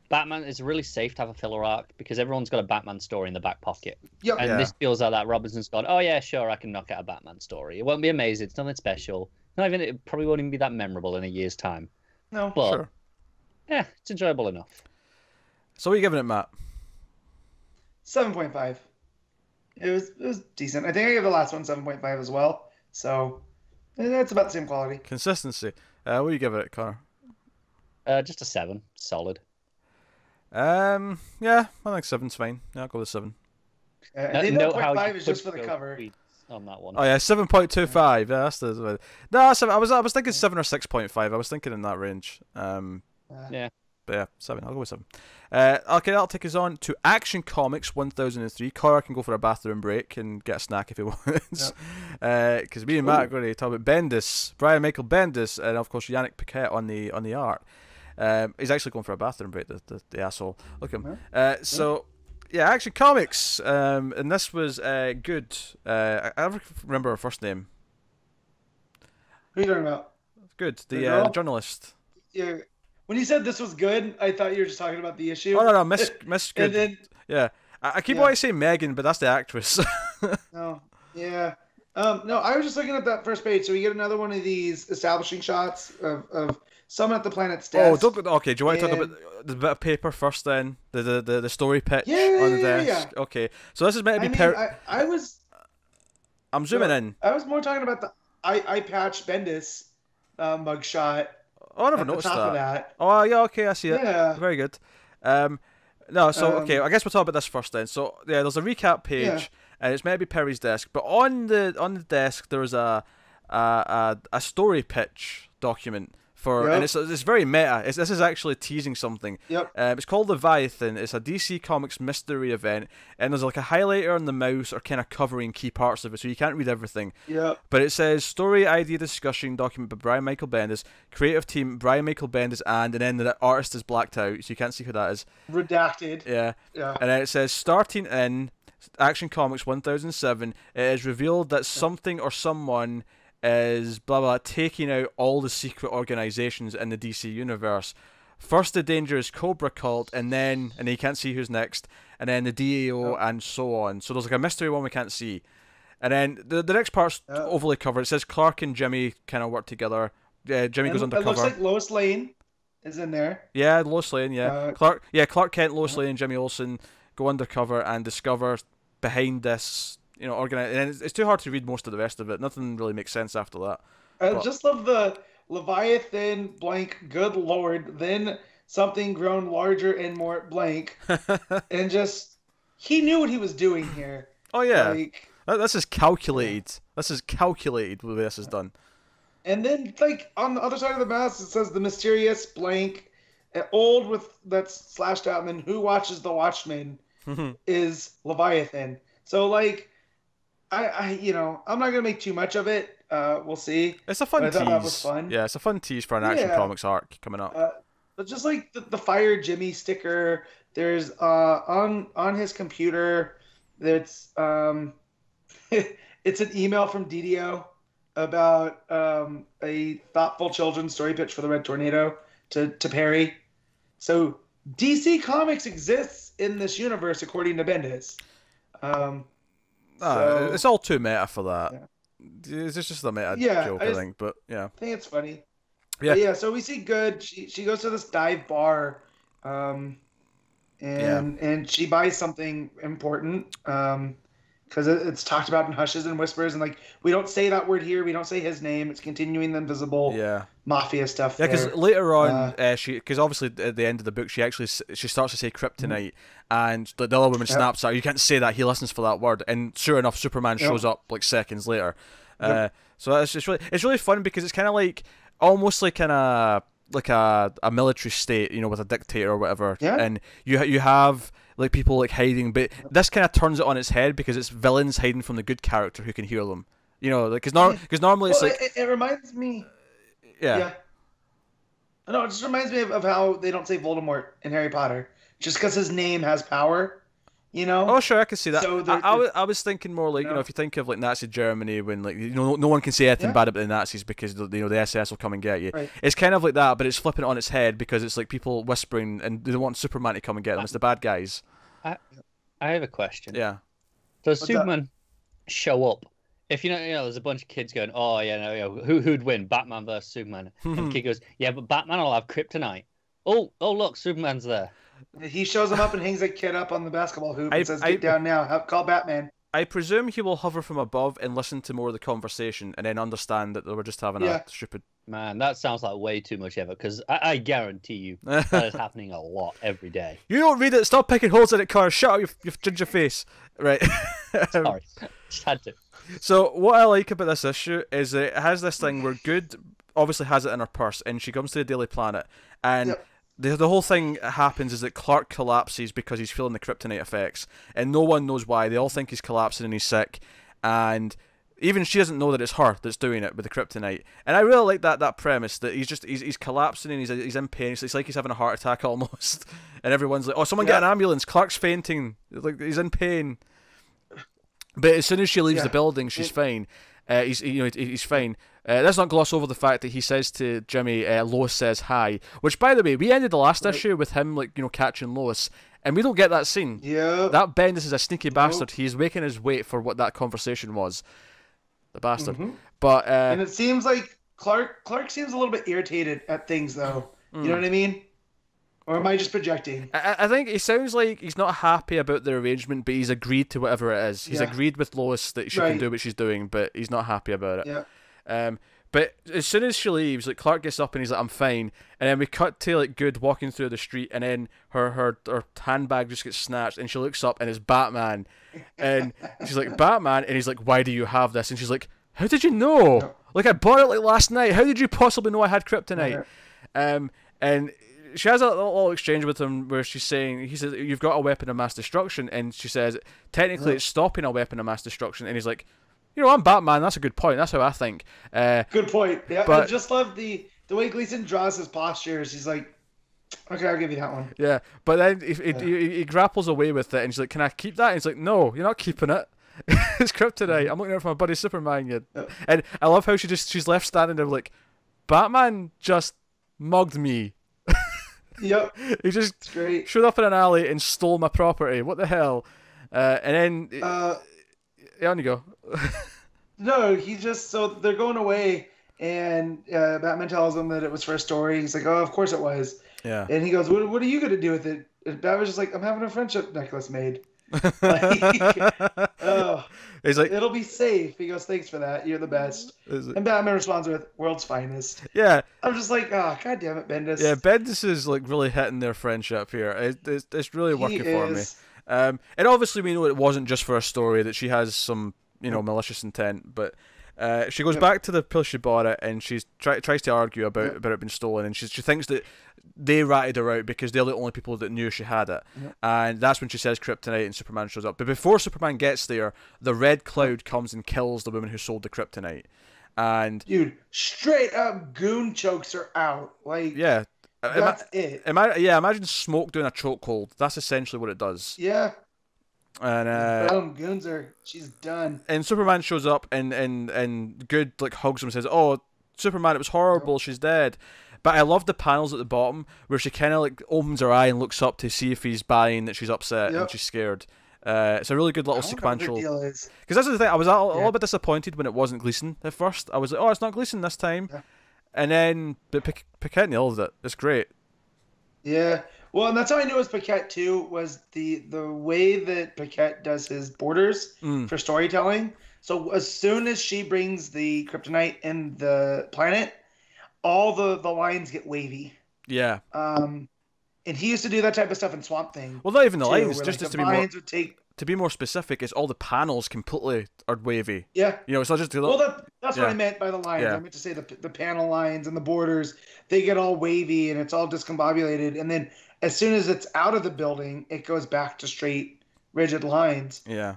Batman is really safe to have a filler arc because everyone's got a Batman story in the back pocket. Yep. And this feels like that. Robinson's gone, oh yeah, sure, I can knock out a Batman story. It won't be amazing. It's nothing special. It probably won't even be that memorable in a year's time. No, but sure. Yeah, it's enjoyable enough. So what are you giving it, Matt? 7.5. It was decent. I think I gave the last one 7.5 as well. So it's about the same quality. Consistency. What do you give it, Connor? Just a 7. Solid. Yeah, I think 7's fine. Yeah, I'll go with 7. I think 0.5 is just for the cover. On that one. Oh yeah, 7.25. Yeah, that's the. No, I was thinking 7 or 6.5. I was thinking in that range. Yeah. But yeah, 7. I'll go with 7. Okay, that'll take us on to Action Comics 1003. Connor can go for a bathroom break and get a snack if he wants. Because me and Matt are going to talk about Bendis, Brian Michael Bendis, and of course Yanick Paquette on the art. He's actually going for a bathroom break, the asshole. Look at him. So, yeah, Action Comics. And this was good. I never remember her first name. Who are you talking about? Good. The The girl? journalist. Yeah. When you said this was good, I thought you were just talking about the issue. Oh no, Miss Good. And then Yeah. I keep wanting to say Megan, but that's the actress. no, yeah. No, I was just looking at that first page. So we get another one of these establishing shots of someone at the planet's desk. Okay. Do you want to talk about the bit of paper first then? The story pitch on the desk. Yeah. Okay. So this is meant to be. I'm zooming in. I was more talking about the eye patch Bendis mugshot. Oh, I never at the noticed top that. Of that. Oh yeah, okay, I see it. Yeah. Very good. No, so okay, I guess we'll talk about this first then. So yeah, there's a recap page, and it's meant to be Perry's desk, but on the desk there's a story pitch document for, and it's very meta. This is actually teasing something. Yep. It's called Leviathan. It's a DC Comics mystery event, and there's like a highlighter on the mouse or kind of covering key parts of it, so you can't read everything. Yep. But it says story idea discussion document by Brian Michael Bendis, creative team Brian Michael Bendis, and then the artist is blacked out, so you can't see who that is. Redacted. Yeah. Yeah. And then it says starting in Action Comics 1007, it is revealed that something or someone is blah blah taking out all the secret organizations in the DC universe. First the dangerous Cobra cult, and you can't see who's next, and then the DAO and so on. So there's like a mystery one we can't see. And then the next part's overly covered. It says Clark and Jimmy kind of work together. Jimmy goes undercover. It looks like Lois Lane is in there. Yeah, Lois Lane, Clark Kent, Lois Lane, and Jimmy Olsen go undercover and discover behind this, organized, and it's too hard to read most of the rest of it. Nothing really makes sense after that. I just love the Leviathan blank, good lord, then something grown larger and more blank, and just he knew what he was doing here. Oh yeah, this is calculated. This is calculated the way this is done. And then like on the other side of the mouse, it says the mysterious blank, old with that's slashed out, and then who watches the Watchmen is Leviathan. So like. I'm not gonna make too much of it. We'll see. It's a fun tease. That was fun. Yeah, it's a fun tease for an Action Comics arc coming up. But just like the Fire Jimmy sticker, there's on his computer. It's it's an email from DDO about a thoughtful children's story pitch for the Red Tornado to Perry. So DC Comics exists in this universe according to Bendis. It's all too meta for that. Yeah. It's just a meta joke, I think. But yeah, I think it's funny. Yeah. But yeah. So we see Good. She goes to this dive bar, and she buys something important. Because it's talked about in hushes and whispers, and like we don't say that word here. We don't say his name. It's continuing the invisible mafia stuff. Yeah, because later on, because obviously at the end of the book, she starts to say kryptonite, and the other woman snaps at her. You can't say that. He listens for that word, and sure enough, Superman shows up like seconds later. So it's really fun because it's kind of like almost like a military state, with a dictator or whatever, and you have like people like hiding, but this kind of turns it on its head because it's villains hiding from the good character who can hear them. Because normally it's like it reminds me. Yeah. No, it just reminds me of how they don't say Voldemort in Harry Potter just because his name has power. Oh sure, I can see that. So I was thinking more like if you think of like Nazi Germany when like no one can say anything bad about the Nazis because the SS will come and get you. Right. It's kind of like that, but it's flipping it on its head because it's like people whispering and they don't want Superman to come and get them. It's the bad guys. I have a question. Yeah. Does Superman show up? If there's a bunch of kids going, oh yeah, no, who'd win, Batman versus Superman? And the kid goes, yeah, but Batman will have kryptonite. Oh look, Superman's there. He shows him up and hangs that kid up on the basketball hoop and says, get down now. Call Batman. I presume he will hover from above and listen to more of the conversation and then understand that they were just having a stupid... Man, that sounds like way too much effort because I guarantee you that is happening a lot every day. You don't read it. Stop picking holes in it, Car. Shut up, you ginger face. Right. Sorry. Just had to. So what I like about this issue is that it has this thing where Good obviously has it in her purse and she comes to the Daily Planet and... The whole thing happens is that Clark collapses because he's feeling the kryptonite effects, and no one knows why. They all think he's collapsing and he's sick, and even she doesn't know that it's her that's doing it with the kryptonite. And I really like that premise that he's collapsing and he's in pain. It's like he's having a heart attack almost, and everyone's like, "Oh, someone get an ambulance! Clark's fainting! Like he's in pain." But as soon as she leaves the building, she's fine. He's fine. let's not gloss over the fact that he says to Jimmy, Lois says hi. Which, by the way, we ended the last issue with him, like, catching Lois, and we don't get that scene. Yeah. That Bendis is a sneaky bastard. He's making us wait for what that conversation was. The bastard. Mm-hmm. But and it seems like Clark seems a little bit irritated at things, though. You know what I mean? Or am I just projecting? I think he sounds like he's not happy about the arrangement, but he's agreed to whatever it is. He's agreed with Lois that she can do what she's doing, but he's not happy about it. Yeah. But as soon as she leaves, like, Clark gets up and he's like, I'm fine. And then we cut to, like, Good walking through the street, and then her handbag just gets snatched, and she looks up and it's Batman. And she's like, Batman? And he's like, why do you have this? And she's like, how did you know? Like, I bought it, like, last night. How did you possibly know I had kryptonite? And she has a little exchange with him where she's saying, he says, you've got a weapon of mass destruction, and she says, technically it's stopping a weapon of mass destruction, and he's like, I'm Batman, that's a good point, that's how I think. Good point. Yeah, but, I just love the way Gleason draws his postures. He's like, okay, I'll give you that one. Yeah, but then he grapples away with it, and she's like, can I keep that? And he's like, no, you're not keeping it. It's kryptonite. I'm looking out for my buddy Superman. And I love how she's left standing there like, Batman just mugged me. Yep. He just showed up in an alley and stole my property. What the hell? And then on you go. No, so they're going away, and Batman tells him that it was for a story. He's like, oh, of course it was. Yeah. And he goes, what are you going to do with it? And Batman's just like, I'm having a friendship necklace made. He's like, it'll be safe. He goes, thanks for that. You're the best. And Batman responds with, world's finest. Yeah. I'm just like, oh, god damn it, Bendis. Yeah, Bendis is like really hitting their friendship here. It's really working for me. And obviously we know it wasn't just for a story, that she has some, malicious intent, but she goes back to the place she bought it, and she tries to argue about it being stolen, and she thinks that they ratted her out because they're the only people that knew she had it. And that's when she says kryptonite, and Superman shows up. But before Superman gets there, the Red Cloud comes and kills the woman who sold the kryptonite. And dude, straight up goon chokes her out. Like, yeah, that's it. Imagine Smoke doing a chokehold. That's essentially what it does. Yeah. And goons her. She's done. And Superman shows up, and Good like hugs him and says, "Oh, Superman, it was horrible. She's dead." But I love the panels at the bottom where she kind of like opens her eye and looks up to see if he's buying that she's upset and she's scared. It's a really good little sequential. Because that's the thing. I was a little bit disappointed when it wasn't Gleason at first. I was like, "Oh, it's not Gleason this time," and then Paquette nailed it. It's great. Yeah. Well, and that's how I knew it was Paquette too. Was the way that Paquette does his borders for storytelling. So as soon as she brings the kryptonite in the planet, all the lines get wavy. Yeah. And he used to do that type of stuff in Swamp Thing. Well, not even the lines, just like to be more. To be more specific, it's all the panels completely are wavy. Yeah. It's not just. Well, that's what I meant by the lines. I meant to say the panel lines and the borders, they get all wavy and it's all discombobulated. And then as soon as it's out of the building, it goes back to straight, rigid lines. Yeah.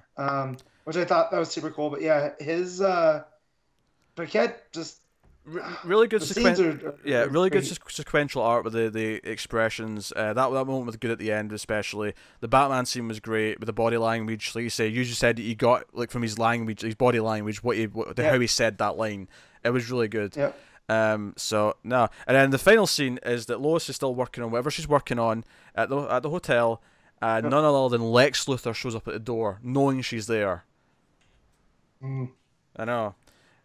Which I thought that was super cool. But yeah, his Paquette just. Really good sequential art with the expressions. That moment was good at the end, especially. The Batman scene was great with the body language. Like you say, you just said that you got like from his language, his body language, how he said that line. It was really good. Yeah. So no, and then the final scene is that Lois is still working on whatever she's working on at the hotel, and none other than Lex Luthor shows up at the door, knowing she's there. I know.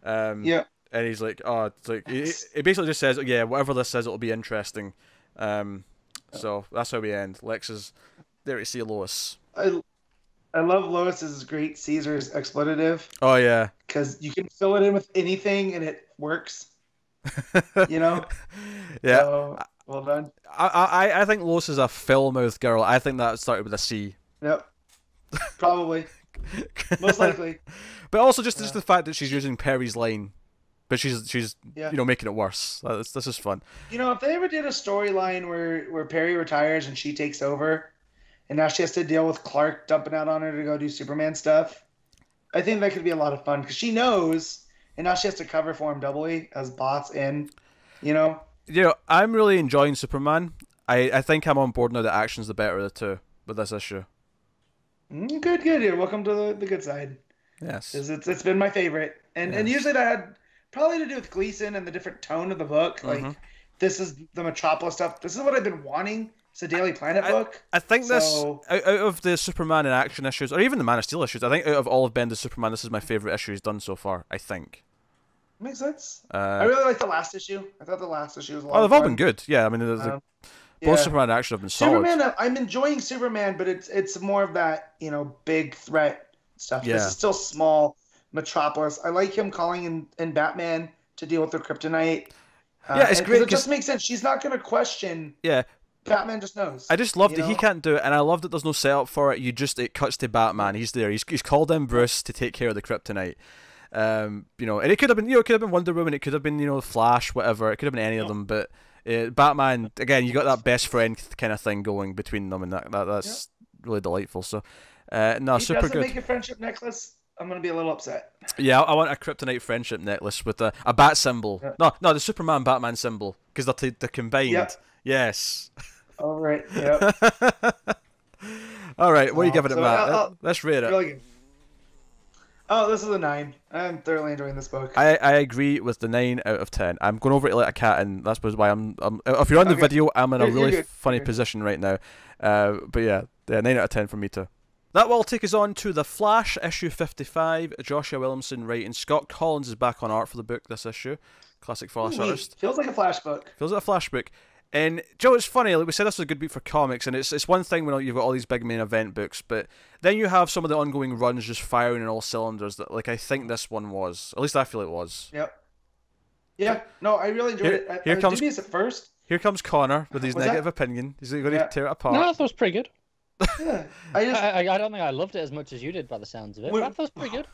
Yeah. And he's like, oh, it's like he basically just says, yeah, whatever this says, it'll be interesting. So that's how we end. Lex is there to see Lois. I love Lois's great Caesar's expletive. Oh yeah, because you can fill it in with anything and it works. Yeah. So, well done. I think Lois is a fill-mouthed girl. I think that started with a C. Yep. Probably. Most likely. But also just the fact that she's using Perry's line. But she's making it worse. This is fun. If they ever did a storyline where Perry retires and she takes over, and now she has to deal with Clark dumping out on her to go do Superman stuff, I think that could be a lot of fun because she knows, and now she has to cover for him doubly as boss and, I'm really enjoying Superman. I think I'm on board now that action's the better of the two with this issue. Good. Yeah, welcome to the good side. Yes. It's been my favorite, and usually that had probably to do with Gleason and the different tone of the book. Like, this is the Metropolis stuff. This is what I've been wanting. It's a Daily Planet book. I think this, out of the Superman in Action issues, or even the Man of Steel issues, I think out of all of Bendis' Superman, this is my favourite issue he's done so far, I think. Makes sense. I really like the last issue. I thought the last issue was a lot Oh, they've of all fun. been good. Yeah, I mean, both Superman in Action have been solid. Superman, I'm enjoying Superman, but it's more of that, big threat stuff. Yeah. This is still small Metropolis. I like him calling in Batman to deal with the kryptonite. Yeah, it's great. It just makes sense. She's not going to question. Yeah. Batman just knows. I just love that he can't do it, and I love that there's no setup for it. It cuts to Batman. He's there. He's called in Bruce to take care of the kryptonite. And it could have been, it could have been Wonder Woman, it could have been, Flash, whatever. It could have been any of them, but Batman, again, you got that best friend kind of thing going between them, and that's really delightful. So, no, super good. If he doesn't make a friendship necklace, I'm gonna be a little upset. Yeah, I want a kryptonite friendship necklace with a bat symbol. Yeah. No, the Superman Batman symbol, because they're combined. Yep. Yes. All right. Yeah. All right. What are you giving it, Matt? Let's rate it. Really good. Oh, this is a 9. I'm thoroughly enjoying this book. I agree with the 9 out of 10. I'm going over it like a cat, and that's why I'm if you're on the video, I'm in a really funny position right now. But yeah, 9 out of 10 for me too. That will take us on to The Flash, issue 55. Joshua Williamson writing. Scott Kolins is back on art for the book this issue. Classic Flash artist. Feels like a Flash book. Feels like a Flash book. And Joe, it's funny, like we said, this was a good beat for comics, and it's one thing when you've got all these big main event books, but then you have some of the ongoing runs just firing on all cylinders that, like, I think this one was. At least I feel it was. Yep. Yeah, no, I really enjoyed it. I was dubious at first. Here comes Connor with his negative opinion. He's going to tear it apart. No, I thought it was pretty good. Yeah, I don't think I loved it as much as you did by the sounds of it, but I thought it was pretty good.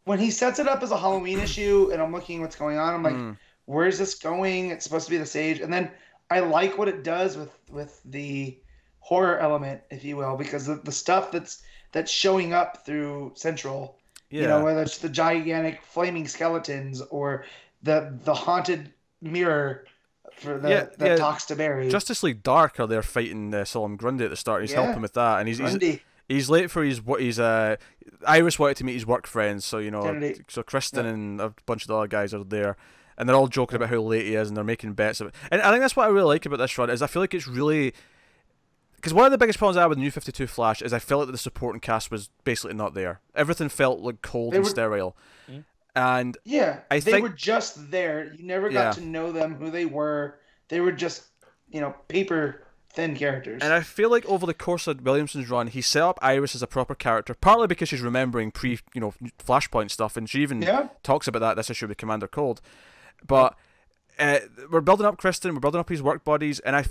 When he sets it up as a Halloween issue, and I'm looking what's going on, I'm like, where's this going? It's supposed to be the Sage, and then I like what it does with the horror element, if you will, because the stuff that's showing up through Central, whether it's the gigantic flaming skeletons or the haunted mirror that talks to Barry. Justice League Dark are there fighting Solomon Grundy at the start. He's helping with that, and he's late for his Iris wanted to meet his work friends, so so Kristen and a bunch of the other guys are there. And they're all joking about how late he is, and they're making bets of it. And I think that's what I really like about this run, is I feel like it's really... Because one of the biggest problems I had with New 52 Flash is I felt like the supporting cast was basically not there. Everything felt like cold and sterile. And they were just there. You never got to know them, who they were. They were just, paper-thin characters. And I feel like over the course of Williamson's run, he set up Iris as a proper character, partly because she's remembering Flashpoint stuff, and she even talks about this issue with Commander Cold. But we're building up Kristen, we're building up his work buddies, and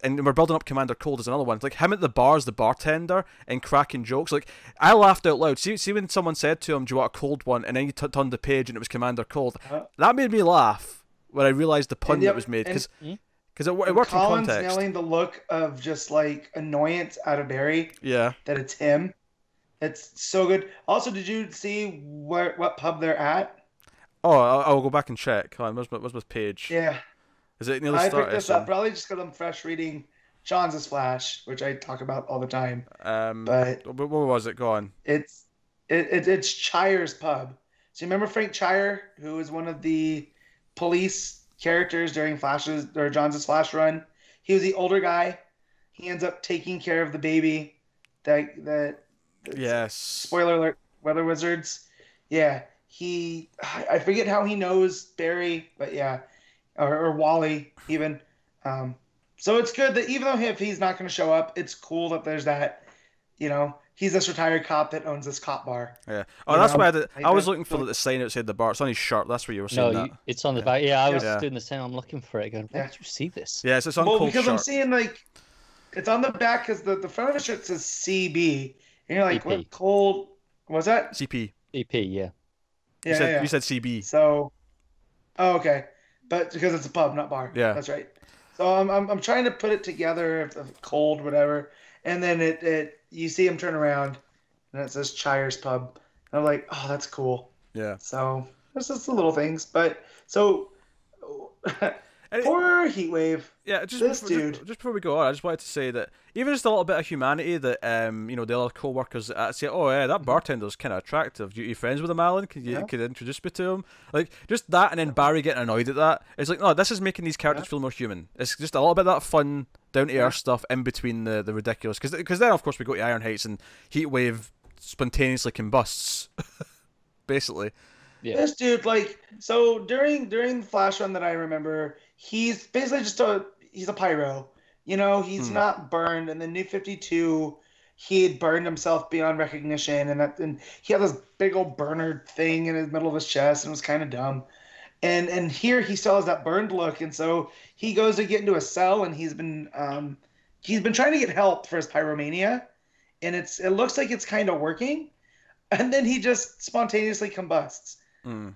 and we're building up Commander Cold as another one. Like him at the bar as the bartender and cracking jokes. Like I laughed out loud. See when someone said to him, "Do you want a cold one?" And then you turned the page and it was Commander Cold. That made me laugh when I realized the pun that was made because it worked in context. Colin's nailing the look of just like annoyance out of Barry. Yeah, that it's him. It's so good. Also, did you see what pub they're at? Oh, I'll go back and check. Hold on, where's my page? Yeah. Is it nearly started? I picked this up probably just because I'm fresh reading John's Flash, which I talk about all the time. But where was it? Go on. It's Chire's pub. So you remember Frank Chire, who was one of the police characters during John's Flash run? He was the older guy. He ends up taking care of the baby. Yes. Spoiler alert. Weather Wizards. Yeah. I forget how he knows Barry, but yeah, or Wally even. So it's good that even though if he's not going to show up, it's cool that there's that, he's this retired cop that owns this cop bar. Yeah. Oh, that's why I was looking for the sign outside the bar. It's on his shirt. That's where you were saying that. It's on the back. Yeah, I was doing the same. I'm looking for it. Going, where did you see this? Yeah, it's on Cold's because shirt. I'm seeing it's on the back because the front of the shirt says CB, and you're like, what Cold? What's that? CP. CP, yeah. You said CB. So, okay, but because it's a pub, not bar. Yeah, that's right. So I'm trying to put it together, Cold, whatever, and then you see him turn around, and it says Chire's pub, and I'm like, oh, that's cool. Yeah. So there's just the little things, but so Poor Heatwave. Yeah, This dude. Just before we go on, I just wanted to say that even just a little bit of humanity that the other co-workers say, oh yeah, that bartender's kind of attractive. You friends with him, Alan? Could you introduce me to him? Like just that, and then Barry getting annoyed at that. It's like, no, this is making these characters feel more human. It's just a little bit of that fun, down to earth stuff in between the ridiculous. Because then of course we go to Iron Heights and Heatwave spontaneously combusts, basically. Yeah. This dude, like, so during the Flash run that I remember, he's basically he's a pyro. You know, he's not burned. And the New 52, he had burned himself beyond recognition, and he had this big old burner thing in the middle of his chest, and it was kind of dumb. And here he still has that burned look, and so he goes to get into a cell, and he's been trying to get help for his pyromania, and it looks like it's kind of working, and then he just spontaneously combusts. And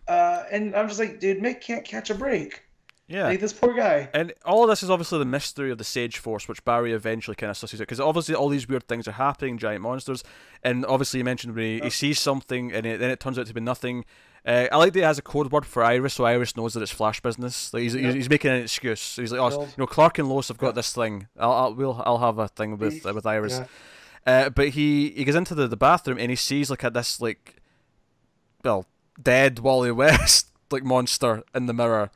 I'm just like, dude, Mick can't catch a break. Yeah, like this poor guy. And all of this is obviously the mystery of the Sage Force, which Barry eventually kind of sussed out, because obviously all these weird things are happening, giant monsters, and obviously you mentioned when he sees something and then it turns out to be nothing. I like that he has a code word for Iris, so Iris knows that it's Flash business. Like he's making an excuse. So he's like, oh, Clark and Lois have got this thing. I'll have a thing with Iris. Yeah. But he goes into the bathroom and he sees like this dead Wally West like monster in the mirror.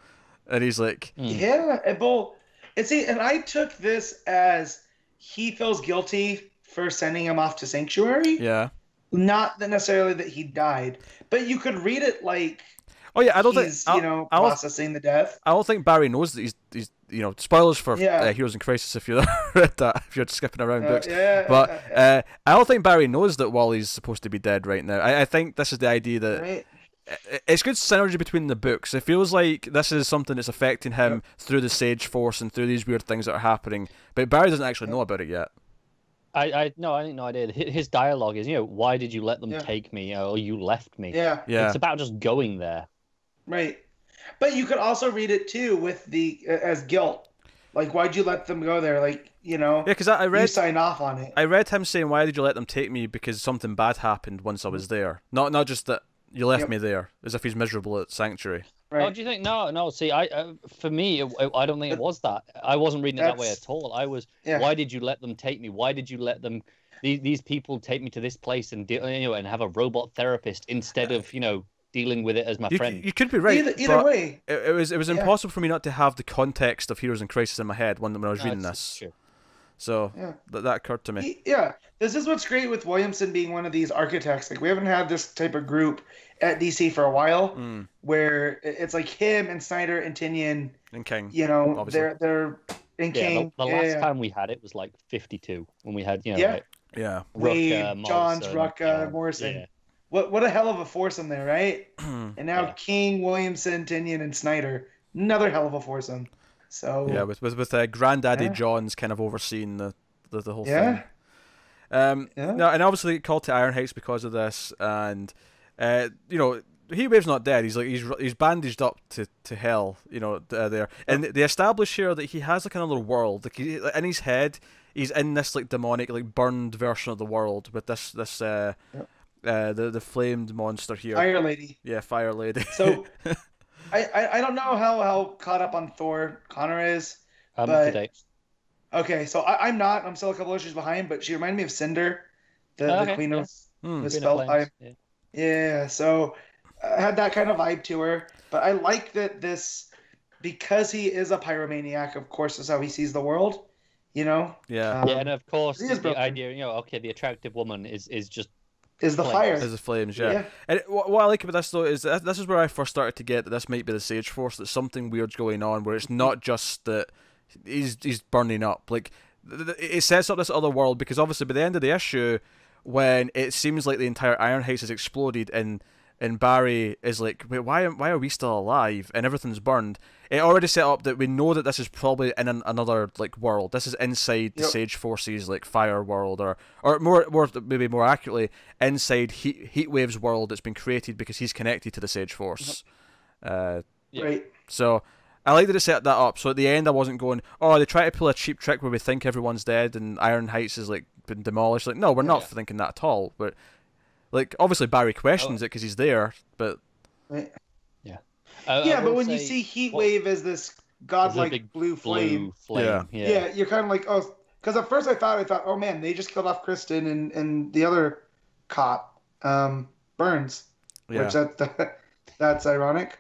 And he's like, yeah, and I took this as he feels guilty for sending him off to Sanctuary. Yeah. Not necessarily that he died, but you could read it like, oh yeah, I don't he's, think processing the death. I don't think Barry knows that he's spoilers for Heroes in Crisis if you read that, if you're skipping around books. But I don't think Barry knows that Wally's supposed to be dead right now. I think this is the idea that. Right. It's good synergy between the books. It feels like this is something that's affecting him through the Sage Force and through these weird things that are happening. But Barry doesn't actually know about it yet. I think no idea. His dialogue is, why did you let them take me? Or you left me. Yeah. It's about just going there. Right. But you could also read it too with as guilt. Like, why'd you let them go there? Like, Yeah, because I read. You signed off on it. I read him saying, "Why did you let them take me?" Because something bad happened once I was there. Not just that. You left me there, as if he's miserable at Sanctuary. Right. Oh, do you think? No. See, for me, I don't think it was that. I wasn't reading it that way at all. I was. Why did you let them take me? Why did you let them? These people take me to this place and and have a robot therapist instead of dealing with it as my friend. You could be right. Either way, it was impossible for me not to have the context of Heroes in Crisis in my head when I was reading this. True. So that occurred to me. This is what's great with Williamson being one of these architects. Like, we haven't had this type of group at DC for a while, where it's like him and Snyder and Tynion and King. Obviously. They're in King. The last time we had it was like 52 when we had Wade, Johns, Rucka, Morrison. Yeah. What a hell of a foursome there, right? And now King, Williamson, Tynion, and Snyder. Another hell of a foursome. So with Granddaddy Johns kind of overseeing the whole thing. No, and obviously called to Iron Heights because of this, and Heatwave's not dead. He's bandaged up to hell, there, and they establish here that he has like another world. Like in his head, he's in this like demonic, like burned version of the world with this the flamed monster here. Fire Lady. Yeah, Fire Lady. So. I don't know how caught up on Thor Connor is. I'm up to date. Okay, so I'm not. I'm still a couple issues behind, but she reminded me of Cinder, the Queen of the Spelltime. Yeah, so I had that kind of vibe to her. But I like that because he is a pyromaniac, of course, is how he sees the world. Yeah. And of course, the idea, the attractive woman is just. Is the fire. Is the flames, yeah. And what I like about this, though, is that this is where I first started to get that this might be the Sage Force, that something weird's going on, where it's not just that he's burning up. Like, it sets up this other world, because obviously by the end of the issue, when it seems like the entire Iron Heights has exploded, and Barry is like, wait, why are we still alive? And everything's burned. It already set up that we know that this is probably in another like world. This is inside the Sage Force's like fire world, or maybe more accurately, inside Heatwave's world that's been created because he's connected to the Sage Force. Right. So I like that it set that up. So at the end, I wasn't going, oh, they try to pull a cheap trick where we think everyone's dead and Iron Heights is like been demolished. Like, no, we're not thinking that at all. But like, obviously Barry questions it because he's there, but but when you see Heatwave as this godlike big blue flame. Yeah. You're kind of like, oh, because at first I thought, oh man, they just killed off Kristen and the other cop, Burns, which that's ironic.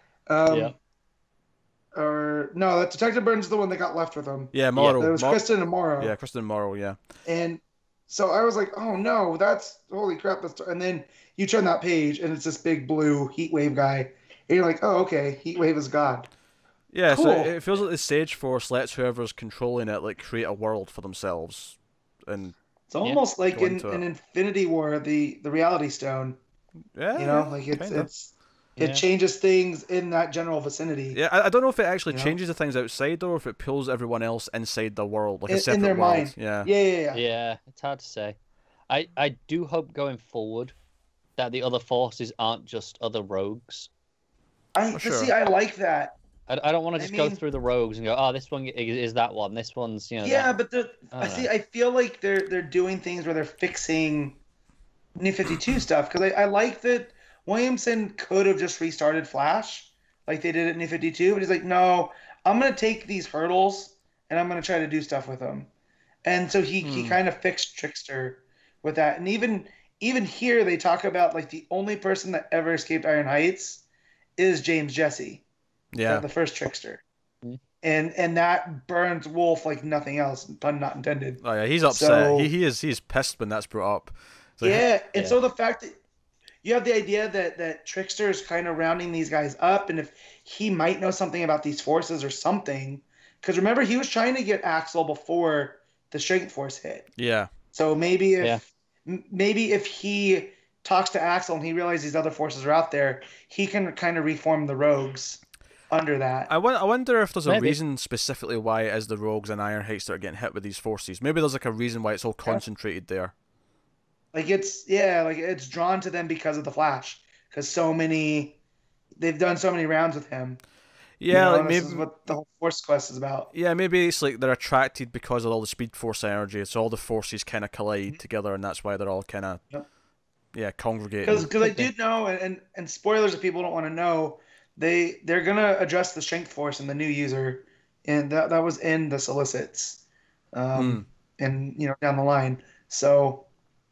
Or no, that Detective Burns is the one that got left with him. Yeah, Morrow. It was Kristen and Morrow. Yeah, Kristen and Morrow. Yeah. And so I was like, oh no, that's holy crap. And then you turn that page and it's this big blue heat wave guy. And you're like, oh okay, heat wave is God. Yeah, cool. So it feels like the Sage Force lets whoever's controlling it like create a world for themselves, and it's almost like in Infinity War, the Reality Stone. Yeah, you know, like it changes things in that general vicinity. Yeah, I don't know if it actually changes the things outside or if it pulls everyone else inside the world, like a separate in their world. mind. Yeah, it's hard to say. I do hope going forward that the other forces aren't just other rogues. See, I like that. I don't want to just go through the rogues and go, oh, this one is that one. This one's, Yeah, but I feel like they're doing things where they're fixing New 52 stuff, because I like that Williamson could have just restarted Flash like they did at New 52, but he's like, no, I'm going to take these hurdles and I'm going to try to do stuff with them. And so he kind of fixed Trickster with that. And even here they talk about like the only person that ever escaped Iron Heights is James Jesse. Yeah. The first Trickster. And that burns Wolf like nothing else, pun not intended. Oh yeah, he's upset. So, he's pissed when that's brought up. So, so the fact that you have the idea that Trickster is kind of rounding these guys up, and if he might know something about these forces or something, because remember he was trying to get Axel before the Strength Force hit. Yeah. So maybe if he talks to Axel and he realizes these other forces are out there, he can kind of reform the Rogues under that. I wonder if there's a reason specifically why it is the Rogues and Iron Heights that are getting hit with these forces. Maybe there's like a reason why it's all concentrated there. Like it's drawn to them because of the Flash, because they've done so many rounds with him. Yeah, like this maybe is what the whole Force Quest is about. Yeah, maybe it's like they're attracted because of all the Speed Force energy. So all the forces kind of collide together, and that's why they're all kind of congregating. Because I do know, and spoilers if people don't want to know, they're gonna address the Strength Force in the new user, and that was in the solicits, and down the line. So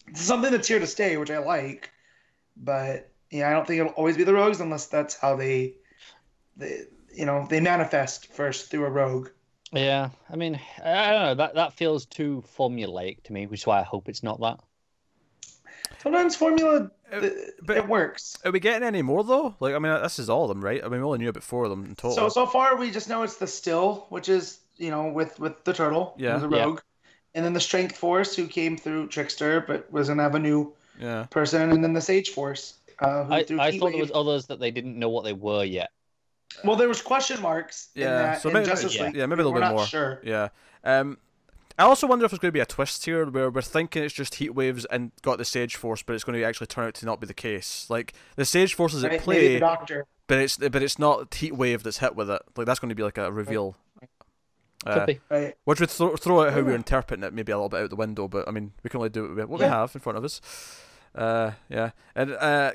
it's something that's here to stay, which I like, but I don't think it'll always be the Rogues unless that's how they manifest first through a Rogue. Yeah, I mean, I don't know, that feels too formulaic to me, which is why I hope it's not that. Sometimes formula, it works. Are we getting any more though? Like, I mean, this is all of them, right? I mean, we only knew about 4 of them in total. So far we just know it's the Still, which is with the Turtle, who's a Rogue. And then the Strength Force, who came through Trickster, but was going to have a new person. And then the Sage Force. I thought there was others that they didn't know what they were yet. Well, there was question marks in Justice League. Yeah, maybe a little bit more. Sure. Yeah. I also wonder if there's going to be a twist here where we're thinking it's just Heat Waves and got the Sage Force, but it's going to actually turn out to not be the case. Like, the Sage Force is at play, the Doctor. but it's not Heat Wave that's hit with it. Like, that's going to be like a reveal. Could be. Which would throw out how we're interpreting it maybe a little bit out the window, but I mean, we can only do what we have in front of us. And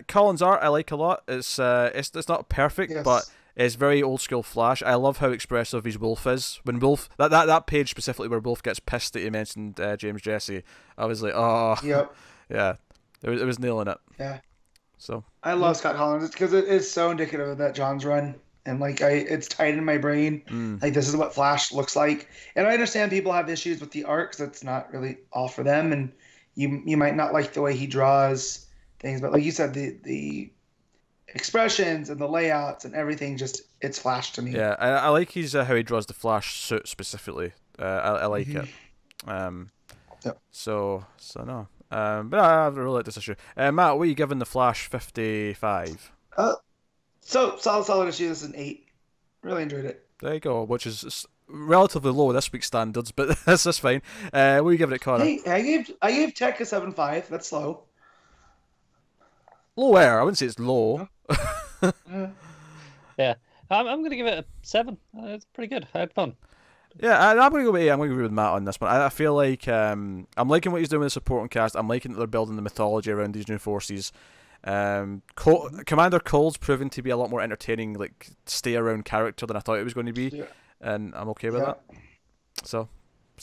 Kolins' art I like a lot. It's not perfect, but it's very old school Flash. I love how expressive his Wolf is. When Wolf that page specifically where Wolf gets pissed that he mentioned James Jesse, I was like, oh, yeah, it was nailing it. Yeah. So I love Scott Kolins because it is so indicative of that John's run. And it's tight in my brain. Like, this is what Flash looks like. And I understand people have issues with the art because it's not really all for them, and you might not like the way he draws things. But like you said, the expressions and the layouts and everything, it's Flash to me. Yeah, I like how he draws the Flash suit specifically. I like it. So no. But I really like this issue. Matt, what are you giving the Flash 55? So solid issue. This is an 8. Really enjoyed it. There you go, which is relatively low this week's standards, but that's fine. What are you giving it, Connor? Hey, I gave Tech a 7.5. That's low. Lower? I wouldn't say it's low. Yeah, I'm going to give it a 7. It's pretty good. I had fun. Yeah, I'm going to go with 8. I'm going to agree with Matt on this one. I feel like I'm liking what he's doing with the supporting cast. I'm liking that they're building the mythology around these new forces. Commander Cole's proven to be a lot more entertaining, like stay around character than I thought it was going to be. and I'm okay with that. So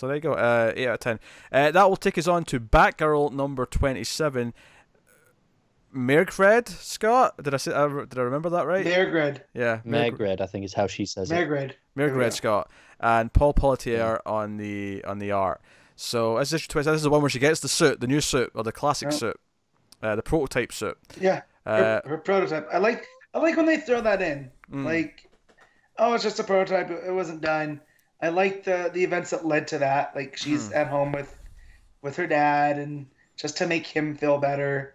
there you go. 8 out of 10. That will take us on to Batgirl number 27. Mairghread, Scott? Did I remember that right? Mairghread. Yeah. Mairghread, I think is how she says it. Mairghread, Scott, and Paul Pelletier on the art. So this is the one where she gets the suit, the new suit, or the classic suit, the prototype suit. Yeah, her prototype. I like when they throw that in. Like, oh, it's just a prototype. It wasn't done. I like the events that led to that. Like, she's at home with her dad, and just to make him feel better.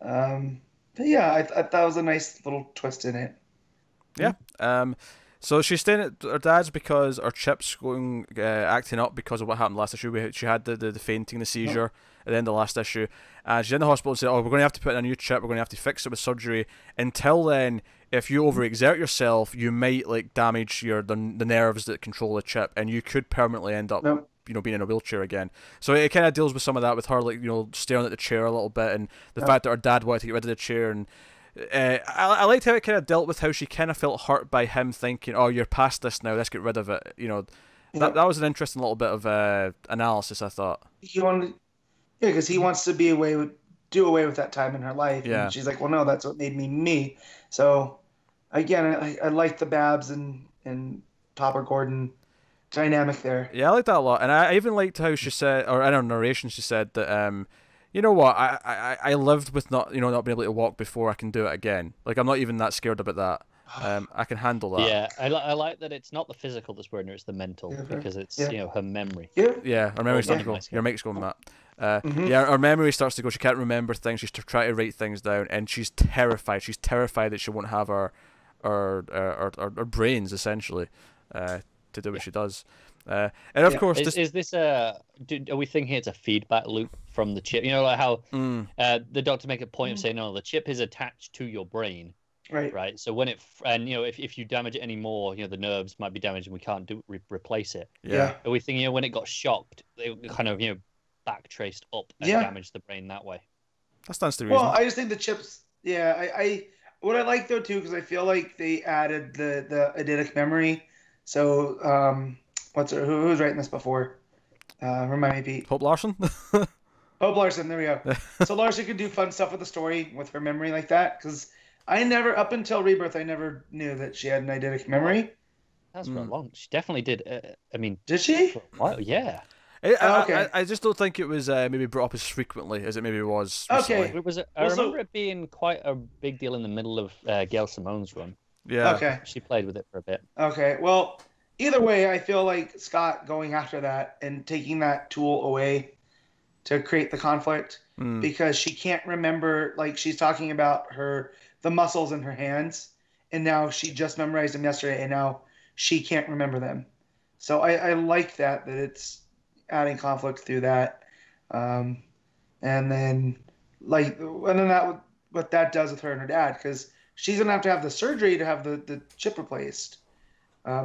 But yeah, I thought that was a nice little twist in it. Yeah. So she's staying at her dad's because her chip's going acting up because of what happened last issue. She had the fainting, the seizure at the end of the last issue, and she's in the hospital and said, "Oh, we're going to have to put in a new chip. We're going to have to fix it with surgery. Until then, if you overexert yourself, you might like damage the nerves that control the chip, and you could permanently end up." Being in a wheelchair again. So it kind of deals with some of that with her, like, staring at the chair a little bit, and the fact that her dad wanted to get rid of the chair. And I liked how it kind of dealt with how she kind of felt hurt by him thinking, "Oh, you're past this now, let's get rid of it." That was an interesting little bit of analysis, I thought. Because he wants to do away with that time in her life. Yeah. And she's like, "Well, no, that's what made me me." So again, I like the Babs and Topper Gordon dynamic there. Yeah, I like that a lot, and I even liked how she said, or in her narration, she said that, you know what, I lived with not being able to walk before. I can do it again. Like, I'm not even that scared about that. I can handle that. Yeah, I like that it's not the physical that's worrying her, it's the mental, because it's her memory. Yeah, her memory starts to go. Your mic's going, Matt. Yeah, her memory starts to go. She can't remember things. She's trying to write things down, and she's terrified. She's terrified that she won't have her brains, essentially, to do what she does. And of course, is this are we thinking it's a feedback loop from the chip? Like how the doctor make a point of saying, no, the chip is attached to your brain, right? So when if you damage it anymore, the nerves might be damaged and we can't replace it. Yeah. Are we thinking when it got shocked, it kind of back traced up and damaged the brain that way? That stands to reason. Well, I just think the chips. Yeah, I what I like though too, because I feel like they added the eidetic memory. So who was writing this before? Remind me, Pete. Hope Larson. Hope Larson. There we go. So Larson could do fun stuff with the story with her memory like that, because up until Rebirth, I never knew that she had an eidetic memory. That's for long. She definitely did. Did she? For a while, yeah. Okay. I just don't think it was maybe brought up as frequently as it maybe was recently. Okay. I remember it being quite a big deal in the middle of Gail Simone's run. Yeah. Okay. She played with it for a bit. Okay. Well, either way, I feel like Scott going after that and taking that tool away to create the conflict, because she can't remember, like, she's talking about the muscles in her hands, and now she just memorized them yesterday, and now she can't remember them. So I like that it's adding conflict through that. And then what that does with her and her dad, because she's going to have the surgery to have the chip replaced.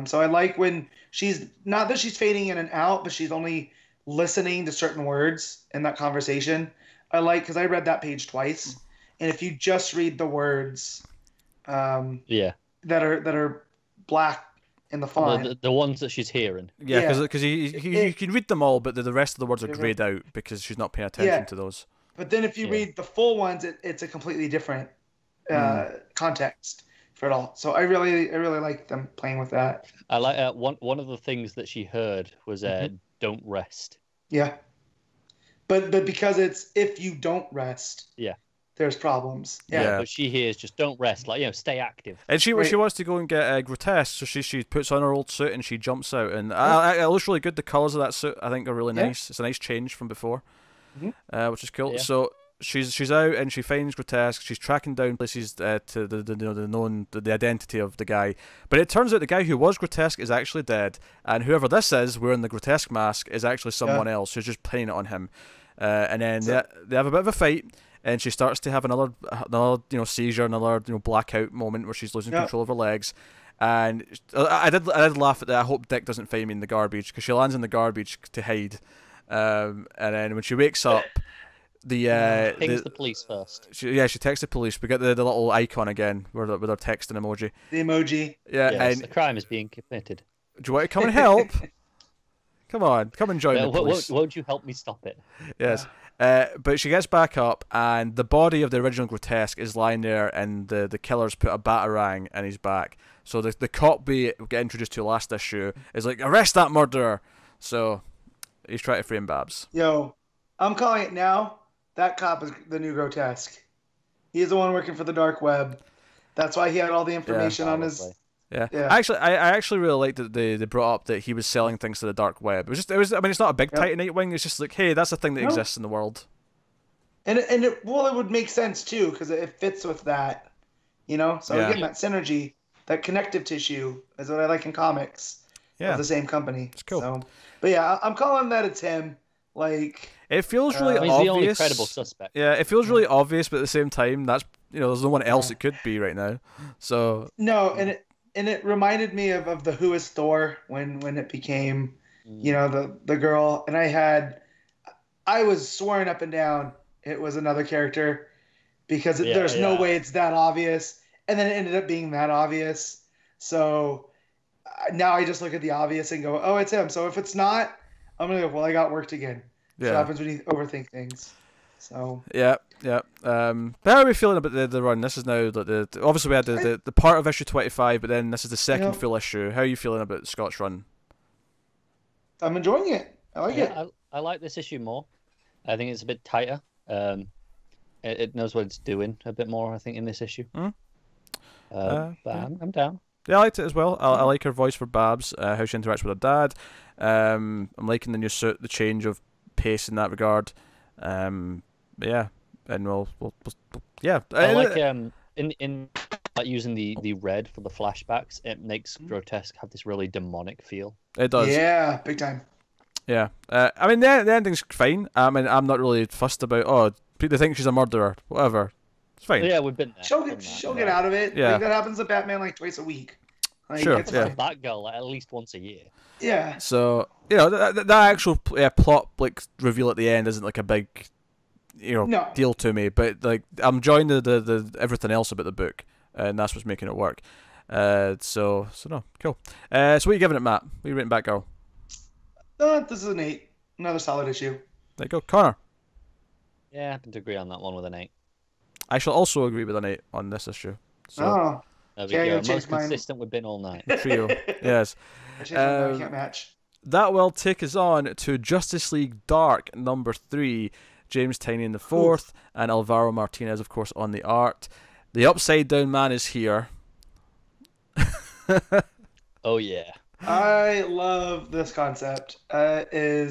So I like when she's, not that she's fading in and out, but she's only listening to certain words in that conversation. I like, because I read that page twice, and if you just read the words that are black in the font. Well, the ones that she's hearing. Yeah, because you can read them all, but the rest of the words are grayed out because she's not paying attention to those. But then if you read the full ones, it's a completely different context for it all. So I really like them playing with that. I like one of the things that she heard was "Don't rest." Yeah, but because it's if you don't rest, there's problems. Yeah, but she hears just don't rest, like stay active. And she wants to go and get grotesque, so she puts on her old suit and she jumps out, and it looks really good. The colours of that suit I think are really nice. It's a nice change from before, which is cool. Yeah. So she's out and she finds Grotesque. She's tracking down places to the identity of the guy, but it turns out the guy who was Grotesque is actually dead, and whoever this is wearing the Grotesque mask is actually someone else who's just pinning it on him. And then they have a bit of a fight, and she starts to have another seizure, another blackout moment where she's losing control of her legs. And I did laugh at that. I hope Dick doesn't find me in the garbage, because she lands in the garbage to hide, and then when she wakes up, pings the police first. She texts the police. We get the little icon again with her texting emoji. The emoji. Yeah, yes, and the crime is being committed. Do you want to come and help? Come on, come and join the police. Won't you help me stop it? Yes. But she gets back up, and the body of the original Grotesque is lying there, and the killer's put a batarang in his back. So the cop we get introduced to last issue is like, arrest that murderer. So he's trying to frame Babs. Yo, I'm calling it now. That cop is the new Grotesque. He's the one working for the dark web. That's why he had all the information on his... Yeah. Actually, I actually really liked that they brought up that he was selling things to the dark web. I mean, it's not a big tight Nightwing. It's just like, hey, that's a thing that exists in the world. And it would make sense too, because it fits with that, you know. So again, that synergy, that connective tissue, is what I like in comics. Yeah. Of the same company. It's cool. So, but yeah, I'm calling that it's him. Like, it feels really obvious. He's the only credible suspect. Yeah, it feels really obvious, but at the same time, that's there's no one else it could be right now. So no, and it reminded me of the Who is Thor when it became, the girl, and I was swearing up and down it was another character because there's no way it's that obvious, and then it ended up being that obvious. So now I just look at the obvious and go, oh, it's him. So if it's not, I'm gonna go, well, I got worked again. Yeah. So it happens when you overthink things. So yeah. How are we feeling about the run? This is now like obviously we had the part of issue 25, but then this is the second full issue. How are you feeling about Scott's run? I'm enjoying it. I like it. I like this issue more. I think it's a bit tighter. It knows what it's doing a bit more, I think, in this issue. But I'm down. Yeah, I liked it as well. I like her voice for Babs, how she interacts with her dad. I'm liking the new suit, the change of pace in that regard. Yeah, and we'll yeah. I like in using the red for the flashbacks. It makes Grotesque have this really demonic feel. It does. Yeah, big time. Yeah, I mean the ending's fine. I mean I'm not really fussed about people think she's a murderer, whatever. It's fine. Yeah, we've been there. She'll get out of it. Yeah, like, that happens to Batman like twice a week. Like, sure. Batgirl like at least once a year. Yeah. So that actual plot like reveal at the end isn't like a big deal to me, but like I'm enjoying the everything else about the book, and that's what's making it work. So no, cool. So what are you giving it, Matt? What are you rating Batgirl? This is an 8. Another solid issue. There you go, Connor. Yeah, I happen to agree on that one with an 8. I shall also agree with an 8 on this issue. So. There we go. Most consistent we've been all night. Trio, yes. I can't match. That will take us on to Justice League Dark number 3. James Tynion the fourth, and Alvaro Martinez, of course, on the art. The Upside Down Man is here. Oh yeah. I love this concept. He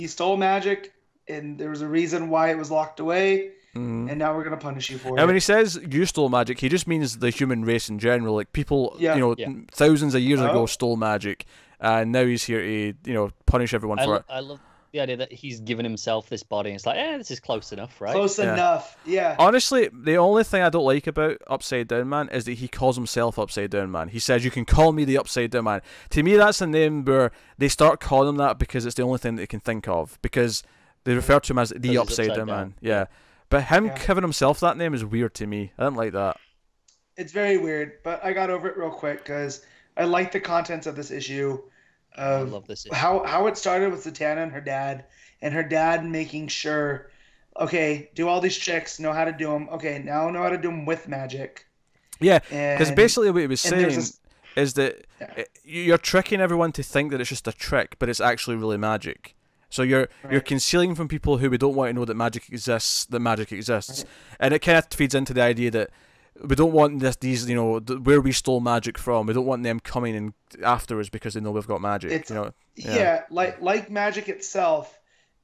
stole magic, and there was a reason why it was locked away. And now we're gonna punish you for it. And when he says you stole magic, he just means the human race in general. Like people, thousands of years ago stole magic, and now he's here to, punish everyone for it. I love the idea that he's given himself this body. And it's like, this is close enough, right? Close enough, yeah. Honestly, the only thing I don't like about Upside Down Man is that he calls himself Upside Down Man. He says, "You can call me the Upside Down Man." To me, that's a name where they start calling him that because it's the only thing that they can think of. Because they refer to him as the Upside Down Man. Yeah. But him giving himself that name is weird to me. I don't like that. It's very weird, but I got over it real quick because I like the contents of this issue. I love this issue. How it started with Zatanna and her dad making sure, okay, do all these tricks, know how to do them. Okay, now know how to do them with magic. Yeah, because basically what he was saying is that you're tricking everyone to think that it's just a trick, but it's actually really magic. So you're concealing from people who we don't want to know that magic exists, right. And it kind of feeds into the idea that we don't want these where we stole magic from. We don't want them coming in after us because they know we've got magic. Like magic itself.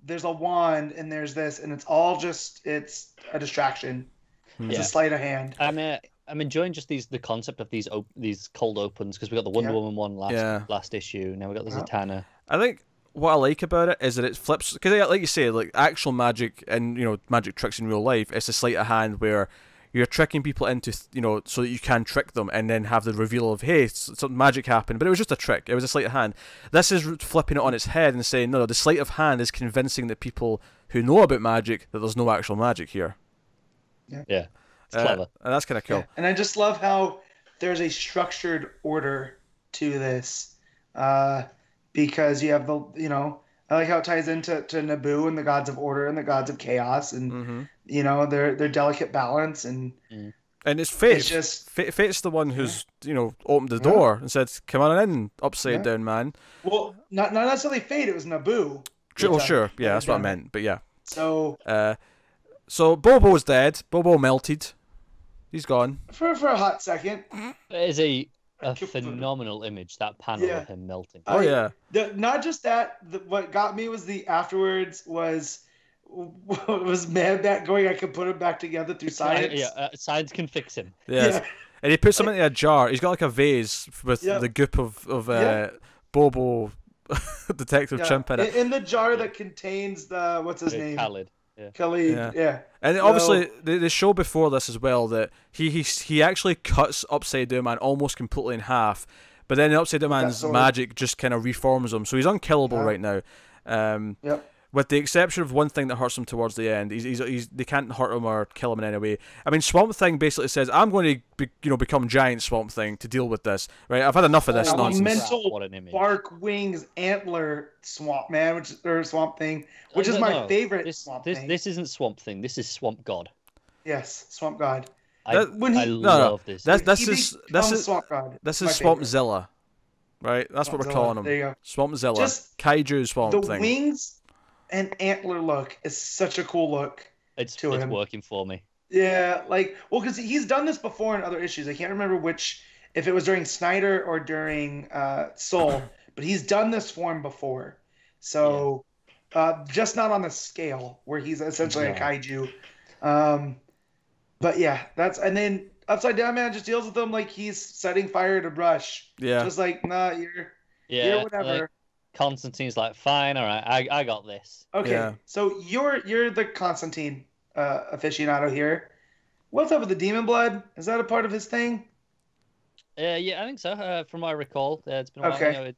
There's a wand and there's this, and it's all it's a distraction. It's a sleight of hand. I'm enjoying just the concept of these cold opens because we got the Wonder Woman one last issue. Now we got the Zatanna. I think what I like about it is that it flips, because like you say, like actual magic and magic tricks in real life, it's a sleight of hand where you're tricking people into so that you can trick them and then have the reveal of, hey, some magic happened, but it was just a trick, it was a sleight of hand. This is flipping it on its head and saying no, the sleight of hand is convincing the people who know about magic that there's no actual magic here. It's clever, and that's kind of cool. And I just love how there's a structured order to this, because you have I like how it ties into Naboo and the gods of order and the gods of chaos, and their delicate balance, and it's Fate. It's just Fate's the one who's opened the door and said, "Come on in, upside down man." Well, not necessarily Fate. It was Naboo. Well, sure, yeah, that's what I meant. But yeah. So Bobo's dead. Bobo melted. He's gone for a hot second. It is a phenomenal image, that panel of him melting. Oh yeah. Not just that. What got me was the afterwards was Mann going, I could put him back together through science. Yeah, science can fix him. Yes. Yeah. And he puts him into a jar. He's got like a vase with the goop of Bobo Detective Chimp in it. In the jar that contains the what's his name? Khalid. Khalid. Yeah. And obviously they show before this as well that he actually cuts Upside Down Man almost completely in half, but then the Upside Down Man's magic just kind of reforms him, so he's unkillable right now. With the exception of one thing that hurts him towards the end, they can't hurt him or kill him in any way. I mean, Swamp Thing basically says, "I'm going to become giant Swamp Thing to deal with this." Right? I've had enough of this nonsense. Mental bark wings antler Swamp Man, Swamp Thing, which is my favorite Swamp Thing. This isn't Swamp Thing. This is Swamp God. Yes, Swamp God. I love this. This is Swamp God. This is Swampzilla, right? That's what we're calling him. There you go. Swampzilla. Just Kaiju Swamp Thing. The wings and antler look is such a cool look. It's working for me. Yeah, because he's done this before in other issues. I can't remember if it was during Snyder or during Soul, but he's done this form before. So, just not on the scale where he's essentially a kaiju. But yeah, and then Upside Down Man just deals with them like he's setting fire to brush. Yeah, just like you're whatever. Constantine's like, fine, all right, I got this. Okay, so you're the Constantine aficionado here. What's up with the demon blood? Is that a part of his thing? Yeah, I think so. From what I recall, it's been a while. Okay.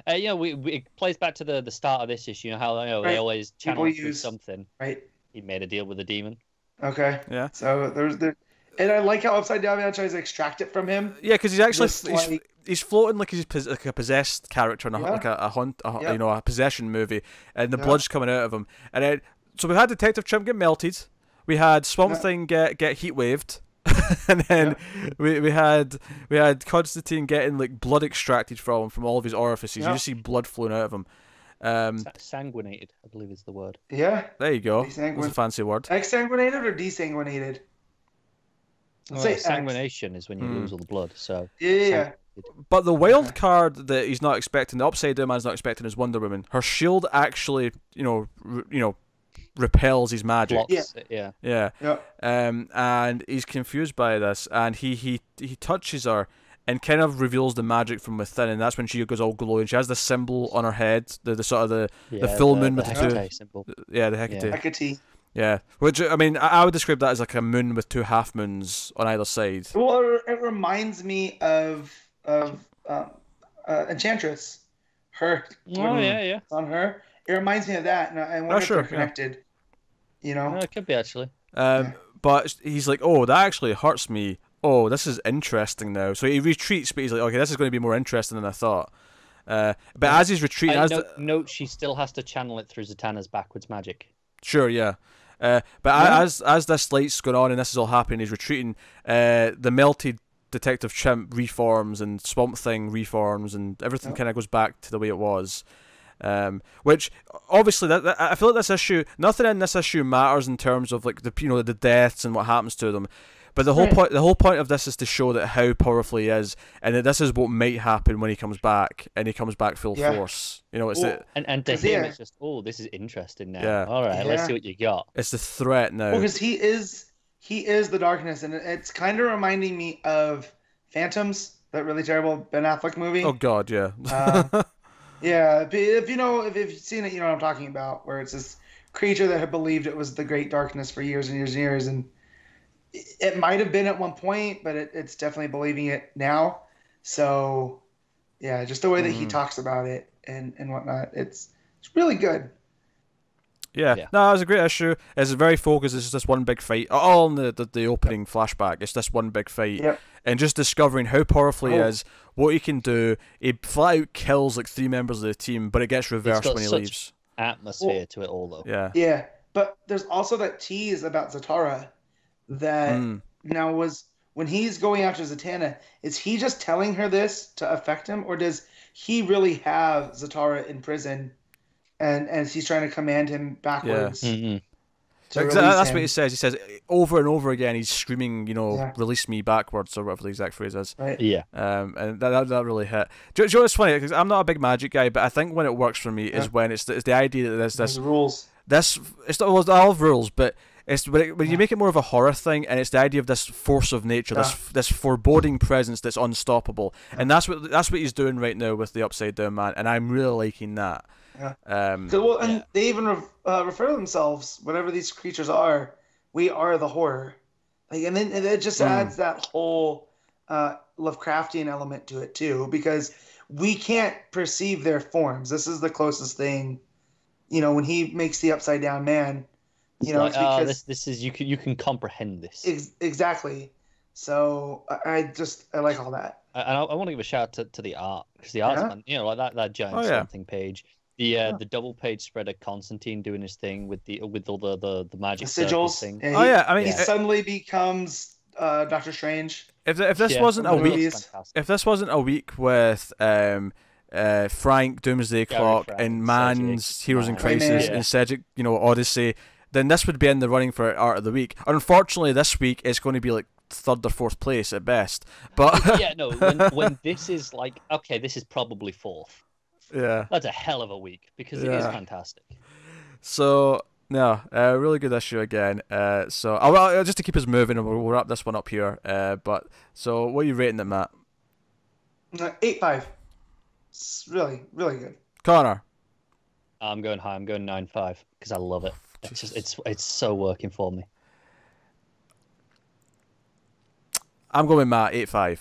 It plays back to the start of this issue. How they always channel through something. Right. He made a deal with the demon. Okay. Yeah. So and I like how Upside Down Man tries to extract it from him. Yeah, because he's actually he's floating like he's like a possessed character in a possession movie, and the blood's coming out of him. And then so we had Detective Chimp get melted, we had Swamp Thing get heat waved, and then we had Constantine getting like blood extracted from all of his orifices. You just see blood flowing out of him. Sanguinated, I believe is the word. Yeah. There you go. That's a fancy word. Exsanguinated or desanguinated? Sanguination is when you lose all the blood. So yeah. But the wild card that he's not expecting, the Upside Down Man's not expecting, is Wonder Woman. Her shield actually, repels his magic. Yeah. And he's confused by this, and he touches her and kind of reveals the magic from within, and that's when she goes all glowing. She has the symbol on her head, the sort of the full moon with the two. Symbol. Yeah, the Hecate. Hecate. Yeah, which I mean, I would describe that as like a moon with two half moons on either side. Well, it reminds me of Enchantress. Her. Yeah. On her, it reminds me of that, and I wonder if they're connected. It could be actually. But he's like, oh, that actually hurts me. Oh, this is interesting now. So he retreats, but he's like, okay, this is going to be more interesting than I thought. But as he's retreating, note she still has to channel it through Zatanna's backwards magic. Sure, yeah. As this light's going on and this is all happening, he's retreating. The melted Detective Chimp reforms and Swamp Thing reforms, and everything kind of goes back to the way it was. Which obviously, I feel like this issue, nothing in this issue matters in terms of like the deaths and what happens to them. But the whole point of this is to show that how powerful he is, and that this is what might happen when he comes back, and he comes back full force. It's and to him it's just, this is interesting now. Yeah. All right, let's see what you got. It's the threat now. Well, because he is the darkness, and it's kind of reminding me of Phantoms, that really terrible Ben Affleck movie. Oh God, yeah. Yeah, if you've seen it, you know what I'm talking about, where it's this creature that had believed it was the great darkness for years and years and years, and it might have been at one point, but it's definitely believing it now. So, yeah, just the way that he talks about it and whatnot, it's really good. Yeah. No, it was a great issue. It's very focused. It's just this one big fight. All in the opening flashback. It's this one big fight. Yep. And just discovering how powerful he is, what he can do. He flat out kills like 3 members of the team, but it gets reversed when he leaves. Atmosphere to it all, though. Yeah. Yeah. But there's also that tease about Zatara that now was when he's going after Zatanna, is he just telling her this to affect him, or does he really have Zatara in prison and he's trying to command him backwards? Yeah. That's what he says. He says over and over again, he's screaming, release me backwards, or whatever the exact phrase is. Right. Yeah. And that really hit. Do you know what's funny? Because I'm not a big magic guy, but I think when it works for me is when it's the idea that there's this rules. It's not all rules, but it's when you make it more of a horror thing, and it's the idea of this force of nature, this foreboding presence that's unstoppable, and that's what he's doing right now with the Upside Down Man, and I'm really liking that. Yeah. And they even refer themselves, whatever these creatures are, we are the horror, and then it just adds that whole Lovecraftian element to it too, because we can't perceive their forms. This is the closest thing. When he makes the Upside Down Man, it's because this is you can comprehend this. Exactly. So I like all that. And I want to give a shout out to the art, because the art's like that giant something page. The double page spread of Constantine doing his thing with all the magic sigils thing. Yeah, I mean, he suddenly becomes Doctor Strange. If this wasn't a week, if this wasn't a week with Frank, Doomsday Clock, Frank, and Mann's Sejic, Heroes in Crisis, and Sejic, Odyssey, then this would be in the running for Art of the Week. Unfortunately, this week it's going to be like 3rd or 4th place at best. But when this is like, okay, this is probably 4th. Yeah, that's a hell of a week, because it is fantastic. So really good issue again. So I'll just to keep us moving, and we'll wrap this one up here. But so what are you rating it, Matt? 8.5. It's really, really good. Connor? I'm going high. I'm going 9.5 because I love it. It's so working for me. I'm going with Matt. 8.5.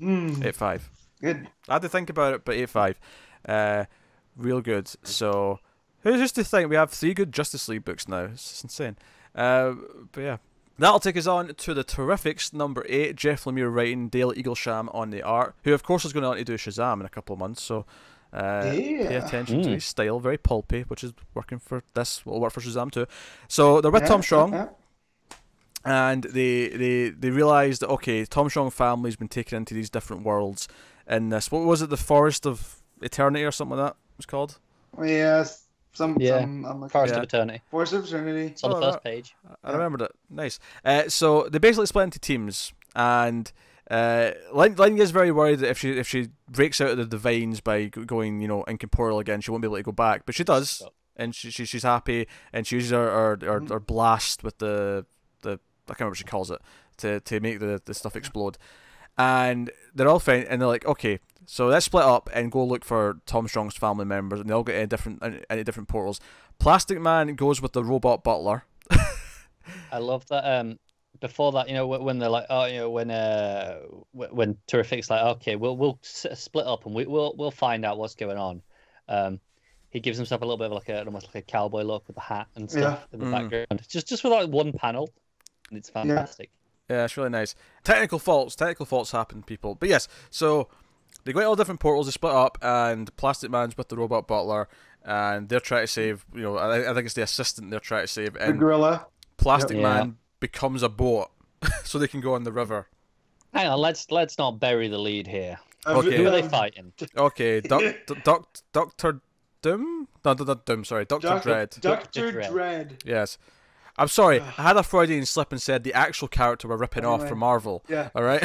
8.5. Good. I had to think about it, but 8.5. Real good. So who's just to think we have 3 good Justice League books now? It's insane. But yeah. That'll take us on to the Terrifics, number 8. Geoff Lemire writing, Dale Eaglesham on the art, who of course is going to do Shazam in a couple of months, so pay attention to his style, very pulpy, which is working for this, will work for Shazam too. So they're with Tom Strong, and they realise that, okay, Tom Strong family's been taken into these different worlds in this, what was it, the Forest of Eternity or something like that it was called? Yes. Forest of Eternity. Forest of Eternity. It's on the first page. I remembered it. Nice. So they basically split into teams, and Lynn gets very worried that if she breaks out of the divines by going incorporeal again, she won't be able to go back. But she does, and she's happy, and she uses her blast with the I can't remember what she calls it to make the stuff explode, and they're all fine, and they're like, okay. So let's split up and go look for Tom Strong's family members, and they all get into different portals. Plastic Man goes with the robot butler. I love that. Before that, when they're like, when Terrific's like, okay, we'll split up and we'll find out what's going on. He gives himself a little bit of almost like a cowboy look with the hat and stuff in the background. Just with one panel, and it's fantastic. Yeah, it's really nice. Technical faults happen, people. But yes, so they go to all different portals, they split up, and Plastic Man's with the robot butler, and they're trying to save, I think it's the assistant they're trying to save. And the gorilla. Plastic Man becomes a boat so they can go on the river. Hang on, let's not bury the lead here. Okay. Who are they fighting? Okay, Dr. Doom? No, not Doom, sorry, Dr. Dread. Dr. Dread. Yes. I'm sorry, I had a Freudian slip and said the actual character we're ripping off from Marvel. Yeah. Alright?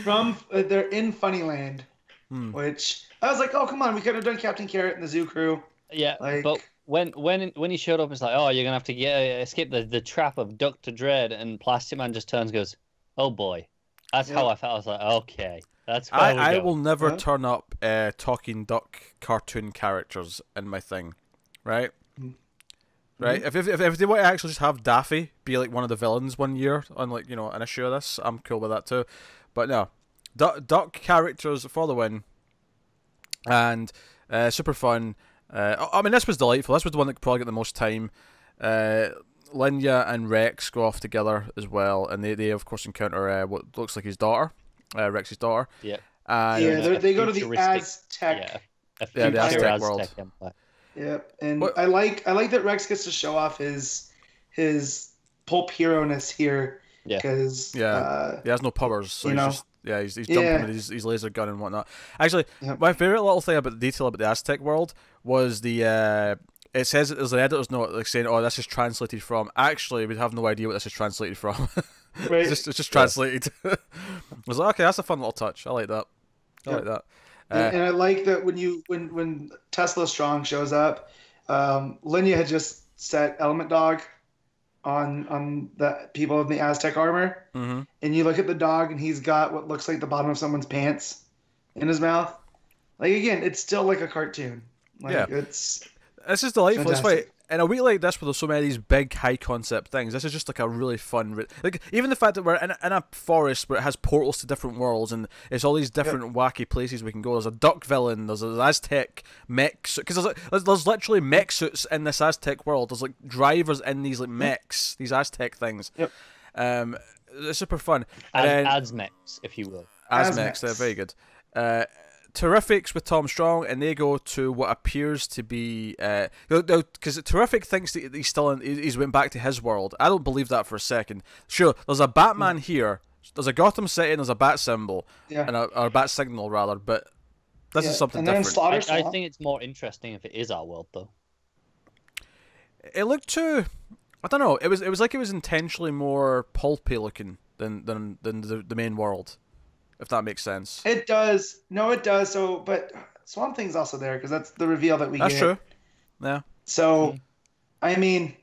They're in Funnyland, which I was like, oh, come on, we could have done Captain Carrot and the Zoo Crew. Yeah, but when he showed up, it's like, oh, you're gonna have to escape the trap of Dr. Dread, and Plastic Man just turns and goes, oh boy. That's how I felt. I was like, okay, that's where I will never turn up talking duck cartoon characters in my thing, right? Right? If they want to actually just have Daffy be like one of the villains one year on an issue of this, I'm cool with that too. But no, duck characters for the win, and super fun. I mean, this was delightful. This was the one that probably got the most time. Linya and Rex go off together as well, and they of course encounter what looks like his daughter, Rex's daughter. Yeah. They go to the Aztec. The Aztec world. Empire. Yep, and I like that Rex gets to show off his pulp hero-ness here. Yeah. Because he has no powers. So he's jumping with his laser gun and whatnot. Actually, my favorite little thing about the detail about the Aztec world was the. It says that there's an editor's note like saying, "Oh, this is translated from." Actually, we'd have no idea what this is translated from. Right. it's just translated. I was like, okay, that's a fun little touch. I like that. I like that. And I like that when Tesla Strong shows up, Linya had just set Element Dog on the people in the Aztec armor, and you look at the dog and he's got what looks like the bottom of someone's pants in his mouth. Like, again, it's still like a cartoon. Like, it's this is delightful. fantastic. It's funny. In a week like this, where there's so many of these big, high concept things, this is just like a really fun. Like, even the fact that we're in a forest where it has portals to different worlds, and it's all these different wacky places we can go. There's a duck villain. There's an Aztec mech, because there's literally mech suits in this Aztec world. There's like drivers in these like mechs, these Aztec things. Yep. It's super fun. Azmecs, if you will. Azmecs, they're very good. Terrifics with Tom Strong, and they go to what appears to be because Terrific thinks that he's went back to his world. I don't believe that for a second. Sure, there's a Batman here, there's a Gotham City, and there's a bat symbol, and a bat signal rather, but this is something different. I think it's more interesting if it is our world, though. It looked too, I don't know. It was like it was intentionally more pulpy looking than the main world. If that makes sense. It does. No, it does. So, but Swamp Thing's also there because that's the reveal that we get. That's true. Yeah. So, I mean,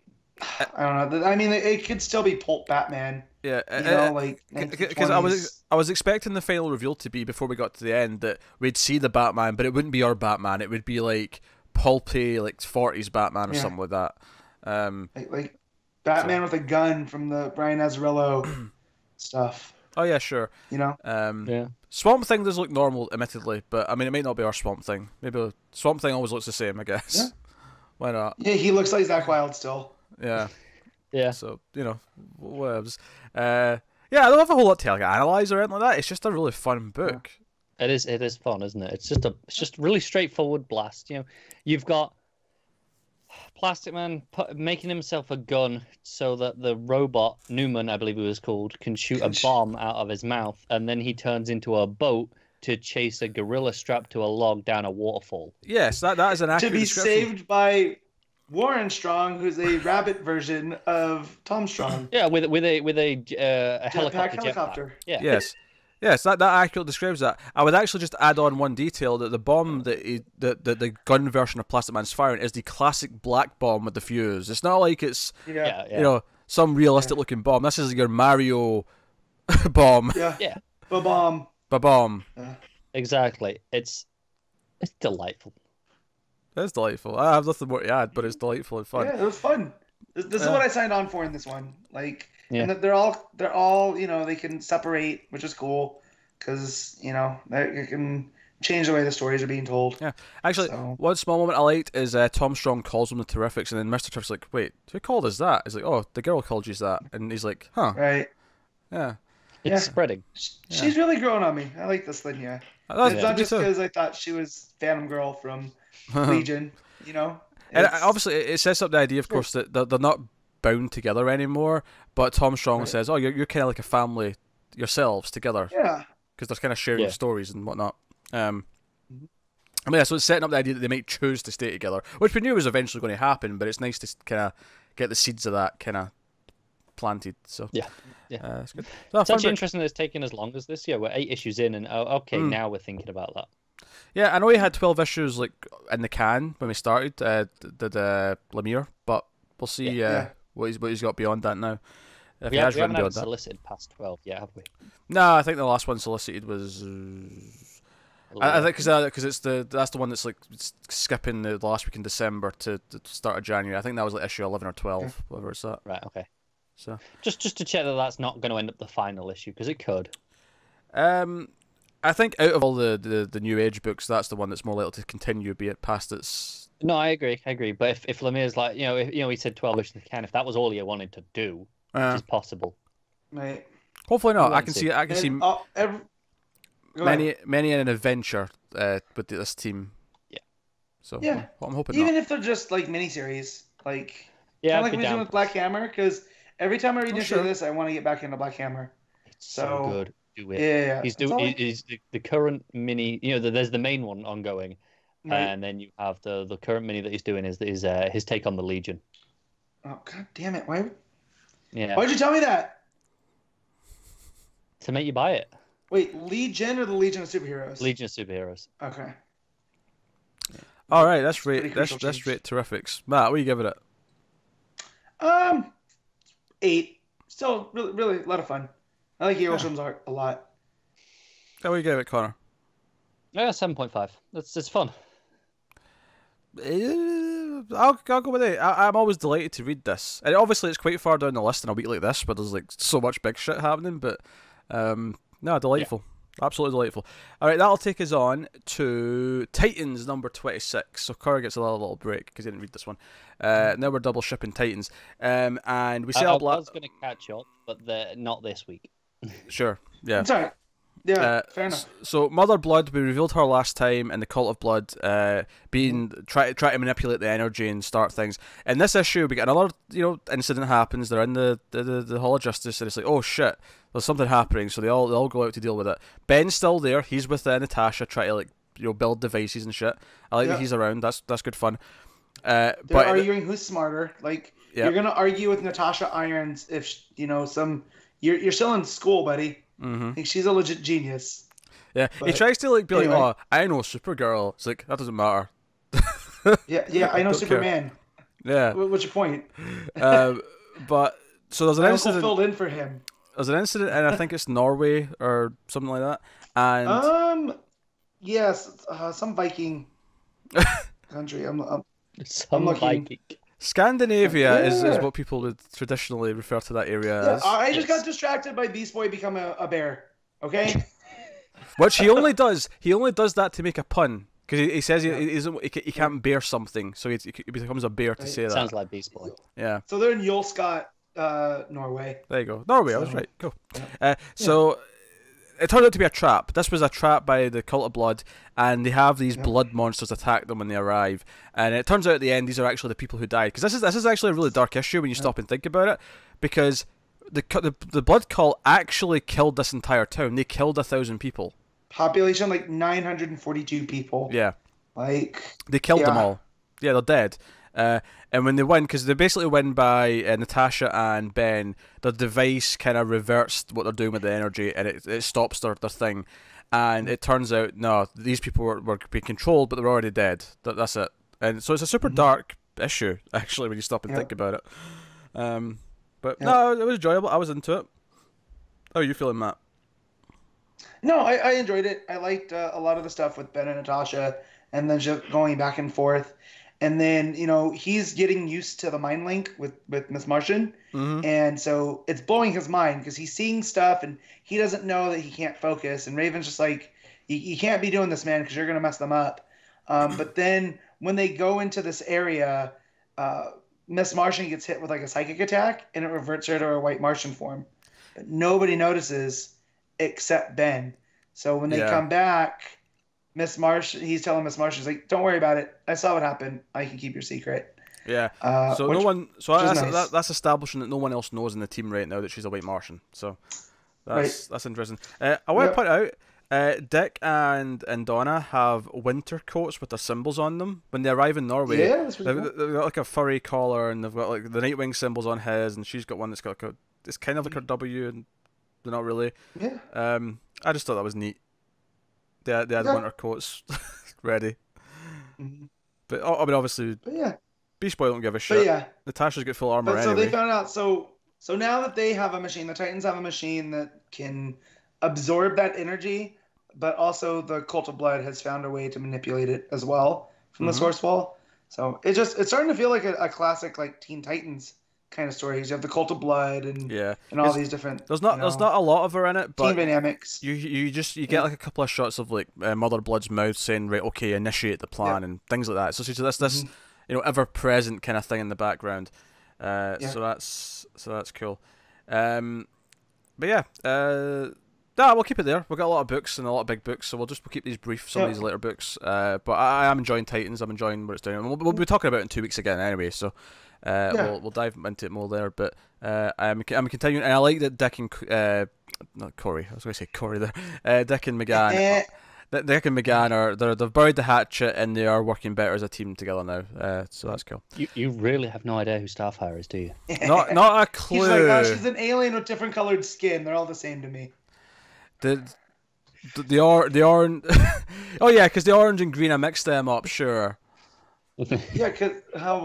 I don't know. I mean, it could still be Pulp Batman. Yeah. Because I was expecting the final reveal to be before we got to the end that we'd see the Batman, but it wouldn't be our Batman. It would be like pulpy, like 40s Batman or something like that. Like Batman with a gun from the Brian Azzarello stuff. Oh yeah, sure. You know. Swamp Thing does look normal, admittedly, but I mean, it may not be our Swamp Thing. Maybe Swamp Thing always looks the same, I guess. Yeah. Why not? Yeah, he looks like Zach Wilde still. Yeah. Yeah. So whatevs. I don't have a whole lot to analyze or anything like that. It's just a really fun book. It is fun, isn't it? It's just really straightforward blast. You've got Plastic Man making himself a gun so that the robot, Newman, I believe he was called, can shoot a bomb out of his mouth, and then he turns into a boat to chase a gorilla strapped to a log down a waterfall. Yes, that is an accurate to be description. saved by Warren Strong, who's a rabbit version of Tom Strong. Yeah, with a helicopter. Yeah. Yes, that accurately describes that. I would actually just add on one detail that the bomb that the gun version of Plastic Man's firing is the classic black bomb with the fuse. It's not like it's some realistic looking bomb. This is your Mario bomb. Yeah. Ba-bomb. Ba-bomb. Yeah. Exactly. It's delightful. It's delightful. I have nothing more to add, but it's delightful and fun. Yeah, it was fun. This is what I signed on for in this one. Like. Yeah. And they're all they can separate, which is cool, because it can change the way the stories are being told. Yeah, actually, one small moment I liked is Tom Strong calls them the Terrifics, and then Mr. Terrific's like, "Wait, who called us that?" He's like, "Oh, the girl called you that," and he's like, "Huh." Right. Yeah. It's spreading. She's really growing on me. I like this thing. Yeah. It's not just because I thought she was Phantom Girl from Legion. And obviously, it sets up the idea, of course, that they're not bound together anymore, but Tom Strong says, "Oh, you're kind of like a family yourselves together." Yeah, because they're kind of sharing stories and whatnot. I mean, so it's setting up the idea that they might choose to stay together, which we knew was eventually going to happen. But it's nice to kind of get the seeds of that kind of planted. So it's good. It's actually interesting that it's taken as long as this. Yeah, we're 8 issues in, and now we're thinking about that. Yeah, I know we had 12 issues like in the can when we started. Did Lemire, but we'll see. What he's got beyond that now. We haven't solicited past 12 yet, have we? No, I think the last one solicited was. I think because that's the one that's like skipping the last week in December to the start of January. I think that was like issue 11 or 12, whatever it's at. Right. Okay. So just to check that that's not going to end up the final issue, because it could. I think out of all the new age books, that's the one that's more likely to continue, be it past its No, I agree. But if Lemire's like, he said 12 wishes to can. If that was all he wanted to do, which is possible. Right. Hopefully not. We'll I can see. I can see many an adventure with this team. Yeah. So yeah, I'm hoping. Even not. if they're just like miniseries, like yeah, like we doing with Black Hammer, because every time I read into this, I want to get back into Black Hammer. It's so good. Do it. Yeah. He's doing. He's the current mini. There's the main one ongoing, right. And then you have the current mini that he's doing is his take on the Legion. Oh god damn it! Why? Yeah. Why'd you tell me that? To make you buy it. Wait, Legion or the Legion of Superheroes? Legion of Superheroes. Okay. All right, that's great. That's great. Terrifics. Matt, what are you giving it? 8. Still, really a lot of fun. I like Eagleham's art a lot. What do you give it, Connor? Yeah, 7.5. It's fun. I'll go with it. I'm always delighted to read this, and obviously it's quite far down the list in a week like this, where there's like so much big shit happening. But no, delightful, absolutely delightful. All right, that'll take us on to Titans number 26. So Connor gets a little break because he didn't read this one. Now we're double shipping Titans, and we see. I was going to catch up, but not this week. Sure, yeah. Sorry. Yeah, fair enough. So Mother Blood, we revealed her last time in the Cult of Blood, try to manipulate the energy and start things. In this issue, we get another incident happens. They're in the Hall of Justice, and it's like, oh shit, there's something happening. So they all go out to deal with it. Ben's still there. He's with Natasha, trying to build devices and shit. I like that he's around. That's good fun. They're arguing who's smarter. Like you're gonna argue with Natasha Irons if you're still in school, buddy. Mm-hmm. I think she's a legit genius. Yeah, he tries to be like, oh, I know Supergirl. It's like, that doesn't matter. yeah, I know Superman. Yeah. What's your point? But so there's an incident filled in for him. There's an incident, and I think it's Norway or something like that. And yes, some Viking country. I'm looking. Viking. Scandinavia is what people would traditionally refer to that area as. I just got distracted by Beast Boy becoming a bear. Okay. Which he only does. He only does that to make a pun because he says he can't bear something, so he becomes a bear to say that. Sounds like Beast Boy. Yeah. So they're in Yolscott, Norway. There you go, Norway. I was right. Cool. So. It turned out to be a trap. This was a trap by the Cult of Blood, and they have these blood monsters attack them when they arrive. And it turns out at the end, these are actually the people who died. Because this is actually a really dark issue when you stop and think about it. Because the Blood Cult actually killed this entire town. They killed 1,000 people. Population like 942 people. Yeah. Like they killed them all. Yeah, they're dead. And when they win, because they basically win by Natasha and Ben, the device kind of reverts what they're doing with the energy, and it stops their thing. And it turns out, no, these people were being controlled, but they were already dead. That's it. And so it's a super dark issue, actually, when you stop and think about it. But no, it was enjoyable. I was into it. How are you feeling, Matt? No, I enjoyed it. I liked a lot of the stuff with Ben and Natasha, and then just going back and forth. And then, he's getting used to the mind link with Miss Martian. Mm-hmm. And so it's blowing his mind because he's seeing stuff and he doesn't know that he can't focus. And Raven's just like, you can't be doing this, man, because you're going to mess them up. But then when they go into this area, Miss Martian gets hit with like a psychic attack and it reverts her to her white Martian form. But nobody notices except Ben. So when they come back... he's telling Miss Martian, he's like, don't worry about it. I saw what happened. I can keep your secret. Yeah. That's establishing that no one else knows in the team right now that she's a white Martian. So that's interesting. I want to point out, Dick and Donna have winter coats with their symbols on them when they arrive in Norway. Yeah, that's really cool. They've got like a furry collar, and they've got like the Nightwing symbols on his, and she's got one that's got it's kind of like her W, and they're not really. Yeah. I just thought that was neat. They had winter coats ready. Mm-hmm. But I mean, obviously, Beast Boy don't give a shit. Natasha's got full armor anyway. So they found out. So now that they have a machine, the Titans have a machine that can absorb that energy, but also the Cult of Blood has found a way to manipulate it as well from the Source Wall. So it's starting to feel like a classic like Teen Titans kind of stories. You have the Cult of Blood and Yeah, and all these different. there's not a lot of her in it, but team dynamics. You get like a couple of shots of like Mother Blood's mouth saying, right, okay, initiate the plan and things like that. So she's this ever present kind of thing in the background. So that's cool. But yeah, we'll keep it there. We've got a lot of books and a lot of big books, so we'll keep these brief. Some of these later books. But I am enjoying Titans. I'm enjoying what it's doing. And we'll be talking about it in 2 weeks again anyway. So we'll dive into it more there. But I'm continuing, and I like that Dick and not Corey. I was going to say Corey there. Dick and McGann. Dick and McGann they've buried the hatchet and they are working better as a team together now. So that's cool. You really have no idea who Starfire is, do you? Not a clue. She's like, no, she's an alien with different colored skin. They're all the same to me. The orange. Oh yeah, because the orange and green, I mixed them up. Sure. Yeah, because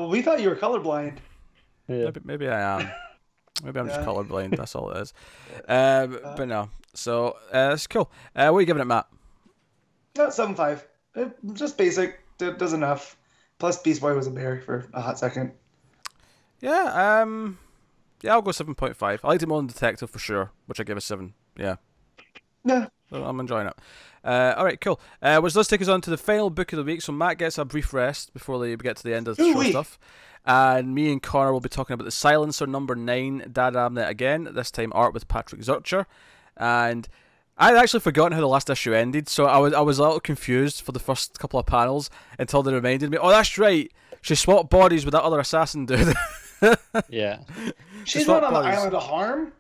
we thought you were colorblind. Yeah. Maybe I am. Maybe I'm just colorblind. That's all it is. But no. So it's cool. What are you giving it, Matt? 7.5. Just basic. Does enough. Plus, Beast Boy was a bear for a hot second. Yeah. I'll go 7.5. I liked it more than Detective for sure, which I give a 7. Yeah. Yeah. So I'm enjoying it. All right, cool. Which does take us on to the final book of the week. So Matt gets a brief rest before we get to the end of the show stuff. And me and Connor will be talking about the Silencer number 9, Dad Abnett again. This time art with Patrick Zircher. And I'd actually forgotten how the last issue ended, so I was a little confused for the first couple of panels until they reminded me. Oh, that's right. She swapped bodies with that other assassin dude. Yeah. She's not on the island of harm.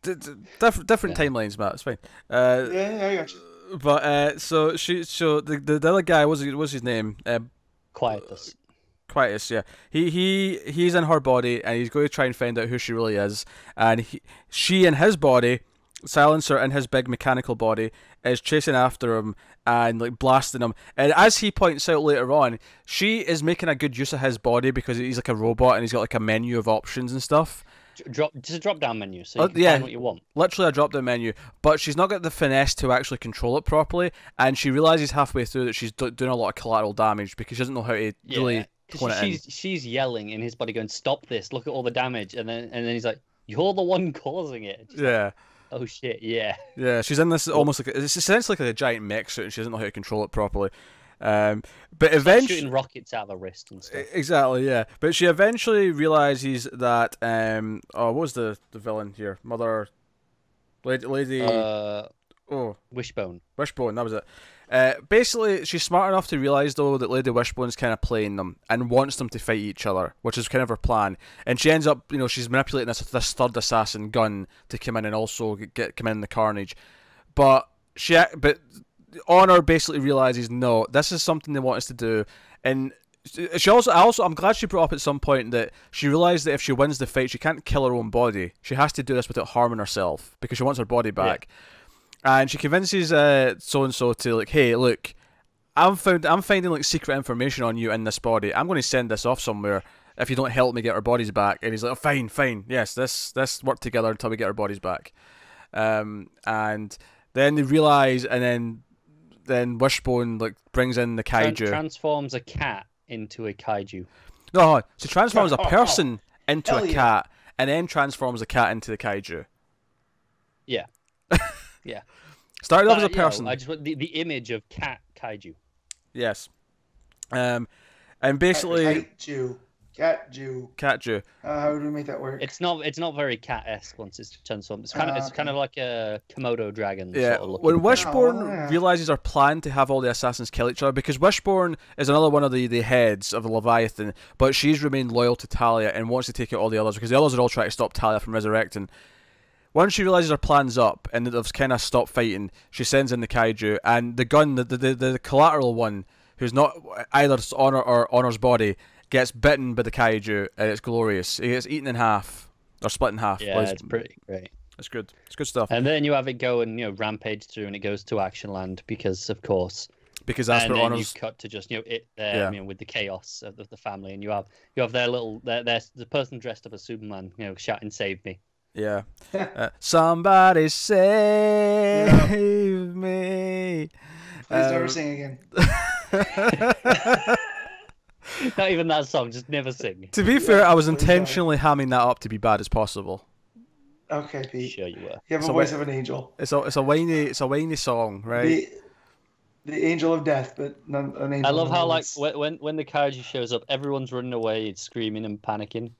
Different timelines, Matt. It's fine. I got you. But so the other guy, what's his name? Quietus, yeah. He's in her body and he's going to try and find out who she really is. And she in his body, Silencer in his big mechanical body, is chasing after him and like blasting him. And as he points out later on, she is making a good use of his body because he's like a robot and he's got like a menu of options and stuff. Just a drop down menu, so you can find what you want. Literally a drop down menu, but she's not got the finesse to actually control it properly, and she realizes halfway through that she's doing a lot of collateral damage because she doesn't know how to really tone it in. She's yelling in his body, going, "Stop this! Look at all the damage!" And then he's like, "You're the one causing it." Yeah. Oh shit! Yeah. Yeah, she's in this almost like it's essentially like a giant mech suit, and she doesn't know how to control it properly. But eventually shooting rockets out of her wrist and stuff. Exactly, yeah. But she eventually realizes that what was the villain here? Lady Wishbone. Wishbone, that was it. Basically, she's smart enough to realize though that Lady Wishbone's kind of playing them and wants them to fight each other, which is kind of her plan. And she ends up, she's manipulating this third assassin gun to come in and also come in the carnage. But Honor basically realizes no, this is something they want us to do, and I'm glad she brought up at some point that she realized that if she wins the fight, she can't kill her own body. She has to do this without harming herself because she wants her body back. Yeah. And she convinces so and so to like, hey, look, I'm finding like secret information on you in this body. I'm going to send this off somewhere if you don't help me get our bodies back. And he's like, oh, fine, yes, let's work together until we get our bodies back. And then they realize, and then Wishbone like brings in the kaiju. Transforms a cat into a kaiju. No, she transforms a person into a cat, and then transforms a cat into the kaiju. Yeah. Yeah. Started off as a person. I just want the image of cat kaiju. Yes. And basically Cat Jew. How do we make that work? It's not very cat-esque once it's transformed. It's kind of like a Komodo dragon. Yeah. Sort of when Wishbone realizes her plan to have all the assassins kill each other, because Wishbone is another one of the heads of the Leviathan, but she's remained loyal to Talia and wants to take out all the others because the others are all trying to stop Talia from resurrecting. Once she realizes her plan's up and that they've kind of stopped fighting, she sends in the kaiju, and the gun, the collateral one, who's not either Honor or Honor's body, gets bitten by the kaiju, and it's glorious. He gets eaten in half, or split in half. Yeah, it's pretty great. It's good. It's good stuff. And then you have it go and rampage through, and it goes to Action Land because, of course. Because that's and where then Honor's. You cut to just it there, with the chaos of the family, and you have their little the person dressed up as Superman, shouting "Save me." Yeah. Somebody save me. Please never sing again. Not even that song, just never sing. To be fair, I was intentionally hamming that up to be bad as possible. Okay, Pete. Sure you were. You have a voice of an angel. It's a whiny song, right? The angel of death, but not an angel. I love how like when the carriage shows up, everyone's running away, screaming and panicking,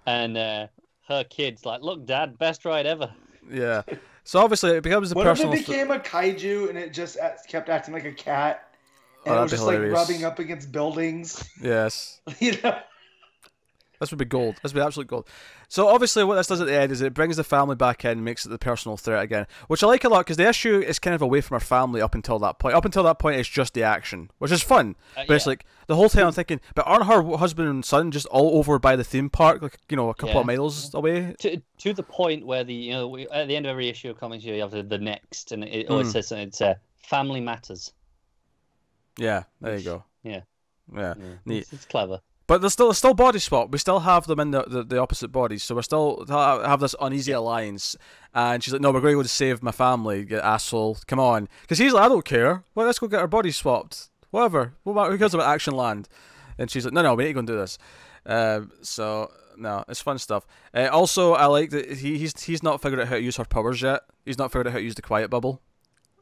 and her kid's like, "Look, Dad, best ride ever." Yeah. So obviously it becomes the personal. What if it became a kaiju and it just kept acting like a cat, and it was just hilarious. like rubbing up against buildings? Yes. You know. This would be gold. This would be absolute gold. So obviously what this does at the end is it brings the family back in and makes it the personal threat again, which I like a lot because the issue is kind of away from our family up until that point. Up until that point, it's just the action, which is fun. But it's like the whole time I'm thinking, but aren't her husband and son just all over by the theme park, like a couple of miles away? To the point where at the end of every issue of comics you have the next, and it always says it's family matters. Yeah, there you go. Yeah. Neat. It's clever. But there's still body swap. We still have them in the opposite bodies, so we still have this uneasy alliance. And she's like, "No, we're going to go to save my family, you asshole. Come on." Because he's like, "I don't care. Well, let's go get our bodies swapped. Whatever. Who cares about Action Land?" And she's like, "No, we need to go and do this." So no, it's fun stuff. Also, I like that he's not figured out how to use her powers yet. He's not figured out how to use the quiet bubble.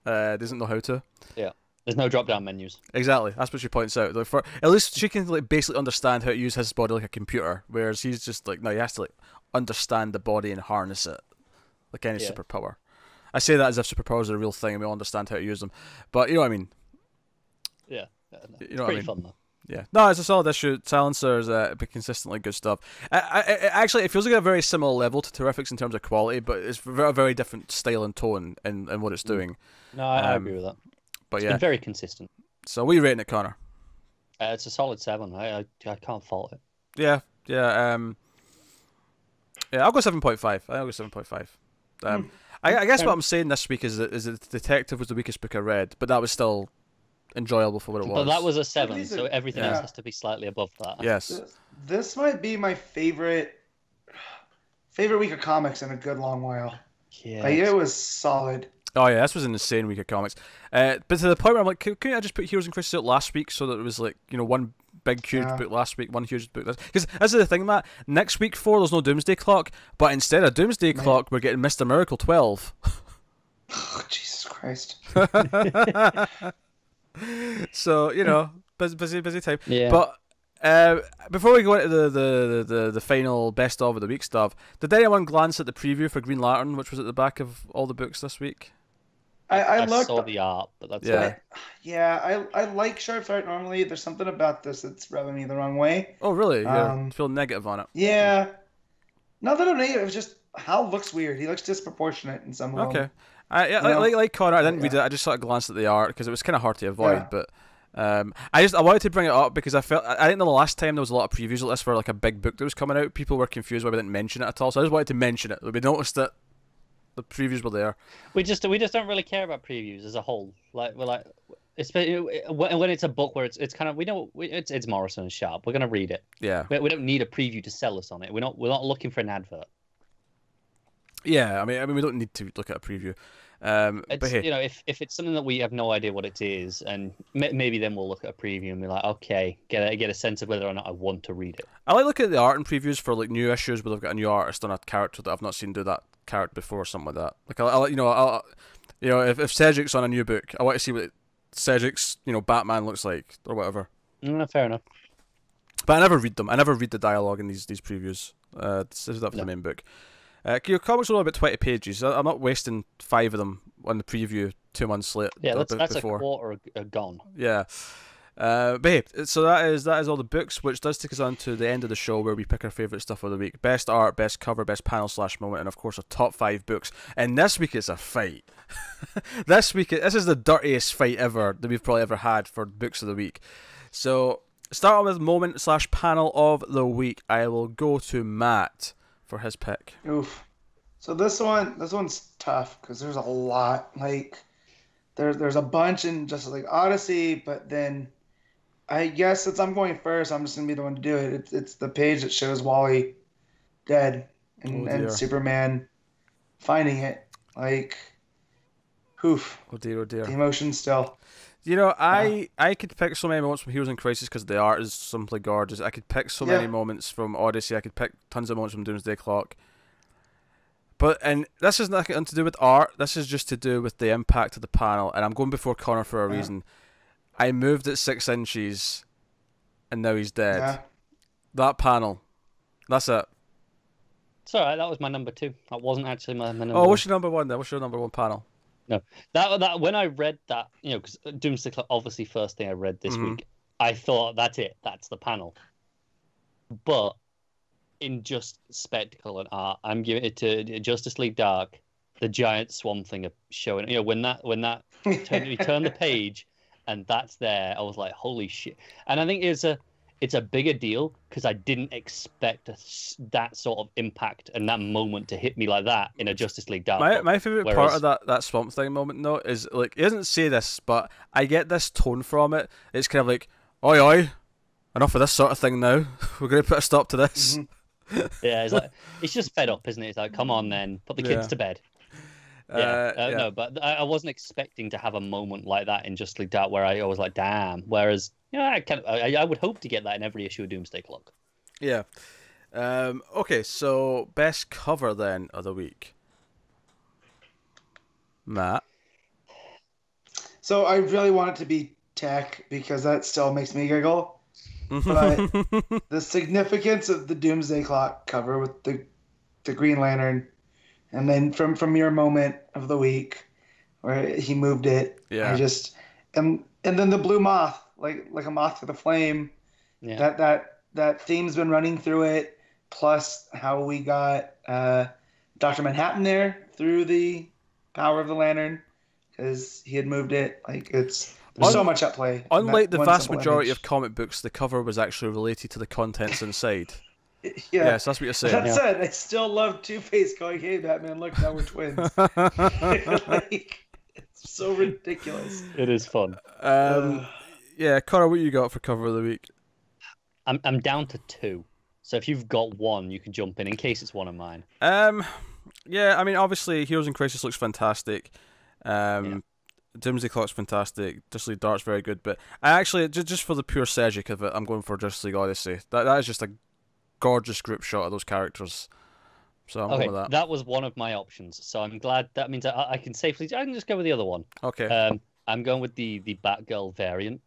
Doesn't know how to. Yeah. There's no drop-down menus. Exactly, that's what she points out. Like at least she can like basically understand how to use his body like a computer, whereas he's just like, no, he has to like understand the body and harness it, like any superpower. I say that as if superpowers are a real thing and we all understand how to use them, but you know what I mean. Yeah, you know it's pretty what I mean? fun though. Yeah, no, it's a solid issue. Silencers, but consistently good stuff. Actually, it feels like a very similar level to Terrifics in terms of quality, but it's a very different style and tone in what it's doing. No, I agree with that. But It's been very consistent. So what are you rating it, Connor? It's a solid 7. I can't fault it. Yeah. I'll go 7.5. I'll go 7.5. I guess what I'm saying this week is that Detective was the weakest book I read, but that was still enjoyable for what it was. But that was a 7, so everything else has to be slightly above that. Yes. This might be my favorite week of comics in a good long while. Yeah. It was solid. Oh yeah, this was an insane week of comics. But to the point where I'm like, couldn't I just put Heroes and Crisis out last week so that it was like, one big huge book last week, one huge book this? Because this is the thing, Matt. Next week there's no Doomsday Clock, but instead of Doomsday Clock, we're getting Mr. Miracle 12. Oh, Jesus Christ. So busy time. Yeah. But before we go into the final best of the week stuff, did anyone glance at the preview for Green Lantern, which was at the back of all the books this week? I saw the art, but that's I like sharp art normally. There's something about this that's rubbing me the wrong way. Oh really? You feel negative on it? Yeah. Not that I'm negative. It's just Hal looks weird. He looks disproportionate in some way. Okay. Like Connor, I didn't read it. I just sort of glanced at the art because it was kind of hard to avoid. But I wanted to bring it up because I didn't know the last time there was a lot of previews like this for like a big book that was coming out. People were confused why we didn't mention it at all. So I just wanted to mention it. We noticed that the previews were there. We just don't really care about previews as a whole. Like we're like, especially when it's a book where it's kind of it's Morrison and Sharp. We're gonna read it. Yeah. We don't need a preview to sell us on it. We're not looking for an advert. Yeah, I mean we don't need to look at a preview. But hey. If it's something that we have no idea what it is, and maybe then we'll look at a preview and be like, okay, get a sense of whether or not I want to read it. I like looking at the art and previews for like new issues where they've got a new artist on a character that I've not seen do that character before or something like that. Like if Sejic's on a new book, I want to see what Sejic's Batman looks like or whatever. Fair enough. But I never read them. I never read the dialogue in these previews. This is that for the main book. Your comics are only about 20 pages. I'm not wasting 5 of them on the preview 2 months late. Yeah, that's before. a quarter gone. Yeah. But hey, so that is all the books, which does take us on to the end of the show where we pick our favourite stuff of the week. Best art, best cover, best panel/moment, and of course our top 5 books. And this week it's a fight. This is the dirtiest fight ever that we've probably ever had for books of the week. So start with moment/panel of the week. I will go to Matt for his pick. Oof. So this one's tough because there's a lot. Like there's a bunch in just like Odyssey, but then I guess since I'm going first, I'm just gonna be the one to do it. It's the page that shows Wally dead and Superman finding it. Like Oof. Oh dear, oh dear. The emotion still. You know, I could pick so many moments from Heroes in Crisis because the art is simply gorgeous. I could pick so many moments from Odyssey. I could pick tons of moments from Doomsday Clock. And this is nothing to do with art. This is just to do with the impact of the panel. And I'm going before Connor for a reason. I moved it 6 inches, and now he's dead. Yeah. That panel. That's it. It's alright, that was my number 2. That wasn't actually my number 1. Oh, what's your number 1 then? What's your number 1 panel? No, that when I read that, because Doomsday Clock, obviously first thing I read this week, I thought that's it, that's the panel. But in just spectacle and art, I'm giving it to Justice League Dark, the giant Swamp Thing showing. When that we turn the page, and that's there, I was like, holy shit! And I think it's a bigger deal because I didn't expect that sort of impact and that moment to hit me like that in a Justice League Dark. My favourite part of that Swamp Thing moment, though, is like, he doesn't say this, but I get this tone from it. It's kind of like, oi, oi, enough of this sort of thing now. We're going to put a stop to this. Yeah, it's just fed up, isn't it? It's like, come on then, put the kids to bed. No, but I wasn't expecting to have a moment like that in Justice League Dark where I was like, damn. Whereas, I would hope to get that in every issue of Doomsday Clock. Yeah. Okay, so best cover then of the week, Matt. So I really want it to be Tech because that still makes me giggle. But the significance of the Doomsday Clock cover with the Green Lantern, and then from your moment of the week where he moved it, I just and then the blue moth, like a moth with a flame. Yeah. That theme's been running through it. Plus how we got Dr. Manhattan there through the power of the lantern because he had moved it. Like there's so much at play. Unlike the vast majority of comic books, the cover was actually related to the contents inside. Yeah, so that's what you're saying. That said, I still love Two-Face going, "Hey, Batman, look, now we're twins." Like, it's so ridiculous. It is fun. Yeah, Connor, what you got for cover of the week? I'm down to 2. So if you've got one, you can jump in case it's one of mine. Yeah, I mean, obviously, Heroes in Crisis looks fantastic. Doomsday Clock's fantastic. Justice League Dark's very good, but I actually, just for the pure Sejic of it, I'm going for Justice League Odyssey. That is just a gorgeous group shot of those characters. So I'm going with that. That was one of my options. So I'm glad that means I can safely. I can just go with the other one. Okay. I'm going with the Batgirl variant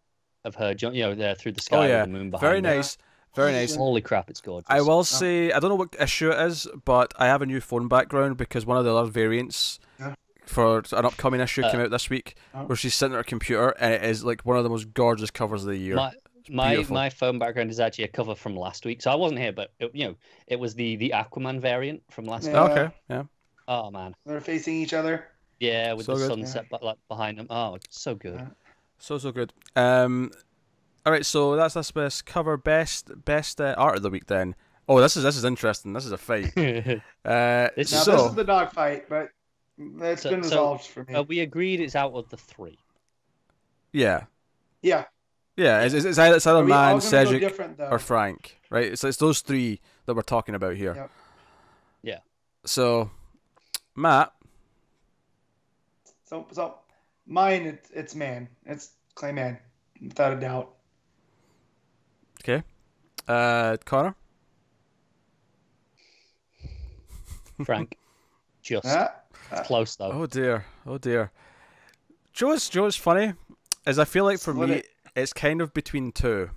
of her, there through the sky with the moon behind her. Very nice. Very nice. Holy crap, it's gorgeous. I will say, I don't know what issue it is, but I have a new phone background because one of the other variants for an upcoming issue came out this week where she's sitting at her computer and it is like one of the most gorgeous covers of the year. My phone background is actually a cover from last week, so I wasn't here, but it was the Aquaman variant from last week. Okay, yeah. Oh man, they're facing each other. Yeah, with the sunset behind them. Oh, it's so good. So good. All right, so that's best cover, best art of the week then. Oh, this is interesting. This is a fight. This is the dog fight, but it's been resolved for me. We agreed it's out of the 3. Yeah. Yeah. Yeah, it's either Mann, Sejic, or Frank, right? It's those 3 that we're talking about here. Yep. Yeah. So, Matt. So mine, it's Mann. It's Clay Mann, without a doubt. Okay. Connor? Frank. Just. It's close, though. Oh, dear. Joe's funny, as I feel like for me, it's kind of between 2.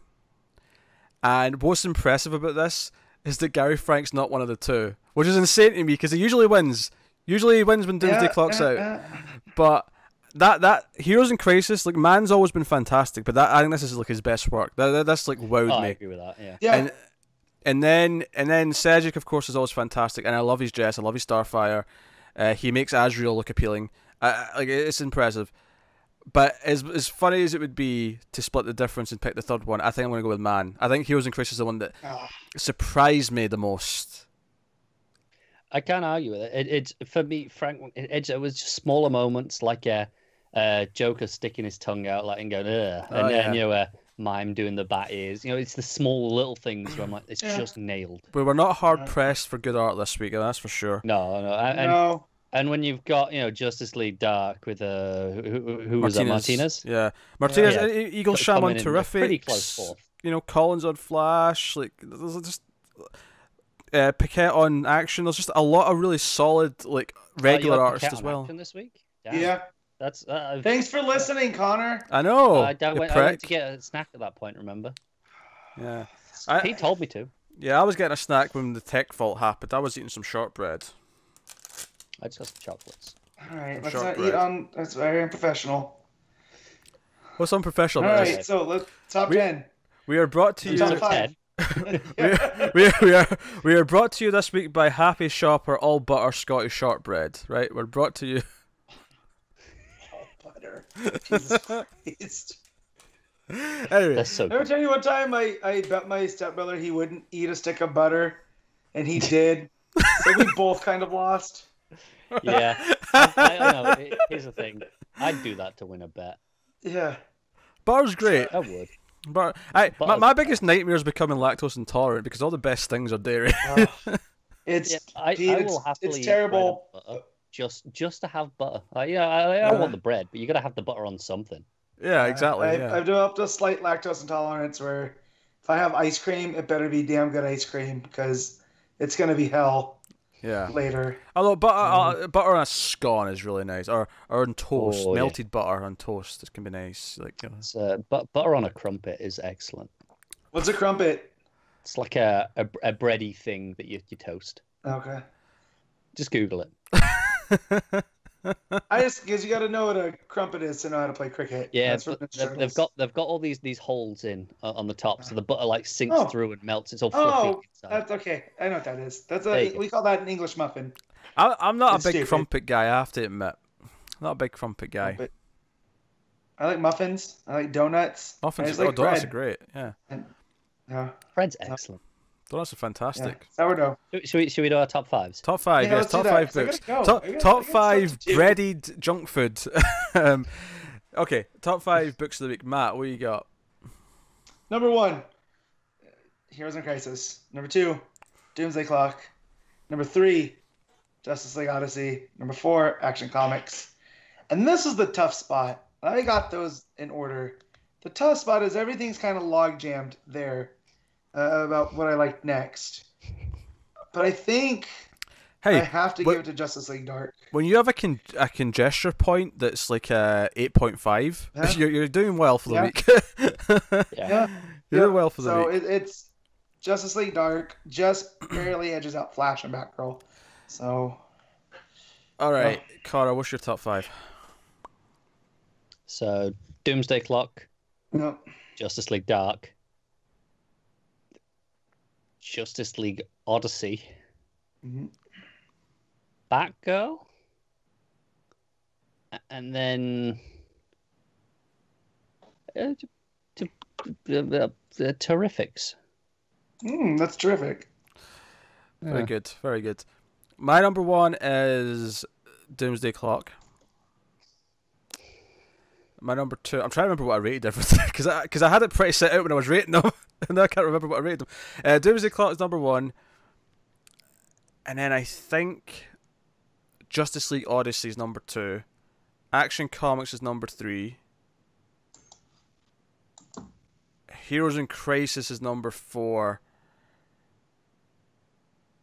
And what's impressive about this is that Gary Frank's not one of the 2, which is insane to me because he usually wins. Usually he wins when Doomsday Clock's out. But that Heroes in Crisis, like, Mann's always been fantastic, but I think this is like his best work. That's like wowed me. I agree with that. Yeah. And then Sejic, of course, is always fantastic, and I love his dress. I love his Starfire. He makes Azrael look appealing. Like, it's impressive. But as funny as it would be to split the difference and pick the third one, I think I'm going to go with Mann. I think Heroes in Crisis is the one that surprised me the most. I can't argue with it. It's for me, Frank. It was just smaller moments like Joker sticking his tongue out, like, and going, ugh, and then Mime doing the bat ears. It's the small little things where I'm like, it's just nailed. But we're not hard pressed for good art this week, that's for sure. No. And when you've got, Justice League Dark with who was that, Martinez? Yeah, Martinez, Yeah. Eaglesham on terrific. Pretty close fourth. Kolins on Flash. Like there's just Paquette on Action. There's just a lot of really solid regular artists as well. This week? Damn. Yeah. That's. Thanks for listening, Connor. I know. I went to get a snack at that point. Remember? Yeah. He told me to. Yeah, I was getting a snack when the tech fault happened. I was eating some shortbread. I just got some chocolates. All right, let's not eat on. That's very unprofessional. What's unprofessional All about right, this? so let's top 10. We are brought to you. Top 5. we are brought to you this week by Happy Shopper All Butter Scottish Shortbread. Right, we're brought to you. All butter. Jesus Christ. Anyway, That's so Ever tell you one time I bet my stepbrother he wouldn't eat a stick of butter, and he did. So we both kind of lost. Yeah. I know. Here's the thing. I'd do that to win a bet. Yeah. butter's great. I would. But my biggest nightmare is becoming lactose intolerant because all the best things are dairy. I will happily it's terrible. eat bread and butter just to have butter. I want the bread, but you got to have the butter on something. Yeah, exactly. I've developed a slight lactose intolerance where if I have ice cream, it better be damn good ice cream because it's gonna be hell. Yeah. Later. Although butter on a scone is really nice, or on toast, Oh, melted butter on toast, it can be nice. But butter on a crumpet is excellent. What's a crumpet? It's like a bready thing that you toast. Okay. Just Google it. Because you got to know what a crumpet is to know how to play cricket. Yeah, they've got all these holes in on the top, so the butter sinks through and melts. It's all fluffy inside. That's okay. I know what that is. We call that an English muffin. I'm not a big crumpet guy. I have to admit, not a big crumpet guy. Crumpet. I like muffins. I like donuts. Muffins, donuts are great. Yeah. Bread's excellent. Donuts are fantastic. Yeah. Sourdough. Should we do our top fives? Top five, yeah, yes. Top five books. Top five breaded junk food. Okay, top five books of the week. Matt, what you got? Number 1, Heroes in Crisis. Number 2, Doomsday Clock. Number 3, Justice League Odyssey. Number 4, Action Comics. And this is the tough spot. I got those in order. The tough spot is everything's kind of log jammed there. About what I like next, but I think I have to give it to Justice League Dark. When you have a congestion point that's like 8.5, you're doing well for the week. You're doing well for the week. So it's Justice League Dark, just barely edges out Flash and Batgirl. So, all right, Cara, what's your top five? So Doomsday Clock, Justice League Dark, Justice League Odyssey, Batgirl, and then Terrifics. That's terrific. Very good, very good. My number 1 is Doomsday Clock. My number 2, I'm trying to remember what I rated everything because I had it pretty set out when I was rating them, and now I can't remember what I rated them. Doomsday Clock is number 1, and then I think Justice League Odyssey is number 2, Action Comics is number 3, Heroes in Crisis is number 4,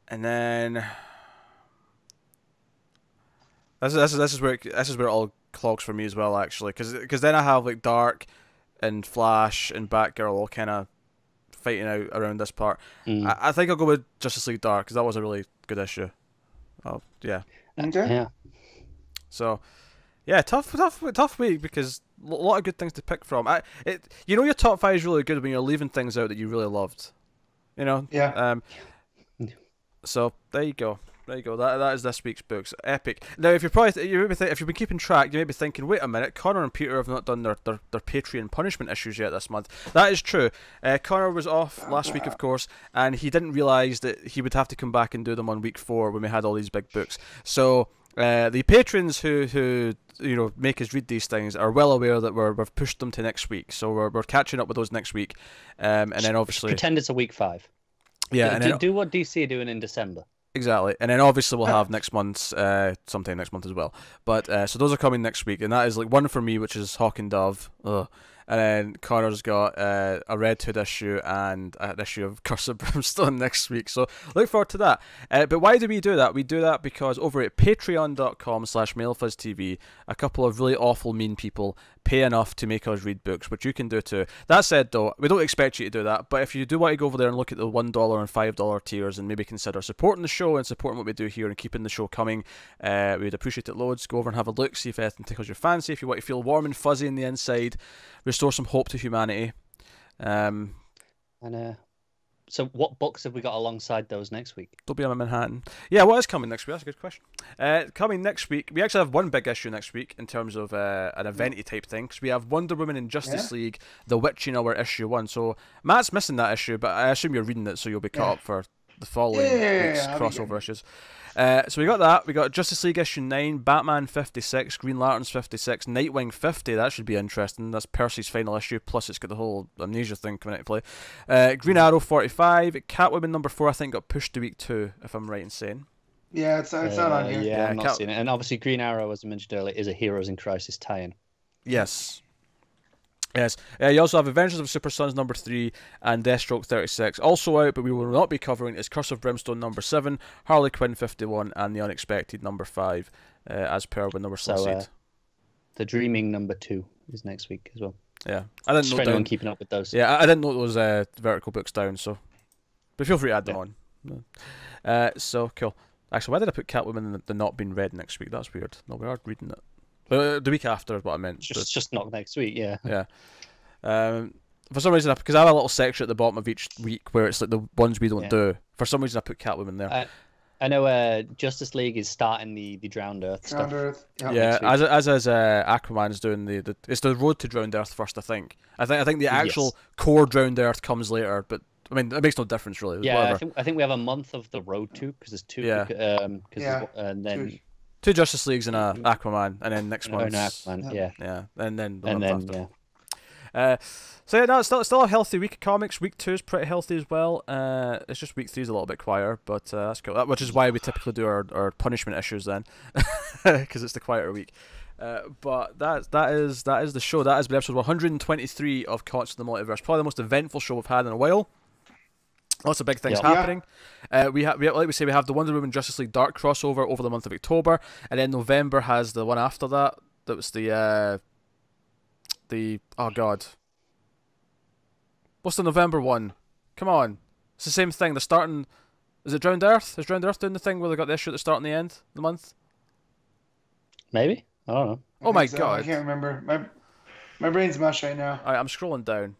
and then this is where it all clogs for me as well, actually, because then I have like Dark and Flash and Batgirl all kind of fighting out around this part. I think I'll go with Justice League Dark because that was a really good issue. Yeah. Okay. Yeah. So, yeah, tough week because a lot of good things to pick from. Your top 5 is really good when you're leaving things out that you really loved. Yeah. So there you go. There you go. That is this week's books. Epic. Now, if if you've been keeping track, you may be thinking, wait a minute, Connor and Peter have not done their Patreon punishment issues yet this month. That is true. Connor was off last week, of course, and he didn't realise that he would have to come back and do them on week 4 when we had all these big books. So the patrons who make us read these things are well aware that we've pushed them to next week. So we're catching up with those next week, and then obviously pretend it's a week 5. Yeah, do what DC are doing in December. Exactly, and then obviously we'll have next month's sometime next month as well. But so those are coming next week, and that is like one for me, which is Hawk and Dove. Ugh. And then Connor's got a Red Hood issue and an issue of Curse of Brimstone next week. So look forward to that. But why do we do that? We do that because over at patreon.com/MailFuzzTV, a couple of really awful mean people pay enough to make us read books, which you can do too. That said though, we don't expect you to do that, but if you do want to go over there and look at the $1 and $5 tiers and maybe consider supporting the show and supporting what we do here and keeping the show coming, we'd appreciate it loads. Go over and have a look, see if anything tickles your fancy, if you want to feel warm and fuzzy in the inside, restore some hope to humanity. So what books have we got alongside those next week? Don't be on Manhattan. Yeah, what is coming next week? That's a good question. Coming next week, we actually have one big issue next week in terms of an event-y type thing, because we have Wonder Woman and Justice League, The Witching Hour issue 1. So Matt's missing that issue, but I assume you're reading it, so you'll be caught up for the following week's crossover issues. So we got that. We got Justice League issue 9, Batman 56, Green Lanterns 56, Nightwing 50. That should be interesting. That's Percy's final issue. Plus, it's got the whole amnesia thing coming into play. Green Arrow 45, Catwoman number 4. I think got pushed to week 2, if I'm right in saying. Yeah, it's not on here. Yeah, I'm not seeing it. And obviously, Green Arrow, as I mentioned earlier, is a Heroes in Crisis tie-in. Yes. Yes. You also have Avengers of Super Sons number 3 and Deathstroke 36. Also out, but we will not be covering, is Curse of Brimstone number 7, Harley Quinn 51, and The Unexpected number 5, as per when they were seed. The Dreaming number 2 is next week as well. Yeah. I didn't know anyone keeping up with those. Yeah, I didn't note those vertical books down, so. But feel free to add them on. So, cool. Actually, why did I put Catwoman in the not being read next week? That's weird. No, we are reading it. The week after is what I meant. Just not next week, yeah. Yeah. For some reason, because I have a little section at the bottom of each week where it's like the ones we don't do. For some reason, I put Catwoman there. I know Justice League is starting the Drowned Earth stuff. Yeah, as Aquaman is doing it's the Road to Drowned Earth first, I think. I think the actual core Drowned Earth comes later, but I mean, it makes no difference really. Yeah, I think we have a month of the Road to, because there's 2. Yeah. And then 2 Justice Leagues and a Aquaman, and then next month. Aquaman, yeah, and then yeah. So yeah, no, it's still a healthy week of comics. Week 2 is pretty healthy as well. It's just week 3 is a little bit quieter, but that's cool. Which is why we typically do our punishment issues then, because it's the quieter week. But that is the show. That has been episode 123 of Caught in the Multiverse. Probably the most eventful show we've had in a while. Lots of big things happening. We have the Wonder Woman Justice League Dark crossover over the month of October, and then November has the one after that. That was the oh god, what's the November one? Come on, it's the same thing. They're starting. Is it Drowned Earth? Is Drowned Earth doing the thing where they got the issue at the start and the end of the month? Maybe, I don't know. Oh my god, I can't remember. My brain's mush right now. I'm scrolling down.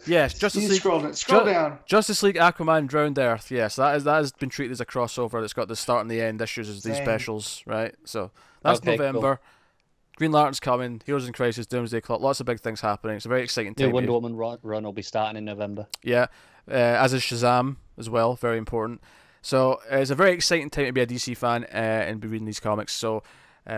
Yes, Justice League. Scroll down. Justice League, Aquaman, Drowned Earth. Yes, that has been treated as a crossover. It's got the start and the end issues as these specials, right? So that's November. Cool. Green Lantern's coming. Heroes in Crisis, Doomsday Clock. Lots of big things happening. It's a very exciting time. The Wonder Woman run will be starting in November. Yeah, as is Shazam as well. Very important. So it's a very exciting time to be a DC fan and be reading these comics. So.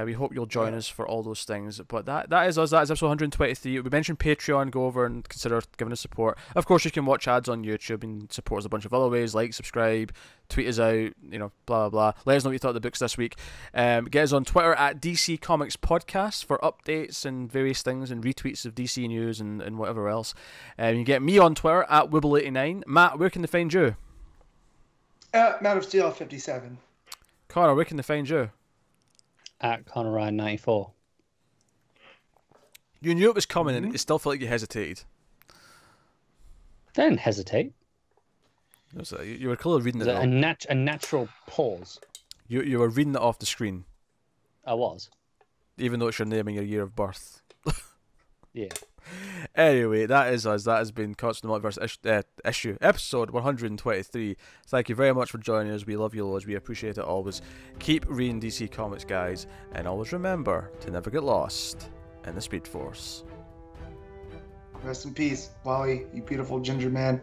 We hope you'll join us for all those things. But that is us. That is episode 123. We mentioned Patreon. Go over and consider giving us support. Of course, you can watch ads on YouTube and support us a bunch of other ways. Like, subscribe, tweet us out, blah, blah, blah. Let us know what you thought of the books this week. Get us on Twitter at DC Comics Podcast for updates and various things and retweets of DC news and whatever else. You can get me on Twitter at Wibble89. Matt, where can they find you? Matt of Steel 57. Connor, where can they find you? At Connor Ryan 94. You knew it was coming and it still felt like you hesitated. I didn't hesitate. You were clearly reading it. A natural pause. You were reading it off the screen. I was. Even though it's your name and your year of birth. Yeah. Anyway, that is us. That has been Caught in the Multiverse issue, episode 123. Thank you very much for joining us. We love you loads. We appreciate it always. Keep reading DC Comics, guys. And always remember to never get lost in the Speed Force. Rest in peace, Wally, you beautiful ginger man.